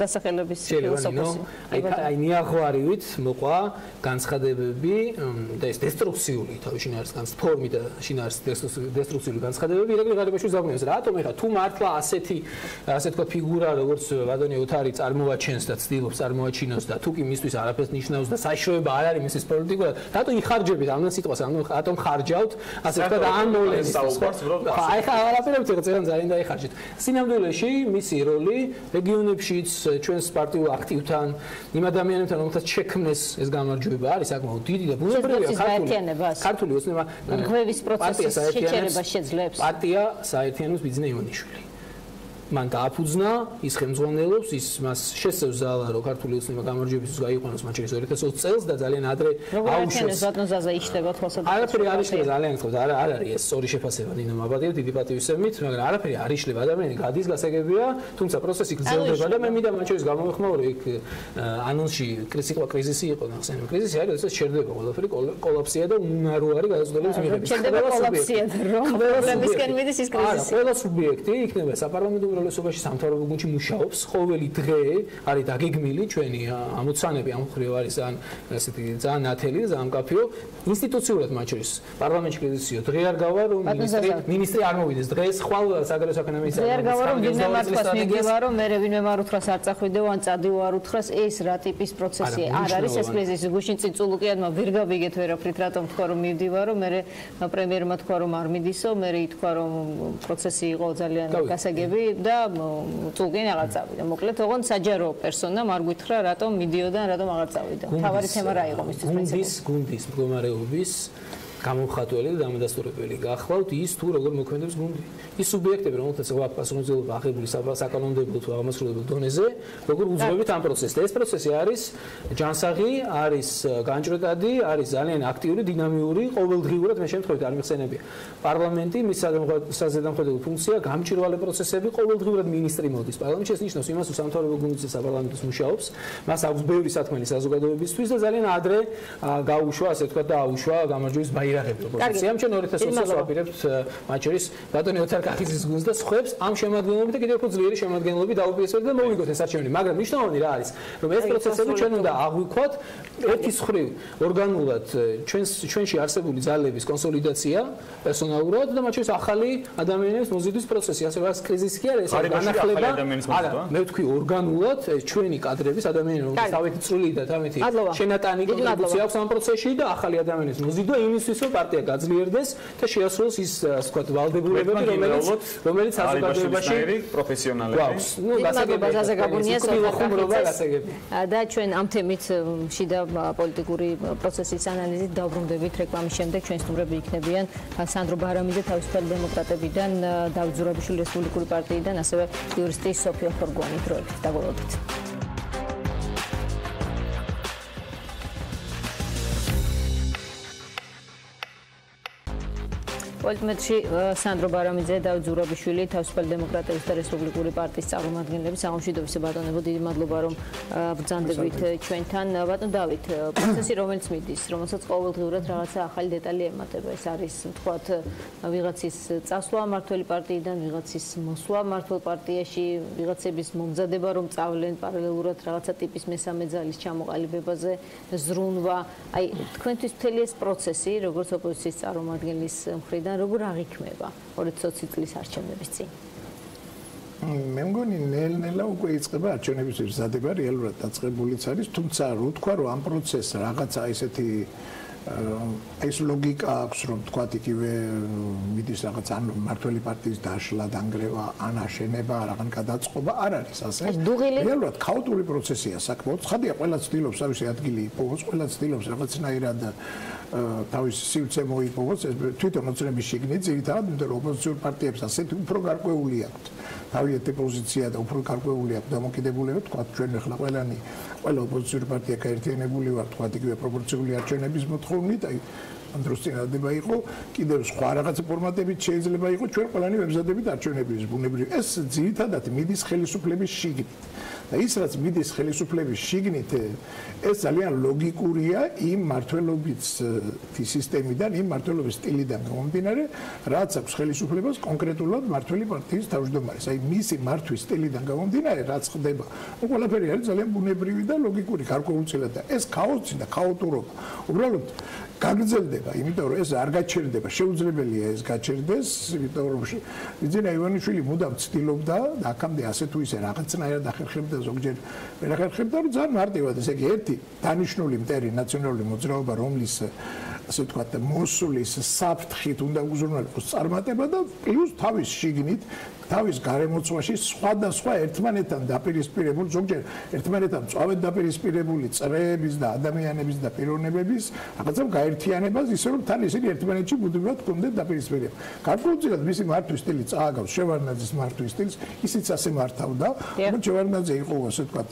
დასახელების ფილოსოფოსი. აი ნიაღვარივით მოყვა განცხადებები და ეს დესტრუქციული თავის შინაარსის ფორმი და შინაარსის დესტრუქციული განცხადებები ირაკლი ღარიბაშვილის დაბრუნებას. რატომ ეხა თუ მართლა ასე თქვა ფიგურა როგორც ბატონი ოთარი წარმოაჩენს და ცდილობს წარმოაჩინოს და თუ კი მისთვის არაფერს ნიშნავს და საშიშროება არ არის მისთვის პოლიტიკურად, რატომ იხარჯებით ამ სიტყვას, რატომ ხარჯავთ ასე თქვა ამ მოვლენას. აი ხა არაფერებს წერან ძალიან დაიხარჯეთ. სინამდვილეში მისი როლი რეგიონებშიც ჩვენს პარტიულ აქტივთან იმ ადამიანებთან რომელთაც შექმნეს ეს გამარჯვება არის საკმაოდ დიდი და ბუნებრივია ქართული ოცნება რღვევის პროცესის შეჩერება შეძლებს. პარტია საერთიანოს ბიძინა ივანიშვილი. მან დააფუძნა ის ხელმძღვანელობს, ის მას შესწევს ზალა, რომ ქართული ოცნება გამარჯვებისთვის გაიყვანოს მათ შორის 2020 წელს და ძალიან ადრე აუშვეს. ბატონ ზაზა იშლება თვალსაჩინო. არაფერი არ იშლება ძალიან გქონდა, არ არის ეს სწორი შეფასება ნინო მაბადია დიდი პატივისცემით, მაგრამ არაფერი არ იშლება, ადამიანი გადის გასაგებია, თუმცა პროცესი გრძელდება და მე მინდა მათ შორის გამოვეხმაო, რომ იქ ანონსში კრიზისი იყო, ნახსენები. კრიზისი არის, როდესაც შერდება ყველაფერი, კოლაფსია და უნარო არის გადაწყვეტილების მიღება. შერდება კოლაფსია და რომ პრობლემისკენ მიდის ის კრიზისი. ყველა სუბიექტი იქნება საპარლამენტო უმრავლესობაში სამთავრობო გუნდში მუშაობს, ყოველი დღე არის დაგეგმილი ჩვენი ამოცანები ამ მხრივ არის ასეთი ძალიან ნათელი და ძალიან მკაფიო ინსტიტუციურად მათ შორის პარლამენტში კრიზისიო დღე არ გავა რომ მინისტრი არ მოვიდეს დღეს ხვალ საგარეო საქმეთა მინისტრი არ გავა რომ ვინმე მართლაც მიგევა რომ მე ვინმე არ უთხრას არ წახვიდეო ან წადიო არ უთხრას ეს რა ტიპის პროცესია არ არის ეს კრიზისი გუშინ წიწულუკიანმა ვერ გავიგეთ ვერაფრით რატომ თქვა რომ მივდივარო მე პრემიერმა თქვა რომ არ მიდისო მე ითქვა რომ პროცესი იყო ძალიან გასაგები და წულკენ აღარ წავიდა. მოკლედ, ოღონდ საჯარო პერსონამ არ გითხრა, რატომ მიდიოდა, რატომ აღარ წავიდა. თავარი თემა რა იყო მისთვის პრინციპი? გუნდის მდგომარეობის გამომხატველი და დამადასტურებელი გახლავთ ის თუ როგორ მოქმედებს გუნდი. ის სუბიექტები, რომელთაც გვაქვს პასუხისმგებლობა აღებული საკანონმდებლო თუ აღმასრულებელ დონეზე, როგორ უძღვებით ამ პროცესს. და ეს პროცესი არის ჯანსაღი, არის განჭრეტადი, არის ძალიან აქტიური, დინამიური, ყოველდღიურად მე შემთხვევით არ მიხსენებია. პარლამენტი მის საზედამხედველო ფუნქცია, გამჭირვალე პროცესები, ყოველდღიურად მინისტრი მოდის პარლამენტში, ეს ნიშნავს იმას, რომ სამთავრობო გუნდზე საპარლამენტოს მუშაობს, მას აქვს ბევრი სათქმელი საზოგადოებისთვის და ძალიან ადრე გაუშვა, ასე ვთქვათ, და აუშვა გამარჯვების ირაღებდა პოზიციამ ჩვენ 2020 წელს ვაპირებთ მათ შორის ბატონი ოთარ კახიძის გუნდს და სხვებს ამ შემადგენლობით და კიდევ უფრო ძლიერი შემადგენლობით დაუპირისპირდეთ და მოვიგოთ ეს არჩევნები მაგრამ მნიშვნელოვანი რა არის რომ ეს პროცესები ჩვენ უნდა აღვიქვათ ერთის მხრივ ორგანულად ჩვენში არსებული ძალების კონსოლიდაცია პერსონალურად და მათ შორის ახალი ადამიანების მოზიდვის პროცესი ასე რომ კრიზისი კი არის ეს განახლება არა მე ვთქვი ორგანულად ეს ჩვენი კადრების ადამიანები რომელთაც თავეთი წვლილი და თავეთი შენატანი კონტრიბუცია აქვს ამ პროცესში და ახალი ადამიანების მოზიდვა იმისთვის რომ პარტია გაძლიერდეს და შეასრულოს ის ვთქვათ ვალდებულებები რომელიც საზოგადოებაში პროფესიონალები გვაქვს. ნუ გასაგებია გაგონია ხუმრობა გასაგებია. და ჩვენ ამ თემით შიდა პოლიტიკური პროცესის ანალიზით დავბრუნდებით რეკლამის შემდეგ ჩვენ სტუმრები იქნებიან სანდრო ბარამიძე თავისუფალი დემოკრატებიდან დავით ზურაბიშვილი რესპუბლიკური პარტიიდან ასევე იურისტი სოფია ხორგვანი დროებით დაგვალოდით. პოლიტმეტრში სანდრო ბარამიძე, დავით ზურაბიშვილი, თავისუფალი დემოკრატების და რესპუბლიკური პარტიის წარმომადგენლები, სამშვიდობო ბატონებო, დიდი მადლობა რომ ბრძანდებით ჩვენთან. ბატონ დავით, პროცესი რომელიც მიდის, რომელსაც ყოველდღიურად რაღაცა ახალი დეტალი ემატება, ეს არის თქვათ ვიღაცის წასვლა მართველი პარტიიდან, ვიღაცის მოსვლა მართლ პარტიაში, ვიღაცების მომზადება რომ წავლენ პარალელურად რაღაცა ტიპის მესამე ძალის ჩამოყალიბებაზე, ზრუნვა. აი, თქვენთვის მთელი ეს პროცესი, როგორც ოპოზიციის წარმომადგენლის მხრიდან, როგორ აღიქმება 2020 წლის არჩევნების წინ? მე მგონი ნელ-ნელა უკვე იწყება არჩევნების მზადება, რეალურად დაწყებულიც არის, თუმცა რო თქვა რომ ამ პროცესს რაღაცა ესეთი ეს ლოგიკა აქვს რომ თქვა იგივე მიდის რაღაც ან მართველი პარტიის დაშლა, დანგრევა, ან აშენება, რაღაც გადაწყობა არ არის ასე. რეალურად ქაოტური პროცესია საკმაოდ. ხადია ყველა ცდილობს თავისი ადგილი იპოვოს, ყველა ცდილობს რაღაცნაირად თავის სივრცე მოიპოვოს, ეს თვითონ ოცნების შიგნით ძირითადად, იმიტომ რომ ოპოზიციურ პარტიებს ასეთი უფრო გარკვეული აქვთ. თავიანთი პოზიცია და უფრო გარკვეული აქვს დამოკიდებულება, თქვა ჩვენ ახლა ყველა ოპოზიციური პარტია გაერთიანებული ვარ, თქვა იგივე პროპორციული არჩევნების მოთხოვნით, აი ამ დროს წინადადება იყო, კიდევ სხვა რაღაცა ფორმატებით შეიძლება იყოს, ჩვენ ყველანი ვებზადებით არჩევნების ბუნებრივი. ეს ძირითადად მიდის ხელისუფლების შიგნით. და ის რაც მიდის ხელისუფლების შიგნით, ეს ძალიან ლოგიკურია იმ მართლობის სისტემიდან, იმ მართლობის სტილიდან გამომდინარე, რაც აქვს ხელისუფლებას კონკრეტულად მართველი პარტიის თავმჯდომარეს. აი მისი მართვის სტილიდან გამომდინარე, რაც ხდება, ყველაფერი არის ძალიან ბუნებრივი და ლოგიკური, გარკვეულწილად და ეს ქაოსი და ქაოტურობა უბრალოდ გაგრძელდება, იმიტომ რომ ეს არ გაჩერდება, შეუძლებელია ეს გაჩერდეს, იმიტომ რომ ბიძინა ივანიშვილი მუდამ ცდილობდა და აქამდე ასე თუ ისე რაღაცნაირად ახერხებდა, ზოგჯერ ვერ ახერხებდა, რომ ძალიან მარტივად, ესე იგი ერთი დანიშნული მტერი ნაციონალური მოძრაობა, რომლის ასე ვთქვათ, მოსulis საფრთხით უნდა უზრუნველყოს წარმატება და პლუს თავის შიგნით თავის გარემოცვაში სხვადასხვა ერთმანეთთან დაპირისპირებული, ზოგჯერ ერთმანეთთან წავედ დაპირისპირებული წრეების და ადამიანების და პიროვნებების რაღაცა გაერთიანებას, ისე რომ თან ისინი ერთმანეთში ბუდობრივად კონდეთ დაპირისპირება. გარკვეულწილად მისი მართვის სტილი წააგავს შევარდნაძის მართვის სტილს, ისიც ასე მართავდა, რომ შევარდნაძე იყო, ასე ვთქვათ,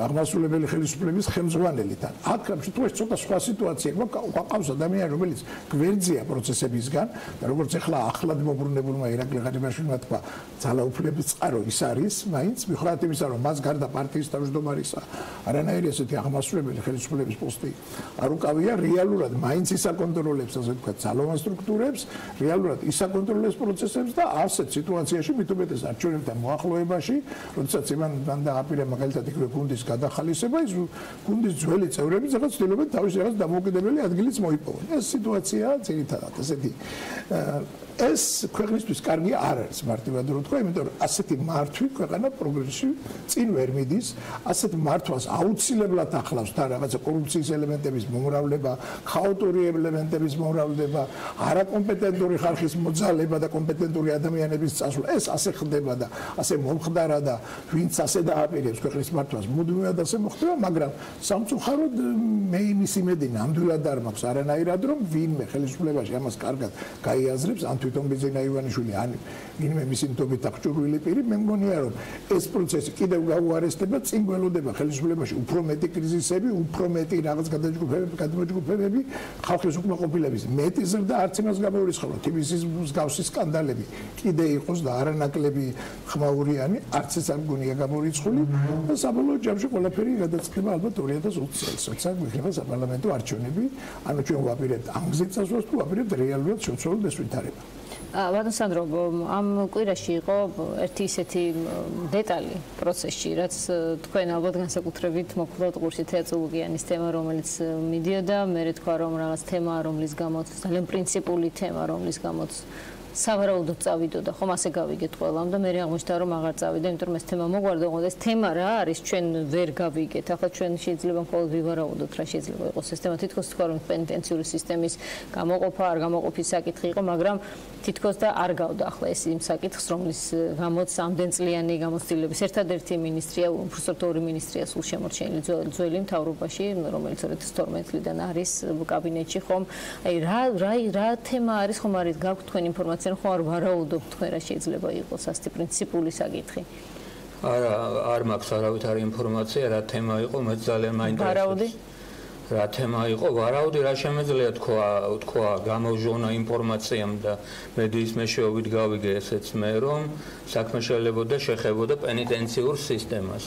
აღმასრულებელი ხელისუფლების ხელმძღვანელი თან. აქ შემთხვევაში ცოტა სხვა სიტუაცია გვაყავს ადამიანი, რომელიც გვერდზეა პროცესებისგან და როგორც ახლა ახლად მოbrunებულმა ირაკლი ღარიბაშვილმა თქვა, ძალაუფლების წყარო ის არის, მაინც მიუხედავად იმისა, რომ მას გარდა პარტიის თავმჯდომარისა არანაირი ესეთი აღმასრულებელი ხელისუფლების პოსტი არ უკავია, რეალურად მაინც ისაკონტროლებს, ასე ვთქვათ, ძალოვან სტრუქტურებს, რეალურად ისაკონტროლებს პროცესებს და ასეთ სიტუაციაში მით უმეტეს არჩევნებთან მოახლოებაში, როდესაც იმან დააპირა მაგალითად იგივე გუნდის გადახალისება, ის გუნდის ძველი წევრები რაღაც ცდილობენ თავის რაღაც დამოუკიდებელი ადგილიც მოიპოვონ. ეს სიტუაცია ძირითადად ესეთი ეს ქვეყნისთვის კარგი არ არის მარტივად რო თქვა, იმიტომ რომ ასეთი მართვი ქვეყანა პროგრესში წინ ვერ მიდის, ასეთ მართვას აუცილებლად ახლავს თან რაღაცა კორუფციის ელემენტების მომრავლება, ხაოტური ელემენტების მომრავლება, არაკომპეტენტური ხალხის მოძალება და კომპეტენტური ადამიანების წასვლა. ეს ასე ხდება და ასე მომხდარა და ვინც ასე დააპირებს ქვეყნის მართვას, მუდმივად ასე მოხდება, მაგრამ სამწუხაროდ მე იმის იმედი ნამდვილად არ მაქვს არანაირად, რომ ვინმე ხელისუფლებაში ამას კარგად გაიაზრებს, ან თვითონ ბიძინა ივანიშვილი ან ვინმე მისი მტობით აღჭურვილი პირი, მე მგონია რომ ეს პროცესი კიდევ გაუარესდება, წინ გველოდება ხელისუფლებაში უფრო მეტი კრიზისები, უფრო მეტი რაღაც გადამოჯგუფებები, ხალხის უკმაყოფილების მეტი ზრდა, არც იმას გამოურიცხავთ, იმის მსგავსი სკანდალები კიდე იყოს და არანაკლები ხმაურიანი, არც ეს არ მგონია გამოურიცხული და საბოლოო ჯამში ყველაფერი გადაწყდება ალბათ 2020 წელს, როცა გვიხდება საპარლამენტო არჩევნები, ანუ ჩვენ ვაპირებთ ამ გზით წასვლას თუ ვაპირებთ რეალურად შეცვალო ეს ვითარება. ბატონ სანდრო, ამ კვირაში იყო ერთი ისეთი დეტალი პროცესში, რაც თქვენ ალბათ განსაკუთრებით მოხვდათ ყურში, თეატრულოგიანის თემა, რომელიც მიდიოდა, მე თქვა რომ რაღაც თემაა, რომლის გამოც ძალიან პრინციპული თემა, რომლის გამოც სავარაუდოდ წავიდოდა, ხომ ასე გავიგეთ ყველამ და მე აღმოჩნდა რომ აღარ წავიდა, იმიტომ რომ ეს თემა მოგვარდა, ოღონდ ეს თემა რა არის, ჩვენ ვერ გავიგეთ. ახლა ჩვენ შეიძლება მხოლოდ ვივარაუდოთ რა შეიძლება იყოს ეს თემა. თითქოს თქვა რომ პენიტენციური სისტემის გამოყოფა, არ გამოყოფის საკითხი იყო, მაგრამ თითქოს და არ გავდა ახლა ეს იმ საკითხს, რომლის გამოც ამდენ წლიანი გამოცდილების ერთადერთი მინისტრია, უბრალოდ ორი მინისტრია სულ შემორჩენილი ძველი მთავრობაში, რომელიც 2012 წლიდან არის კაბინეტში, ხომ? აი რა თემა არის, ხომ არის გაქვთ თქვენ ინფორმაცია? ხო არ ვარაუდობთ თქვენ რა შეიძლება იყოს ასეთი პრინციპული საკითხი. არ მაქვს არავითარი ინფორმაცია რა თემა იყო, მე ძალიან მაინტერესებს. რა თემა იყო, ვარაუდი რა შემეძლია თქვა გამოვჟონა ინფორმაციამ და მედიის მეშვეობით გავიგე ესეც მე რომ საქმე შეიძლება შეხებოდა პენიტენციურ სისტემას.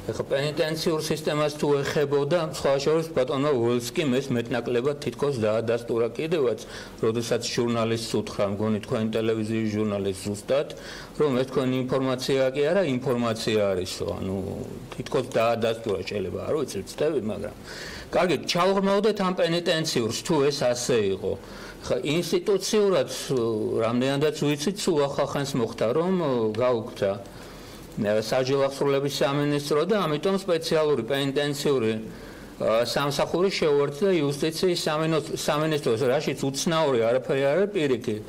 ეხლა პენიტენციურ სისტემას თუ ეხებოდა, სხვა შორის ბატონო ვოლსკიმ ეს მეტნაკლებად თითქოს დაადასტურა კიდევაც, როდესაც ჟურნალისტს უთხრა, მგონი თქვენი ტელევიზიის ჟურნალისტს ზუსტად, რომ ეს თქვენი ინფორმაცია კი არა, ინფორმაცია არისო, ანუ თითქოს დაადასტურა შეიძლება, არ ვიცი, ვწდები, მაგრამ კარგი, ჩავღრმავდეთ ამ პენიტენციურს, თუ ეს ასე იყო. ხა ინსტიტუციურად რამდენადაც ვიცით, სულ ახალხანს მოხდა, რომ გაუქმდა საჯარო აღსრულების სამინისტრო და ამიტომ სპეციალური პენიტენციური სამსახური შეუერთდა იუსტიციის სამინისტროს, რაშიც უცნაური არაფერი არ არის პირიქით.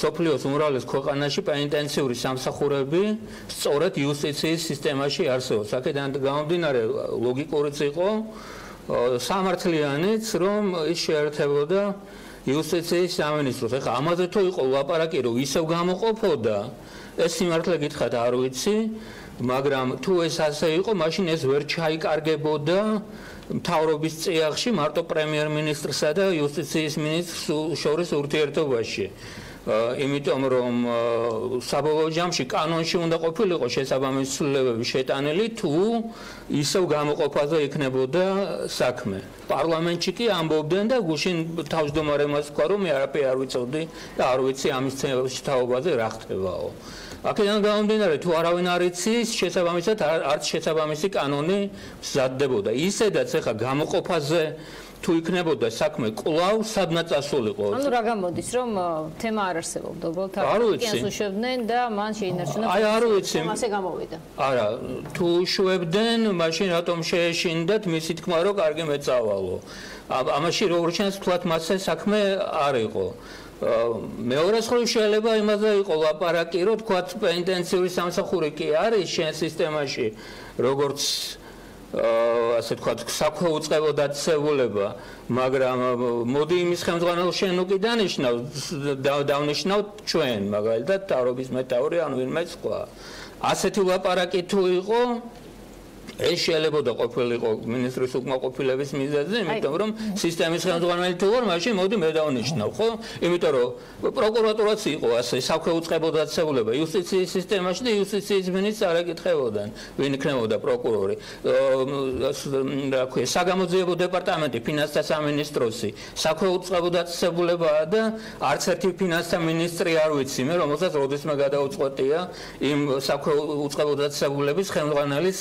სოფლიოს უმრავლეს ქვეყანაში პენიტენციური სამსახურები სწორედ იუსტიციის სისტემაში არსებობს. აქედან გამომდინარე ლოგიკურიც იყო სამართლიანიც, რომ ის შეერთებოდა იუსტიციის სამინისტროს. ეხლა ამაზე თუ იყო ლაპარაკი, რომ ისევ გამოყოფოდა ეს სიმართლე გითხრათ არ ვიცი, მაგრამ თუ ეს ასე იყო, მაშინ ეს ვერ ჩაიკარგებოდა მთავრობის წიაღში მარტო პრემიერ-მინისტრსა და იუსტიციის მინისტრს შორის ურთიერთობაში. იმიტომ რომ საბოლოო ჯამში კანონში უნდა ყოფილიყო შესაბამისი ცვლილებები შეტანილი, თუ ისევ გამოყოფაზე იქნებოდა საქმე. პარლამენტში კი ამბობდნენ და გუშინ თავმჯდომარემ თქვა, რომ მე არაფერი არ ვიცოდი და არ ვიცი ამის თაობაზე რა ხდებაო. აქედან გამომდინარე, თუ არავინ არ იცის, შესაბამისად არც შესაბამისი კანონი მზადდებოდა. ისედაც ეხა გამოყოფაზე თუ იქნებოდა საქმე კვლავ სადღაც წასულიყო. ანუ რა გამოდის, რომ თემა არ არსებობდა, უბრალოდ აკიანს უშვებდნენ და მან შეინარჩუნა. აი არ ვიცი. ასე გამოვიდა. არა, თუ უშვებდნენ, მაშინ რატომ შეეშინდათ მისი თქმა, რომ კარგი მეწავალო. ამაში როგორ ჩანს, თქვათ მასე საქმე არ იყო. მეორე მხრივ შეიძლება იმაზე იყო ლაპარაკი, რომ თქვათ პენიტენციური სამსახური კი არის შენ სისტემაში, როგორც ასე თქვათ საქმე უწყებო დაწესებულება, მაგრამ მოდი იმის ხელმძღვანელს შენ უკი დავნიშნავთ ჩვენ, მაგალითად თავრობის მეთაური ან ვინმე სხვა. ასეთი ლაპარაკი თუ იყო, ეს შეიძლება ყოფილიყო მინისტრის უკმაყოფილების მიზეზი, იმიტომ რომ სისტემის ხელმძღვანელი თუ ვარ, მაშინ მოდი მე დავნიშნავ, ხო? იმიტომ რომ პროკურატურაც იყო ასე, საქმე უწყებო დაწესებულება იუსტიციის სისტემაში და იუსტიციის მინისტრს არ ეკითხებოდნენ, ვინ იქნებოდა პროკურორი. რა ქვია, საგამოძიებო დეპარტამენტი, ფინანსთა სამინისტროსი, საქმე უწყებო დაწესებულებაა და არც ერთი ფინანსთა მინისტრი არ ვიცი მე, რომელსაც როდესმე გადაუწყვეტია იმ საქმე უწყებო დაწესებულების ხელმძღვანელის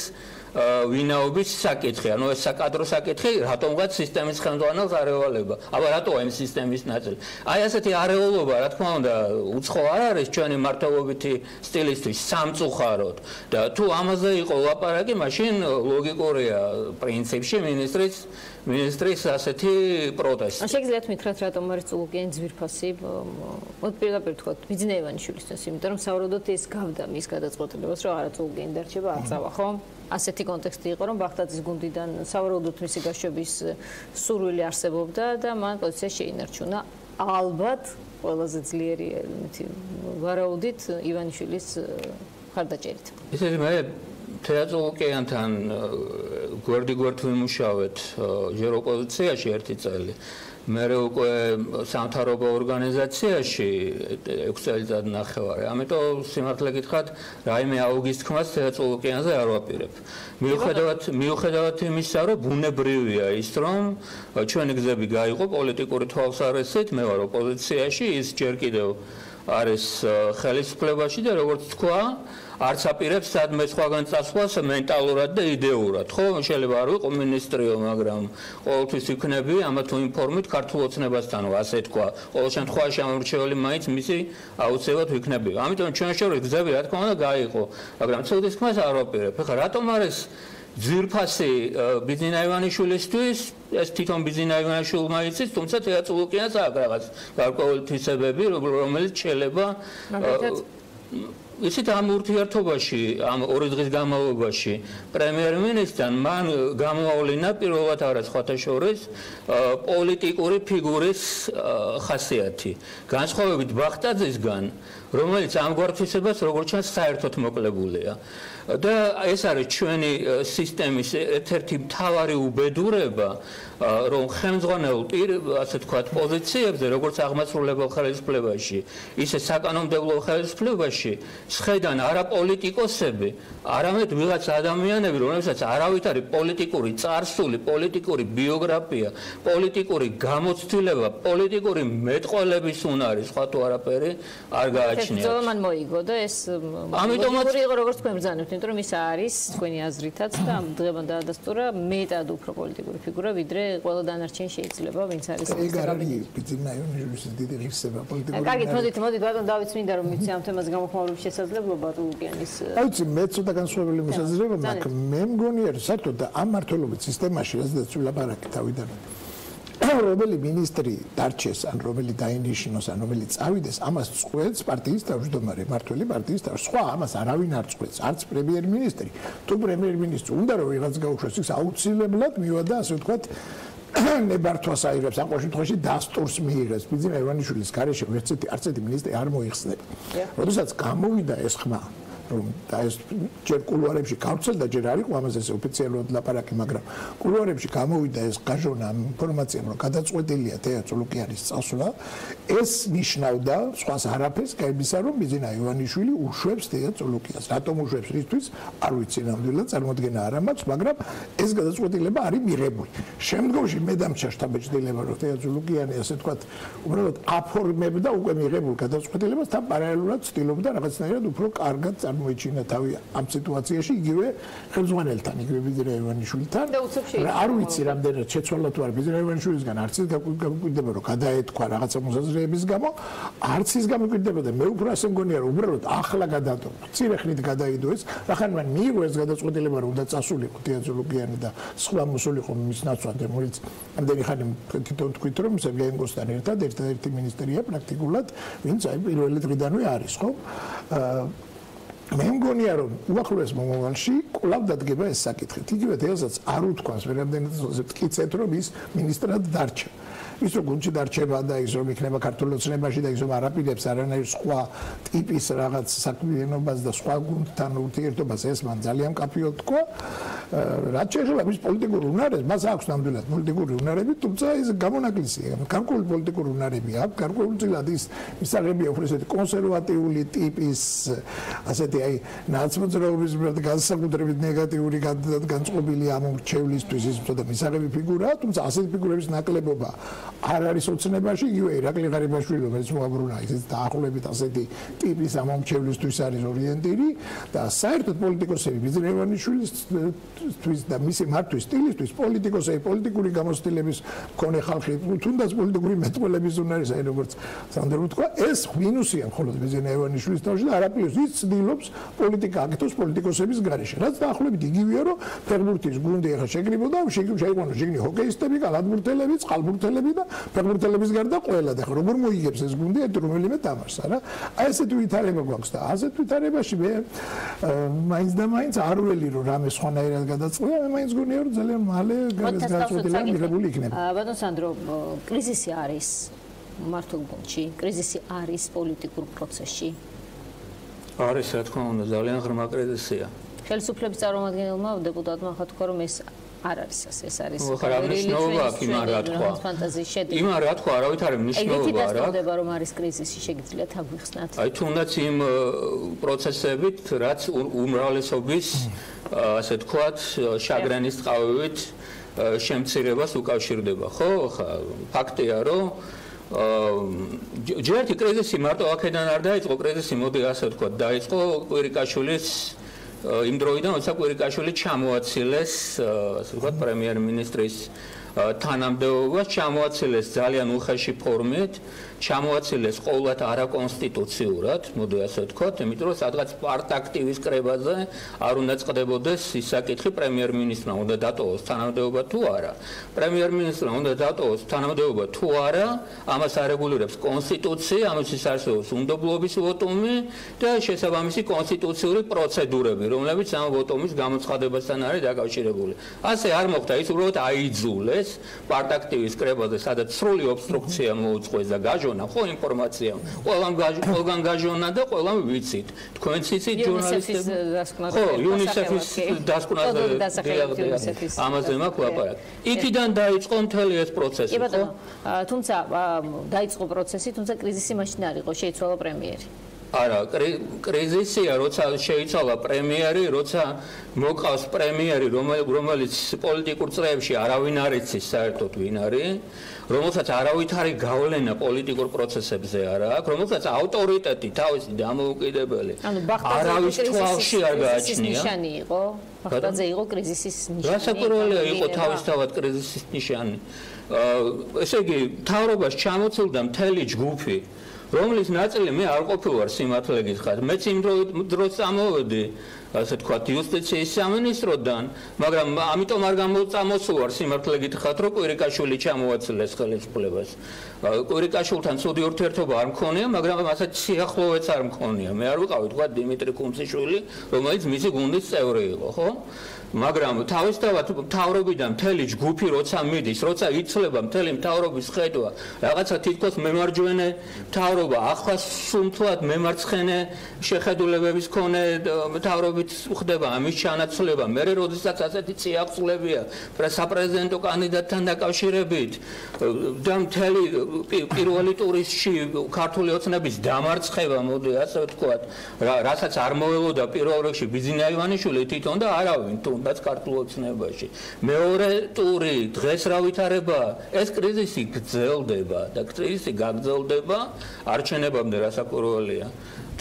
ვინაობის საკითხი, ანუ ეს საკადრო საკითხი, რატომღაც სისტემის ხელმძღვანელს არ ევალება. აბა რატოა იმ სისტემის ნაწილი? აი ასეთი არეულობა, რა თქმა უნდა, უცხო არ არის ჩვენი მართლობითი სტილისთვის სამწუხაროდ. და თუ ამაზე იყო ლაპარაკი, მაშინ ლოგიკურია პრინციპში მინისტრის ასეთი პროტესტი. შეგიძლიათ მითხრათ, რატომ არის წულუკიანი ძვირფასი? მოდ პირდაპირ თქვათ, ბიძინაევანიშვილისთვის, იმიტომ რომ საუბრობთ ის გავდა მის გადაწყვეტილებას, რომ არა წულუკიანი დარჩება, აწავა, ხო? ასეთი კონტექსტი იყო, რომ ბაღდაძის გუნდიდან საუბრობთ მისი გაშვების სურვილი არსებობდა და მან პოზიცია შეინარჩუნა. ალბათ ყველაზე ძლიერი ელემენტი ვარაუდით ივანიშვილის ხარდაჭერით. ისე მე თეატრალკიანთან გვერდ-გვერდ ვიმუშავეთ ჯერ ოპოზიციაში ერთი წელი. მე უკვე სამთავრობო ორგანიზაციაში 6 წელიწად ნახევარი. ამიტომ სიმართლე გითხრათ, რაიმე აუგის თქმას თეატრალკიანზე არ ვაპირებ. მიუხედავად იმისა, რომ ბუნებრივია ის, რომ ჩვენი გზები გაიყო პოლიტიკური თვალსაზრისით, მე ვარ ოპოზიციაში, ის ჯერ კიდევ არის ხელისუფლებაში და როგორც თქვა, არც აპირებს სადმე სხვაგან წასვლას მენტალურად და იდეურად, ხო? შეიძლება არ ვიყო მინისტრიო, მაგრამ ყოველთვის ვიქნები ამა თუ იმ ფორმით ქართულ ოცნებასთან, ასე თქვა. ყოველ შემთხვევაში ამორჩეული მაინც მისი აუცილებლად ვიქნები. ამიტომ ჩვენ შორის გზები რა თქმა უნდა გაიყო, მაგრამ ცუდის თქმას არ ვაპირებ. ეხლა რატომ არის ძვირფასი ბიძინა ივანიშვილისთვის, ეს თვითონ ბიძინა ივანიშვილმა იცის, თუმცა თეატრალკიანს აქვს რაღაც გარკვეული თვისებები, რომელიც შეიძლება ისეთ ამ ურთიერთობაში, ამ 2 დღის განმავლობაში პრემიერ-მინისტრთან მან გამოავლინა პირველად არა სხვათა შორის პოლიტიკური ფიგურის ხასიათი. განსხვავებით ბაღდაძისგან, რომელიც ამგვარ თვისებას როგორც ჩანს საერთოდ მოკლებულია. და ეს არის ჩვენი სისტემის ერთ-ერთი მთავარი უბედურება, რომ ხელმძღვანელ ასე ვთქვათ პოზიციებზე, როგორც აღმასრულებელ ხელისუფლებაში, ისე საკანონმდებლო ხელისუფლებაში, შედან არა პოლიტიკოსები, არამედ ვიღაც ადამიანები, რომლებსაც არავით არის პოლიტიკური წარსული, პოლიტიკური ბიოგრაფია, პოლიტიკური გამოცდილება, პოლიტიკური მეტყველების უნარი, სხვა თუ არაფერი არ გააჩნიათ. ეს მან მოიგო და ეს ამიტომაც იყო როგორც თქვენ ბრძანებთ, იმიტომ რომ ის არის თქვენი აზრითაც და ამ დღემდე დაადასტურა მეტად უფრო პოლიტიკური ფიგურა, ვიდრე ყველა დანარჩენი შეიძლება, ვინც არის ეს არის ბიძინა იონიჟის დიდი ღირსება პოლიტიკური. კარგით, მოდით ბატონ დავით მინდა რომ მიცი ამ თემას გამოხმაურების შესაძლებლობა ტულუკიანის. აიცი მე ცოტა განსხვავებული მოსაზრება მაქვს. მე მგონია რომ საერთოდ ამ მართლობის სისტემაში რადგან ვილაპარაკე თავიდან რომელი მინისტრი დარჩეს ან რომელი დაინიშნოს ან რომელი წავიდეს ამას წყვეტს პარტიის თავმჯდომარე მართველი პარტიის თავმჯდომარე სხვა ამას არავინ არ წყვეტს არც პრემიერ-მინისტრი თუ პრემიერ-მინისტრი უნდა რომ ვიღაც გაუშვეს ის აუცილებლად მივადა ასე ვთქვათ ნებართვას აიღებს ამ შემთხვევაში დასტურს მიიღებს ბიძინა ივანიშვილის გარეშე არც ერთი მინისტრი არ მოიხსნება როდესაც გამოვიდა ეს ხმა რომ და ეს ჯერ კულუარებში გავრცელდა ჯერ არ იყო ამაზე ოფიციალურად ლაპარაკი მაგრამ კულუარებში გამოვიდა ეს გაჟონა ინფორმაციამ რომ გადაწყვეტილია თეა წულუკიანის წასვლა ეს ნიშნავდა სხვას არაფერს გაიბისა რომ ბიძინა ივანიშვილი უშვებს თეა წულუკიანს რატომ უშვებს ისთვის არ ვიცი ნამდვილად წარმოადგენა არ მაქვს მაგრამ ეს გადაწყვეტილება არის მიღებული შემდგომში მე დამჩა შტაბ-ბეჭდილება რომ თეა წულუკიანი ასე თქვა უბრალოდ აფორმებდა უკვე მიღებულ გადაწყვეტილებას და პარალელურად ცდილობდა რაღაცნაირად უფრო კარგად მოიჩინა თავი ამ სიტუაციაში იგივე ხელმძღვანელთან იგივე ბიძინა ივანიშვილთან არ ვიცი რამდენად შეცვალა თუ არა ბიძინა ივანიშვილისგან არც ის გაგვიკვირდება რომ გადაეთქვა რაღაცა მოსაზრების გამო არც ის გამოკვირდება და მე უფრო ასე მგონია რომ უბრალოდ ახლა გადაადო მცირე ხნით გადაიდო ეს რახან მან მიიღო ეს გადაწყვეტილება რომ უნდა წასულიყო თეა წულუკიანი და სხვა მოსულიყო მის ნაცვლად რომელიც ამდენი ხანი თვითონ თქვით რომ სერგეენკოსთან ერთადერთი მინისტრია პრაქტიკულად ვინც აი პირველი დღიდანვე არის ხო მე მგონია რომ უახლოეს მომავალში კვლავ დადგება ეს საკითხი. იგივე თეასაც არ უთქვამს ვერამდენად მტკიცეთ რომ ის მინისტრად დარჩა. ის რომ გუნდში დარჩება და ის რომ იქნება ქართულ ოცნებაში და ის რომ არაპირებს არანაირ სხვა ტიპის რაღაც საქმიანობას და სხვა გუნდთან ურთიერთობას ეს მან ძალიან კაფიოდ თქვა. რაც შეეხება მის პოლიტიკურ უნარებს, მას აქვს ნამდვილად პოლიტიკური უნარები, თუმცა ის გამონაკლისია. გარკვეული პოლიტიკური უნარები აქვს, გარკვეულწილად ის მისაღებია უფრო ესეთი კონსერვატიული ტიპის ასეთი აი ნაცმოძრაობის განსაკუთრებით ნეგატიური განწყობილი ამორჩევლისთვის ის ცოტა მისაღები ფიგურაა, თუმცა ასეთი ფიგურების ნაკლებობა არ არის ოცნებაში, იგივე ირაკლი ღარიბაშვილი, რომელიც მოაბრუნა ისეთ დაახლოებით ასეთი ტიპის ამორჩევლისთვის არის ორიენტირი და საერთოდ პოლიტიკოსები ბიძინა ივანიშვილისთვის და მისი მართვის სტილისთვის პოლიტიკოსები პოლიტიკური გამოცდილების მქონე ხალხი თუნდაც პოლიტიკური მეტყველების უნარის აი როგორც სანდრო თქვა ეს მინუსია მხოლოდ ბიძინა ივანიშვილის თავში და არაფერს ის ცდილობს პოლიტიკა აკეთოს პოლიტიკოსების გარეშე რაც დაახლოებით იგივეა რომ ფეხბურთის გუნდი ახლა შეკრიბოდა შეიყვანოს შეგნი ჰოკეისტები კალათბურთელები წყალბურთელები და ფეხბურთელების გარდა ყველა და როგორ მოიგებს ეს გუნდი ერთ რომელიმე თამაშს არა აი ესეთი ვითარება გვაქვს და ასეთ ვითარებაში მე მაინც და მაინც არ ველი რომ რამე სხვანაირად გადაწყდა მე მაინც გონია რომ ძალიან მალე გადაწყვეტილება მიღებული იქნება ბატონ სანდრო კრიზისი არის მართულ გუნდში კრიზისი არის პოლიტიკურ პროცესში არის რა თქმა უნდა ძალიან ღრმა კრიზისია ხელისუფლების წარმომადგენელმა დეპუტატმა ახლა თქვა რომ ეს არ არის ეს არის რა მნიშვნელობა აქვს იმან რა თქვა იმან რა თქვა არავით არ მნიშვნელობა რა ხდება რომ არის კრიზისი შეგიძლიათ აგვიხსნათ აი თუნდაც იმ პროცესებით რაც უმრავლესობის ასე ვთქვათ შაგრენის წყავივით შემცირებას უკავშირდება ხო ხა ფაქტია რომ ჯერტი კრიზისი მარტო აქედან არ დაიწყო კრიზისი მოდი ასე ვთქვათ დაიწყო კვირიკაშვილის იმ დროიდან როცა კვირიკაშვილი ჩამოაცილეს ასე ვთქვათ პრემიერ-მინისტრის თანამდებობას ჩამოაცილეს ძალიან უხეში ფორმით ჩამოაცილეს ყოველად არაკონსტიტუციურად მოდი ასე ვთქვათ იმიტომ რომ სადღაც პარტაქტივის კრებაზე არ უნდა წყდებოდეს ის საკითხი პრემიერ-მინისტრმა უნდა დატოვოს თანამდებობა თუ არა პრემიერ-მინისტრმა უნდა დატოვოს თანამდებობა თუ არა ამას არეგულირებს კონსტიტუცია ამისთვის არსებობს უნდობლობის ვოტუმი და შესაბამისი კონსტიტუციური პროცედურები რომლებიც ამ ვოტუმის გამოცხადებასთან არის დაკავშირებული ასე არ მოხდა ის უბრალოდ აიძულეს ეს პარტაქტივის კრებაზე, სადაც სრული ობსტრუქცია მოუწყვეს და გაჟონა ხო ინფორმაციამ. ყველგან გაჟონა და ყველამ ვიცით. თქვენც იცით ჟურნალისტები. ხო, UNICEF-ის დასკვნაზე ამაზე მაქვს ლაპარაკი. იქიდან დაიწყო მთელი ეს პროცესი, ხო? თუმცა დაიწყო პროცესი, თუმცა კრიზისი მაშინ არ იყო, შეიცვალა პრემიერი. არა, კრიზისია, როცა შეიცვალა პრემიერი, როცა მოყავს პრემიერი, რომელიც პოლიტიკურ წრეებში არავინ არ იცის საერთოდ ვინ არის, რომელსაც არავითარი გავლენა პოლიტიკურ პროცესებზე არ აქვს, რომელსაც ავტორიტეტი თავისი დამოუკიდებელი არავის თვალში არ გააჩნია. ნიშანი იყო, ბახტაძე იყო კრიზისის ნიშანი. გასაკვირველია იყო თავისთავად კრიზისის ნიშანი. ესე იგი, მთავრობას ჩამოცილდა მთელი ჯგუფი, რომლის ნაწილი მე არ ყოფილვარ სიმართლე გითხრათ. მეც იმ დროს წამოვედი, ასე თქვათ, იუსტიციის სამინისტროდან, მაგრამ ამიტომ არ წამოსულვარ სიმართლე გითხრათ, რომ კვირიკაშვილი ჩამოაცილეს ხელისუფლებას. კვირიკაშვილთან ცუდი ურთიერთობა არ მქონია, მაგრამ ასეთ სიახლოვეც არ მქონია. მე არ ვიყავი, თქვათ, დიმიტრი კუმსიშვილი, რომელიც მისი გუნდის წევრი იყო, ხო? მაგრამ თავისთავად მთავრობიდან მთელი ჯგუფი როცა მიდის, როცა იცლება მთელი მთავრობის ხედვა, რაღაცა თითქოს მემარჯვენე მთავრობა, ახლა სულ მემარცხენე შეხედულებების მქონე მთავრობით ხდება ამის ჩანაცვლება. მე როდესაც ასეთი წიაღწულებია საპრეზიდენტო კანდიდატთან დაკავშირებით და მთელი პირველი ტურში ქართული ოცნების დამარცხება, მოდი ასე ვთქვათ, რასაც არ მოელოდა პირველ რიგში ბიზინა ივანიშვილი თვითონ და არავინ თუნდაც ქართულ ოცნებაში. მეორე ტური დღეს რა ვითარება? ეს კრიზისი გრძელდება და კრიზისი გაგრძელდება არჩენებამდე, რასაკვირველია.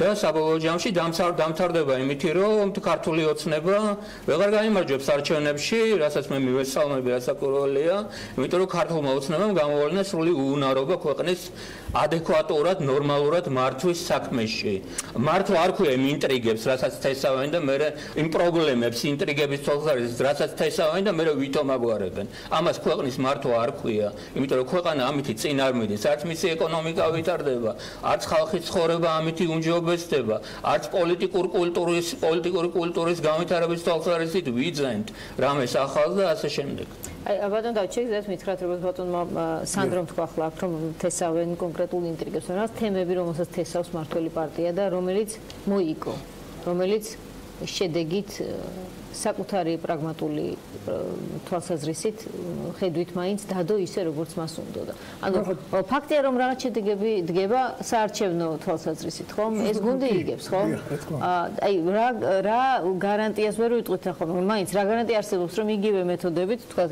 და საბოლოო ჯამში დამთავრდება იმითი, რომ ქართული ოცნება ვეღარ გაიმარჯვებს არჩევნებში, რასაც მე მივესალმები, რასაკვირველია, იმიტომ რომ ქართულმა ოცნებამ გამოავლინა სრული უუნარობა ქვეყნის ადეკვატურად, ნორმალურად მართვის საქმეში. მართლა არ ქვია იმ ინტრიგებს, რასაც თესავენ და მე იმ პრობლემებს, ინტრიგების თვალსაზრისით, რასაც თესავენ და მე ვითომ აგვარებენ. ამას ქვეყნის მართვა არ ქვია, იმიტომ რომ ქვეყანა ამითი წინ არ მიდის, არც მისი ეკონომიკა ვითარდება, არც ხალხის ცხოვრება ამითი უმჯობესდება, არც პოლიტიკური კულტურის განვითარების თვალსაზრისით ვიძენთ რამეს ახალს და ასე შემდეგ. ბატონ დავით, შეგიძლიათ მითხრათ, როგორც ბატონმა სანდრომ თქვა ახლა, რომ თესავენ კონკრეტულ ინტრიგებს, რაღაც თემები, რომელსაც თესავს მართველი პარტია და რომელიც მოიგო, რომელიც შედეგით საკუთარი პრაგმატული თვალსაზრისით ხედვით მაინც დადო ისე, როგორც მას უნდოდა. ანუ ფაქტია, რომ რაღაც შედეგები დგება საარჩევნო თვალსაზრისით, ხომ? ეს გუნდი იგებს, ხო? აი, რა გარანტიას ვერ ვიტყვით ახლა, მაინც რა გარანტია არსებობს, რომ იგივე მეთოდებით, თქვა,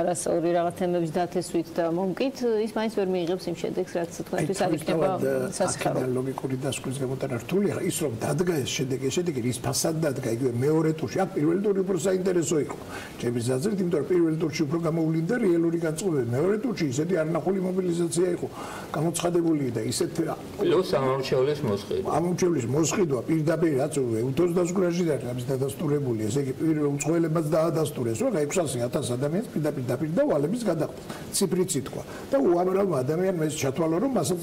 არასწორი რაღაც თემების დათესვით და მომკით, ის მაინც ვერ მიიღებს იმ შედეგს, რაც თქვენთვის არ იქნება სასიხარო. ლოგიკური დასკვნის გამოტანა რთულია, ის რომ დადგა ეს შედეგი, რის ფასად დადგა იგივე მეორე ტურში, აქ პირველ ტურში უფრო საინტერესო იყო. ჩემი აზრით, იმიტომ რომ პირველ ტურში უფრო გამოვლინდა რეალური განწყობები. მეორე ტურში ისეთი არნახული მობილიზაცია იყო გამოცხადებული და ისეთ პლუს ამორჩევლის მოსყიდვა. ამორჩევლის მოსყიდვა პირდაპირ რაც უთოს დასკვნაში და ამის დადასტურებული, ესე იგი პირველ უცხოელებად დაადასტურეს, რომ 600,000 ადამიანს პირდაპირ დაპირდა ვალების გადახდა. ციფრიც ითქვა. და უამრავ ადამიანს ეს ჩათვალა, რომ მასაც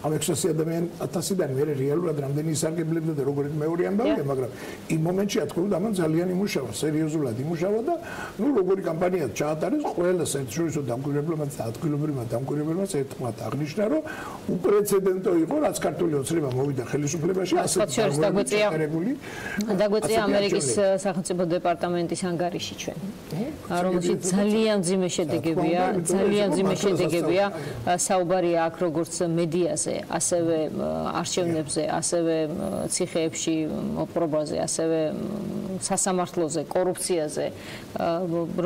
ამ 600 ადამიანიდან მე რეალურად რამდენი ისარგებლებდა და როგორი მეორე ამბავია, მაგრამ იმ მომენტში რა თქმა უნდა ამან ძალიან იმუშავა, სერიოზულად იმუშავა და ნუ როგორი კამპანია ჩაატარეს, ყველა საერთაშორისო დამკვირვებლებმა და ადგილობრივმა დამკვირვებლებმა ერთმანეთს აღნიშნა, რომ უპრეცედენტო იყო, რაც ქართული ოცნება მოვიდა ხელისუფლებაში, ასეთი დაგვეწია ამერიკის სახელმწიფო დეპარტამენტის ანგარიში ჩვენ. რომელშიც ძალიან მძიმე შედეგებია, საუბარია აქ როგორც მედიაზე, ასევე არჩევნებზე, ასევე ციხეებში მოპყრობაზე, ასევე სასამართლოზე, კორუფციაზე,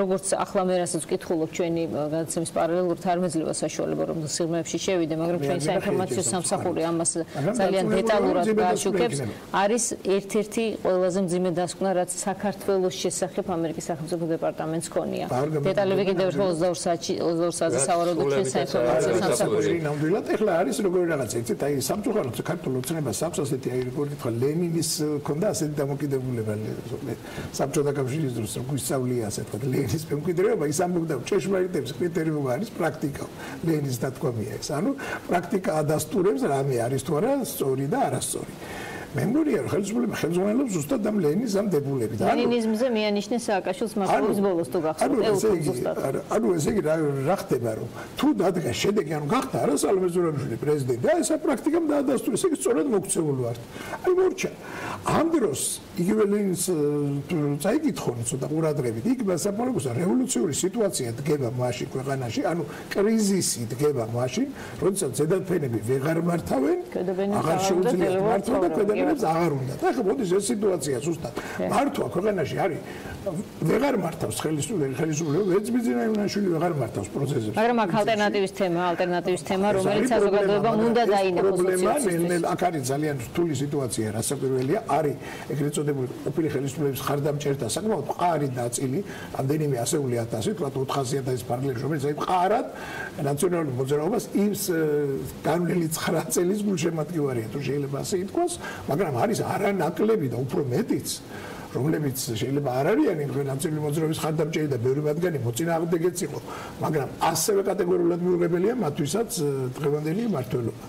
როგორც ახლა მე რასაც ვკითხულობ ჩვენი გადაცემის პარალელურად არ მეძლევა საშუალება რომ სიღრმეებში შევიდე, მაგრამ ჩვენი საინფორმაციო სამსახური ამას ძალიან დეტალურად გააშუქებს, არის ერთ-ერთი ყველაზე მძიმე დასკვნა, რაც საქართველოს შესახებ ამერიკის სახელმწიფო დეპარტამენტს ქონია. დეტალები კიდევ 22 საათზე სავარაუდოდ ჩვენ საინფორმაციო სამსახურში. ნამდვილად ახლა არის როგორი რაღაცა, იცით, აი სამწუხაროდ საქართველოს ოცნებას აქვს ასეთი აი როგორი თქვა ლენინის ქონდა ასეთი დამოკიდებულება საბჭოთა კავშირის დროს რომ გვისწავლია ასე თქვა ლენის მემკვიდრეობა, ის ამბობდა ჭეშმარიტების კრიტერიუმი არის პრაქტიკა. ლენის დათქვამია ეს. ანუ პრაქტიკა ადასტურებს რამე არის თუ არა სწორი და არასწორი. მე მგონია რომ ხელმძღვანელობს ზუსტად ამ ლენის ამ დებულებით. ლენინიზმზე მიანიშნე სააკაშვილის მმართველობის ბოლოს თუ გახსოვთ ზუსტად. ანუ ესე იგი რა ხდება რომ თუ დადგა შედეგი ანუ გახდა არა სალომე ზურაბიშვილი პრეზიდენტი და ესა პრაქტიკამ დაადასტურა ესე იგი სწორად მოქცეული ვართ. აი მორჩა ამ დროს იგივე ლენინს წაიკითხონ ცოტა ყურადღებით იქ მასაპარაკოს რევოლუციური სიტუაცია დგება მაშინ ქვეყანაში ანუ კრიზისი დგება მაშინ როდესაც ზედაფენები ვეღარ მართავენ აღარ შეუძლიათ მართვა და ქვედანებს აღარ უნდა და ახლა მოდის ეს სიტუაცია ზუსტად მართვა ქვეყანაში არის ვეღარ მართავს ხელისუფლება ეცბიძინა ივანიშვილი ვეღარ მართავს პროცესებს მაგრამ აქ ალტერნატივის თემა რომელიც საზოგადოებამ უნდა დაინახოს პრობლემა აქ არის ძალიან რთული სიტუაცია რასაკვირველია არის ეგრეთ წოდებული ყოფილი ხელისუფლების ხარდამჭერთა საკმაოდ მყარი ნაწილი ამდენიმე ასეული ათასი თქვა 400.000 ფარგლებში რომელიც აი მყარად ნაციონალურ მოძრაობას იმს განვლილი 9 წელის გულშემატკივარია თუ შეიძლება ასე ითქვას მაგრამ არის არანაკლები და უფრო მეტიც რომლებიც შეიძლება არ არიან ნაციონალური მოძრაობის ხარდამჭერი და ბევრი მათგანი მოწინააღმდეგეც იყო მაგრამ ასევე კატეგორიულად მიუღებელია მათთვისაც დღევანდელი მმართველობა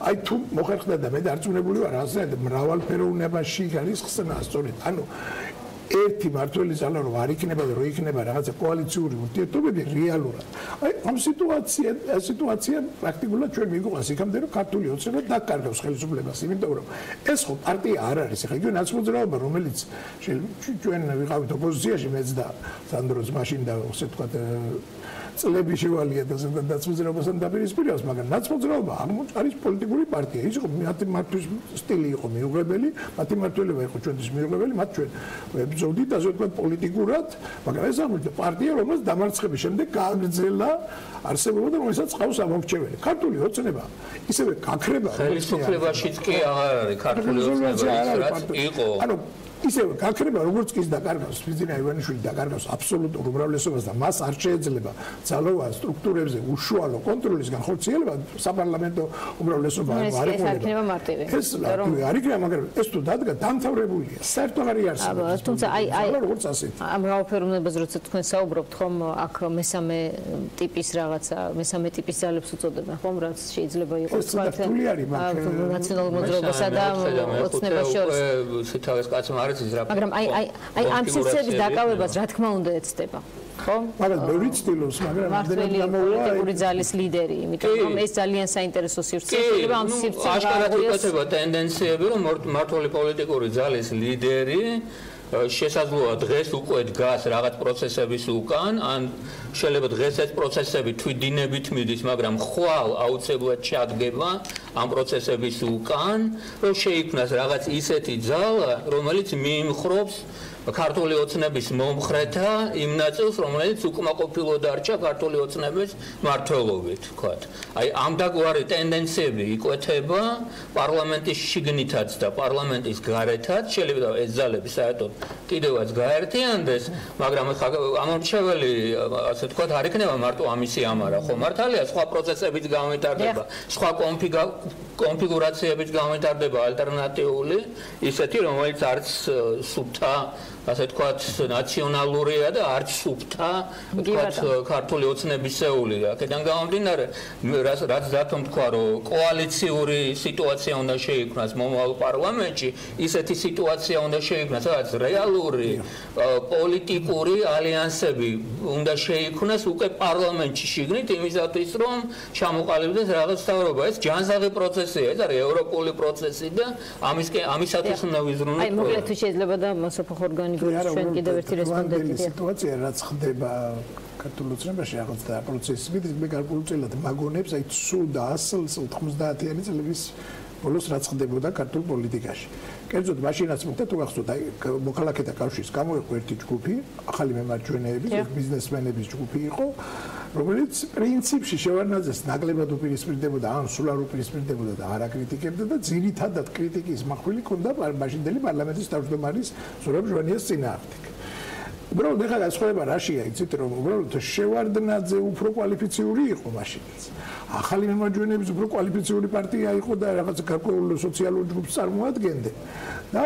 აი თუ მოხერხდა და მე დარწმუნებული ვარ ასე მრავალფეროვნებაში არის ხსნა სწორედ ანუ ერთი მმართველი ძალა რომ არ იქნება და რო იქნება რაღაცა კოალიციური ურთიერთობები რეალურად აი ამ სიტუაცია პრაქტიკულად ჩვენ მიგვიყვანს იქამდე რომ ქართული ოცნება დაკარგავს ხელისუფლებას იმიტომ რომ ეს ხო პარტია არ არის ახლა იგივე ნაცმოძრაობა რომელიც ჩვენ ვიყავით ოპოზიციაში მეც და სანდროს მაშინ და ასე ვთქვათ წლები შევალია და ზოგადად ნაცმოძრაობასთან დაპირისპირებას მაგრამ ნაცმოძრაობა არის პოლიტიკური პარტია ის იყო მათი მართვის სტილი იყო მიუღებელი მათი მმართველობა იყო ჩვენთვის მიუღებელი მათ ჩვენ ვებრძოდით და ზოგადად პოლიტიკურად მაგრამ ეს აღმოჩნდა პარტია რომელიც დამარცხების შემდეგ გააგრძელა არსებობა და რომელსაც ყავს ამორჩეველი ქართული ოცნება ისევე გაქრება ხელისუფლებაშიც კი აღარ არის ქართული ოცნება რაც იყო ანუ ისევე გაქრება როგორც კი დაკარგავს ბიზინა ივანიშვილი დაკარგავს აბსოლუტურ უმრავლესობას და მას არ შეეძლება ძალოვან სტრუქტურებზე უშუალო კონტროლის განხორციელება საპარლამენტო უმრავლესობა არ ეკონება ეს არ იქნება მაგრამ ეს თუ დადგა დამთავრებულია საერთოდ არ იარსებობს თუმცა აი როგორც ასეთი ამ მრავალფეროვნებას როცა თქვენ საუბრობთ ხომ აქ მესამე ტიპის რაღაცა მესამე ტიპის ძალებს უწოდებენ ხომ რაც შეიძლება იყოს ნაციონალურ მოძრაობასა და ოცნებას შორის თავის კაცმა მაგრამ აი ამ სივრცეების დაკავებას რა თქმა უნდა ეცდება ხო? მაგრამ ბევრი ცდილობს, მაგრამ ამდენად გამოვა პოლიტიკური ძალის ლიდერი, იმიტომ რომ ეს ძალიან საინტერესო სივრცეა, შეიძლება ამ სივრცეზე აშკარად იქნება ტენდენციები, რომ მმართველი პოლიტიკური ძალის ლიდერი შესაძლოა დღეს უკვე დგას რაღაც პროცესების უკან, ან შეიძლება დღეს ეს პროცესები თვითდინებით მიდის, მაგრამ ხვალ აუცილებლად ჩადგება ამ პროცესების უკან, რომ შეიქმნას რაღაც ისეთი ძალა, რომელიც მიიმხრობს ქართული ოცნების მომხრეთა იმ ნაწილს, რომელიც უკმაყოფილო დარჩა ქართული ოცნების მმართველობით, ვთქვათ. აი ამ დაგვარი ტენდენციები იკვეთება პარლამენტის შიგნითაც და პარლამენტის გარეთაც, შეიძლება ეს ძალები საერთოდ კიდევაც გაერთიანდეს, მაგრამ ამორჩეველი, ასე ვთქვათ, არ იქნება მარტო ამისი ამარა, ხო მართალია, სხვა პროცესებიც გამვითარდება, სხვა კონფიგურაციებიც გამვითარდება ალტერნატიული, ისეთი, რომელიც არც სუფთა ასე ვთქვათ, ნაციონალურია და არც სუფთა, ვთქვათ, ქართული ოცნებისეულია. აქედან გამომდინარე, რაც დათომ თქვა, რომ კოალიციური სიტუაცია უნდა შეიქმნას მომავალ პარლამენტში, ისეთი სიტუაცია უნდა შეიქმნას, სადაც რეალური პოლიტიკური ალიანსები უნდა შეიქმნას უკვე პარლამენტში შიგნით, იმისათვის, რომ ჩამოყალიბდეს რაღაც თავრობა. ეს ჯანსაღი პროცესია, ეს არის ევროპული პროცესი და ამისათვის უნდა ვიზრუნოთ. აი, მოკლედ თუ შეიძლება და მოსოფო ხორგანი ჩვენ კიდევ ერთი რესპონდენტია. სიტუაცია რაც ხდება ქართულ ოცნებაში რაღაცა პროცესები მე გარკვეულწილად მაგონებს აი სულ და 190-იანი წლების ბოლოს რაც ხდებოდა ქართულ პოლიტიკაში. კერძოდ მაშინაც მოხდა თუ გახსოვთ აი მოქალაქეთა კავშირის გამოიყო ერთი ჯგუფი, ახალი მემარჯვენეების, ბიზნესმენების ჯგუფი იყო, რომელიც პრინციპში შევარდნაძეს ნაკლებად უპირისპირდებოდა, ან სულ არ უპირისპირდებოდა და არ აკრიტიკებდა და ძირითადად კრიტიკის მახვილი ჰქონდა მაშინდელი პარლამენტის თავმჯდომარის ზურაბ ჟვანიას წინააღმდეგ. უბრალოდ ეხლა განსხვავება რაშია, იცით რომ უბრალოდ შევარდნაძე უფრო კვალიფიციური იყო მაშინაც. ახალი მემარჯვენეების უფრო კვალიფიციური პარტია იყო და რაღაც გარკვეულ სოციალურ ჯგუფს წარმოადგენდა. და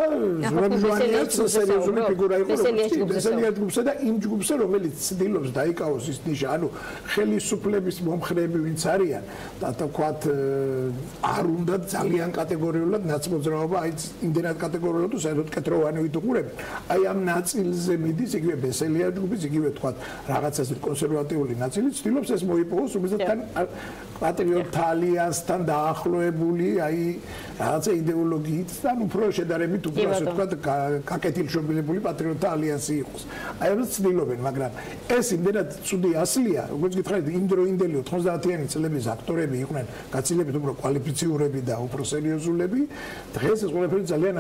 ზურაბჟვანიაც სერიოზული ფიგურა იყო სოციალურ ჯგუფსა და იმ ჯგუფსა რომელიც ცდილობს დაიკავოს ის ნიშა, ანუ ხელისუფლების მომხრეები ვინც არიან და თქვათ არ უნდა ძალიან კატეგორიულად ნაცმოძრაობა, აი იმდენად კატეგორიულად თუ საერთოდ კეთროვანი ვიტუყურები. აი ამ ნაწილზე მიდის იგივე ბესელია ჯგუფის, იგივე თქვათ რაღაცას კონსერვატიული ნაწილი ცდილობს ეს მოიპოვოს, უმეტესად პატრიოტთა ალიანსთან დაახლოებული, აი რაღაცა იდეოლოგიით და უფრო შედარებით უფრო ასე ვთქვათ კაკეთილშობილებული პატრიოტთა ალიანსი იყოს. აი ამას ცდილობენ, მაგრამ ეს იმდენად ცუდი ასლია, როგორც გითხარით, იმდროინდელი 90-იანი წლების აქტორები იყვნენ გაცილებით უფრო კვალიფიციურები და უფრო სერიოზულები. დღეს ეს ყველაფერი ძალიან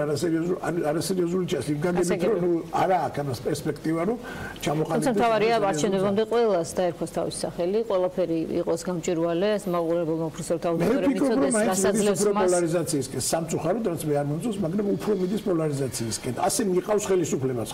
არასერიოზული ჩანს. იმ გაგებით რომ არა აქვს ამას პერსპექტივა რომ ჩამოყალიბდეს. თუმცა თავარია არჩევნებამდე ყველას დაერქოს თავის სახელი, ყველაფერი იყოს გამჭვირვალე, მაუღლებელმა უფროსებთა აუდიტორია მიწოდეს, რასაც ძლევს მას პოლარიზაციისკენ სამწუხაროდ რაც მე არ მომწონს, მაგრამ უფრო მიდის პოლარიზაციისკენ. ასე მიყავს ხელისუფლებას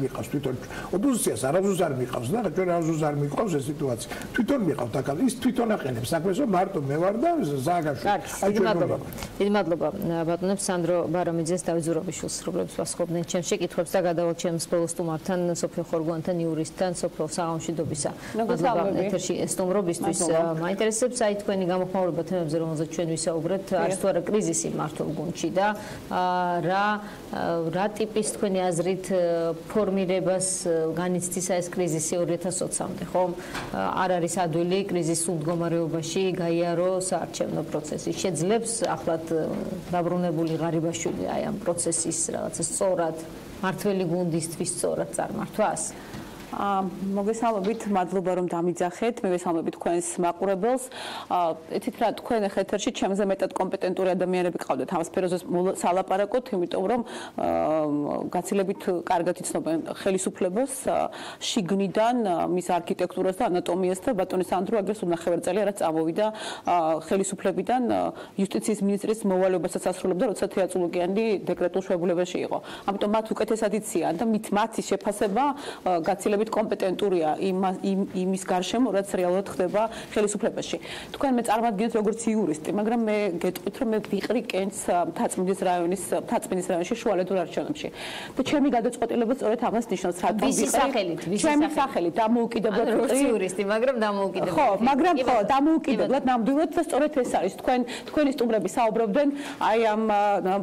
მიყავს თვითონ ოპოზიციას არასდროს არ მიყავს და ჩვენ არასდროს არ მიყავს ეს სიტუაცია. თვითონ მიყავთ აქ ის თვითონ აყენებს საქმეს რომ მარტო მე ვარ და ზააგაშვილი. დიდი მადლობა ბატონებს სანდრო ბარამიძეს და ვიზურობიშვილს რომლებიც პასუხობდნენ ჩემს შეკითხვებს და გადავალ ჩემს ბოლოს სტუმართან სოფიო ხორგვანთან იურისტთან სოფიო საღამოშიდობისა. მადლობა ეთერში სტუმრობისთვის. მაინტერესებს აი თქვენი გამოხმაურება თემებზე რომელზეც ჩვენ ვისაუბრეთ არის თუ არა კრიზისი მართულ გუნდში და რა ტიპის თქვენი აზრით ფორმირებას განიცდის ეს კრიზისი 2020-მდე ხო? არ არის ადვილი კრიზისის მდგომარეობაში გაიარო საარჩევნო პროცესი. შეძლებს ახლად დაბრუნებული ღარიბაშვილი აი ამ პროცესის რაღაცა სწორად მართველი გუნდისთვის სწორად წარმართვას? მოგესალმებით, მადლობა რომ დამიძახეთ. მე ვესალმებით თქვენს მაყურებელს. ეთით რა თქვენ ეთერში ჩემზე მეტად კომპეტენტური ადამიანები ყავდეთ ამ სფეროზე სალაპარაკოთ, იმიტომ რომ გაცილებით კარგად იცნობენ ხელისუფლებას, შიგნიდან მის არქიტექტურას და ანატომიას და ბატონი სანდრო აგრეს უნახევარწელი რაც წამოვიდა ხელისუფლებიდან იუსტიციის მინისტრის მოვალეობასაც ასრულებდა, როცა თეატრულოგიანი დეკრეტულ შეებულებაში იყო. ამიტომ მათ უკეთესად იციან და მათი შეფასება გაცილებით კომპეტენტურია იმის გარშემო, რაც რეალურად ხდება ხელისუფლებაში. თქვენ მე წარმოგიდგენთ როგორც იურისტი, მაგრამ მე გეტყვით, რომ მე ვიყრი კენც მთაწმინდის რაიონში შუალედურ არჩევნებში. და ჩემი გადაწყვეტილება სწორედ ამას ნიშნავს, რატომ ვიყრი ჩემი სახელით დამოუკიდებლად როგორც იურისტი, მაგრამ დამოუკიდებლად. ხო, მაგრამ ხო, დამოუკიდებლად ნამდვილად და სწორედ ეს არის. თქვენი სტუმრები საუბრობდნენ აი ამ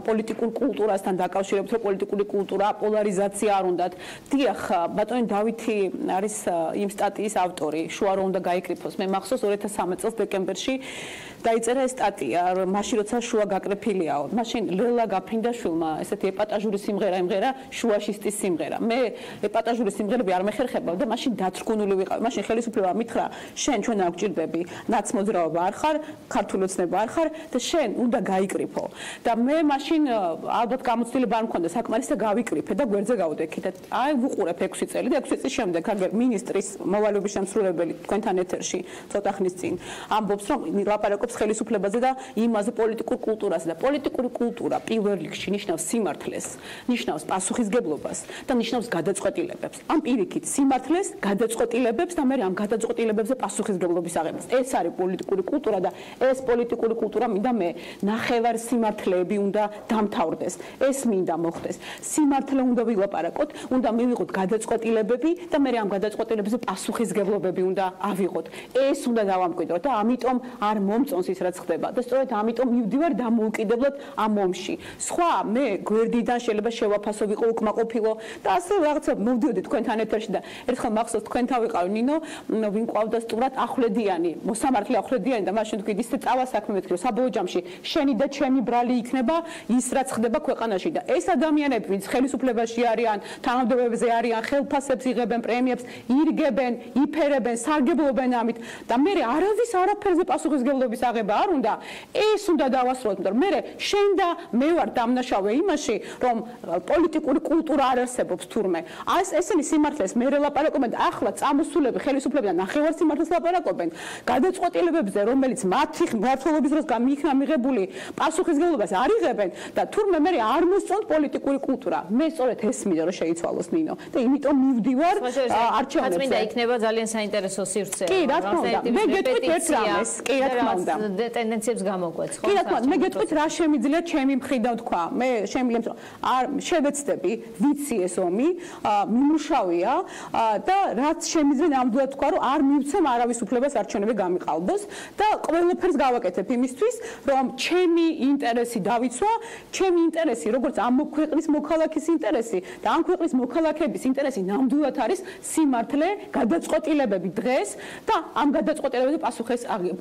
პოლიტიკურ კულტურასთან დაკავშირებით, რომ პოლიტიკური კულტურა, პოლარიზაცია არ უნდათ. დიახ, ბატონი დავითი არის იმ სტატიის ავტორი, შუა რომ უნდა გაიკრიფოს. მე მახსოვს 2013 წელს დეკემბერში დაიწერა ეს სტატია, მაშინ როცა შუა გაკრეფილიაო. მაშინ ლელა გაფრინდაშვილმა ესეთი ეპატაჟური სიმღერა იმღერა, შუაშისტის სიმღერა. მე ეპატაჟური სიმღერები არ მეხერხებავ და მაშინ დათრგუნული ვიყავი. მაშინ ხელისუფლება მითხრა, შენ ჩვენ არ გვჭირდები, ნაცმოძრაობა არ ხარ, ქართული ოცნება არ ხარ და შენ უნდა გაიკრიფო. და მე მაშინ ალბათ გამოცდილება არ მქონდა საკმარის და გავიკრიფე და გვერდზე გავდექი და აი ვუყურებ 6 წელი და 6 წლის შემდეგ მინისტრის მოვალეობის შემსრულებელი თქვენთან ეთერში ცოტა ხნის წინ ამბობს რომ ლაპარაკობს ხელისუფლებაზე და იმაზე პოლიტიკურ კულტურაზე და პოლიტიკური კულტურა პირველ რიგში ნიშნავს სიმართლეს, ნიშნავს პასუხისგებლობას და ნიშნავს გადაწყვეტილებებს. ამ პირიქით სიმართლეს, გადაწყვეტილებებს და მე ამ გადაწყვეტილებებზე პასუხისგებლობის აღებას. ეს არის პოლიტიკური კულტურა და ეს პოლიტიკური კულტურა მინდა მე ნახევარ სიმართლეები უნდა დამთავრდეს. ეს მინდა მოხდეს. სიმართლე უნდა ვილაპარაკოთ, უნდა მივიღოთ გადაწყვეტილებები და მე ამ გადაწყვეტილებებზე პასუხისგებლობები უნდა ავიღოთ. ეს უნდა დავამკვიდროთ და ამიტომ არ მომწონს ის რაც ხდება და სწორედ ამიტომ მივდივარ დამოუკიდებლად ამ ომში. სხვა მე გვერდიდან შეიძლება შევაფასო ვიყო უკმაყოფილო და ასე რაღაცა მოვდიოდი თქვენთან ეთერში და ერთხელ მახსოვს თქვენთან ვიყავ ნინო, ვინ ყავდა სტუმრად ახვლედიანი, მოსამართლე ახვლედიანი და მაშინ თქვი ისე წავა საქმე მეთქი რომ საბოლოო ჯამში შენი და ჩემი ბრალი იქნება ის რაც ხდება ქვეყანაში და ეს ადამიანები ვინც ხელისუფლებაში არიან, თანამდებობებზე არიან, ხელფასებს იღებენ, პრემიებს ირგებენ, იფერებენ, სარგებლობენ ამით და მე არავის არაფერზე პასუხისგებლობის აღება არ უნდა. ეს უნდა დავასრულოთ, მაგრამ მე შენ და მე ვარ დამნაშავე იმაში, რომ პოლიტიკური კულტურა არ არსებობს თურმე. ესენი სიმართლეს მე ლაპარაკობენ და ახლა წამოსულები ხელისუფლებიდან ნახევარ სიმართლეს ლაპარაკობენ. გადაწყვეტილებებზე, რომელიც მათი მმართველობის დროს გამოიქნა მიღებული პასუხისგებლობას არ იღებენ და თურმე მე არ მოსწონთ პოლიტიკური კულტურა. მე სწორედ ეს მინდა რომ შეიცვალოს ნინო და იმიტომ მივდივარ არჩევნებზე. აწმინდა იქნება ძალიან საინტერესო სივრცე. კი, რა თქმა უნდა. მე გეტყვით ერთ რამეს, კი, რა თქმა უნდა. ტენდენციებს გამოგვეც, ხო? კი, რა თქმა უნდა, მე გეტყვით რა შემიძლია ჩემი მხრიდან თქვა. მე შემიძლია არ შევეცდები, ვიცი ეს ომი, მიმუშავია და რაც შემიძლია ნამდვილად თქვა, რომ არ მივცემ არავის უფლებას არჩევნები გამიყალბოს და ყველაფერს გავაკეთებ იმისთვის, რომ ჩემი ინტერესი დავიცვა, ჩემი ინტერესი, როგორც ამ ქვეყნის მოქალაქის ინტერესი და ამ ქვეყნის მოქალაქეების ინტერესი ნამდვილად არის სიმართლე, გადაწყვეტილებები დღეს და ამ გადაწყვეტილებებზე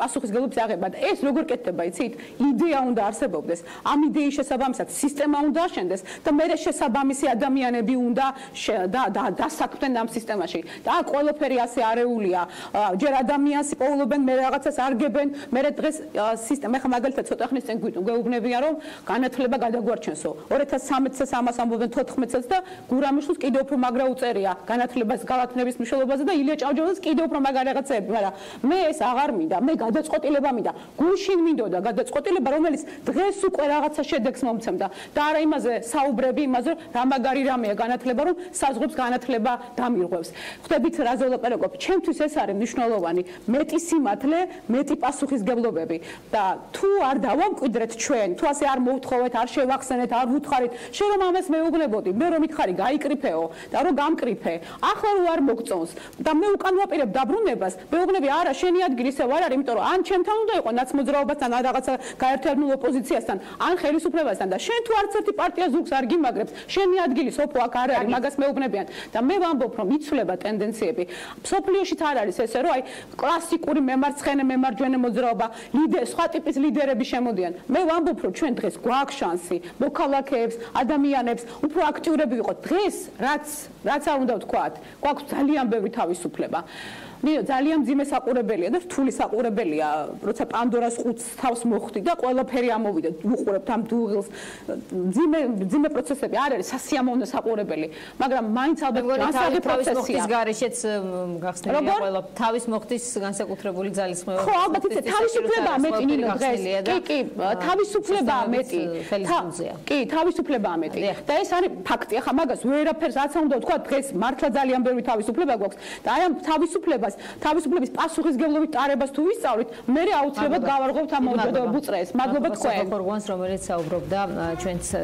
პასუხისგებლობის აღება. და ეს როგორ კეთდება, იცით? იდეა უნდა არსებობდეს. ამ იდეის შესაბამისად სისტემა უნდა აშენდეს და მე შესაბამისი ადამიანები უნდა დასაქმდნენ ამ სისტემაში. და ყველაფერი ასე არეულია. ჯერ ადამიანს პოულობენ, მე რაღაცას არგებენ, მე დღეს სისტემა ხა მაგალითად ცოტა ხნის წინ გვეუბნებიან, რომ განათლება გადაგვარჩენსო. 2013-ს ამას ამბობენ 14-ს და გურამიშვილს კიდევ უფრო მაგრა უწერია განათლებას გავათნების მნიშვნელობაზე და ილია ჭავჭავაძეს კიდევ უფრო მაგარ რაღაცები, მაგრამ მე ეს აღარ მინდა, მე გადაწყვეტილება მინდა. გუშინ მინდოდა გადაწყვეტილება, რომელიც დღეს უკვე რაღაცა შედეგს მომცემდა და არა იმაზე საუბრები, იმაზე რა მაგარი რამეა განათლება, რომ საზღვრებს განათლება დამირღვევს. ხვდებით რაზე ვლაპარაკობ? ჩემთვის ეს არის მნიშვნელოვანი, მეტი სიმართლე, მეტი პასუხისგებლობები და თუ არ დავამკვიდრეთ ჩვენ, თუ ასე არ მოვთხოვეთ, არ შევახსენეთ, არ ვუთხარით, შენ რომ ამას მეუბნებოდი, მე რომ მითხარი გაიკრიფეო და რომ გამკრიფე, ახლა რო არ მოგწონს და მე უკან ვაპირებ დაბრუნებას, მეუბნები არა, შენი ადგილი ისევ არ არის, იმიტომ რომ ან ჩემთან უნდა იყო ნაცმოძრაობასთან, ან რაღაცა გაერთიანებულ ოპოზიციასთან, ან ხელისუფლებასთან და შენ თუ არც ერთი პარტია ზუგს არ გიმაგრებს, შენი ადგილი სოფო აქ არ არის, მაგას მეუბნებიან და მე ვამბობ, რომ იცვლება ტენდენციები. სოფლიოში არ არის ესე, რომ აი კლასიკური მემარცხენე, მემარჯვენე მოძრაობა, სხვა ტიპის ლიდერები შემოდიან. მე ვამბობ, რომ ჩვენ დღეს გვაქვს შანსი მოქალაქეებს, ადამიანებს უფრო აქტიურები ვიყოთ. დღეს რაც არ უნდა ვთქვათ, გვაქვს ძალიან ბევრი თავისუფლება. ძალიან მძიმე საყურებელია და რთული საყურებელია, როცა პანდორას ყუთს თავს მოხდი და ყველაფერი ამოვიდა, ვუყურებთ ამ დუღილს. მძიმე პროცესები არ არის სასიამოვნო საყურებელი, მაგრამ მაინც ალბათ განსაკუთრებული პროცესია. მოხდის გარეშეც გახსნილია ყველა თავის მოხდის განსაკუთრებული ძალისხმევა. ხო, ალბათ იცი თავისუფლებაა მეტი ნინო დღეს. კი, თავისუფლებაა მეტი. კი, თავისუფლებაა მეტი. და ეს არის ფაქტი. ახლა მაგას ვერაფერს რაც უნდა ვთქვა, დღეს მართლა ძალიან ბევრი თავისუფლება გვაქვს და აი ამ თავისუფლების პასუხისგებლობით ტარებას თუ ვისწავლით, მე აუცილებლად გავარღვევთ ამ მოძრაობულ წრეს. მადლობა თქვენ. ხორგვანს, რომელიც საუბრობდა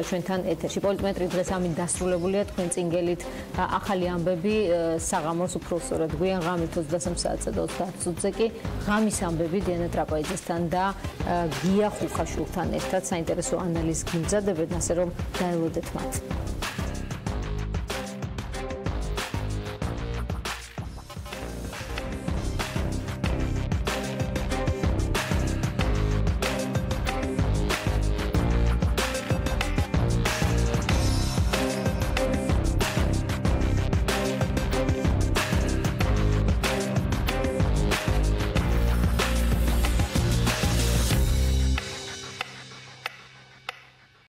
ჩვენთან ეთერში. პოლიტმეტრი დღეს ამით დასრულებულია, თქვენ წინგელით ახალი ამბები საღამოს უფრო სწორად გვიან ღამით 23 საათსა და 30 წუთზე კი ღამის ამბები დიანა ტრაპაიძესთან და გია ხუხაშვილთან ერთად საინტერესო ანალიზს გიმზადებენ, ასე რომ დაელოდეთ მათ.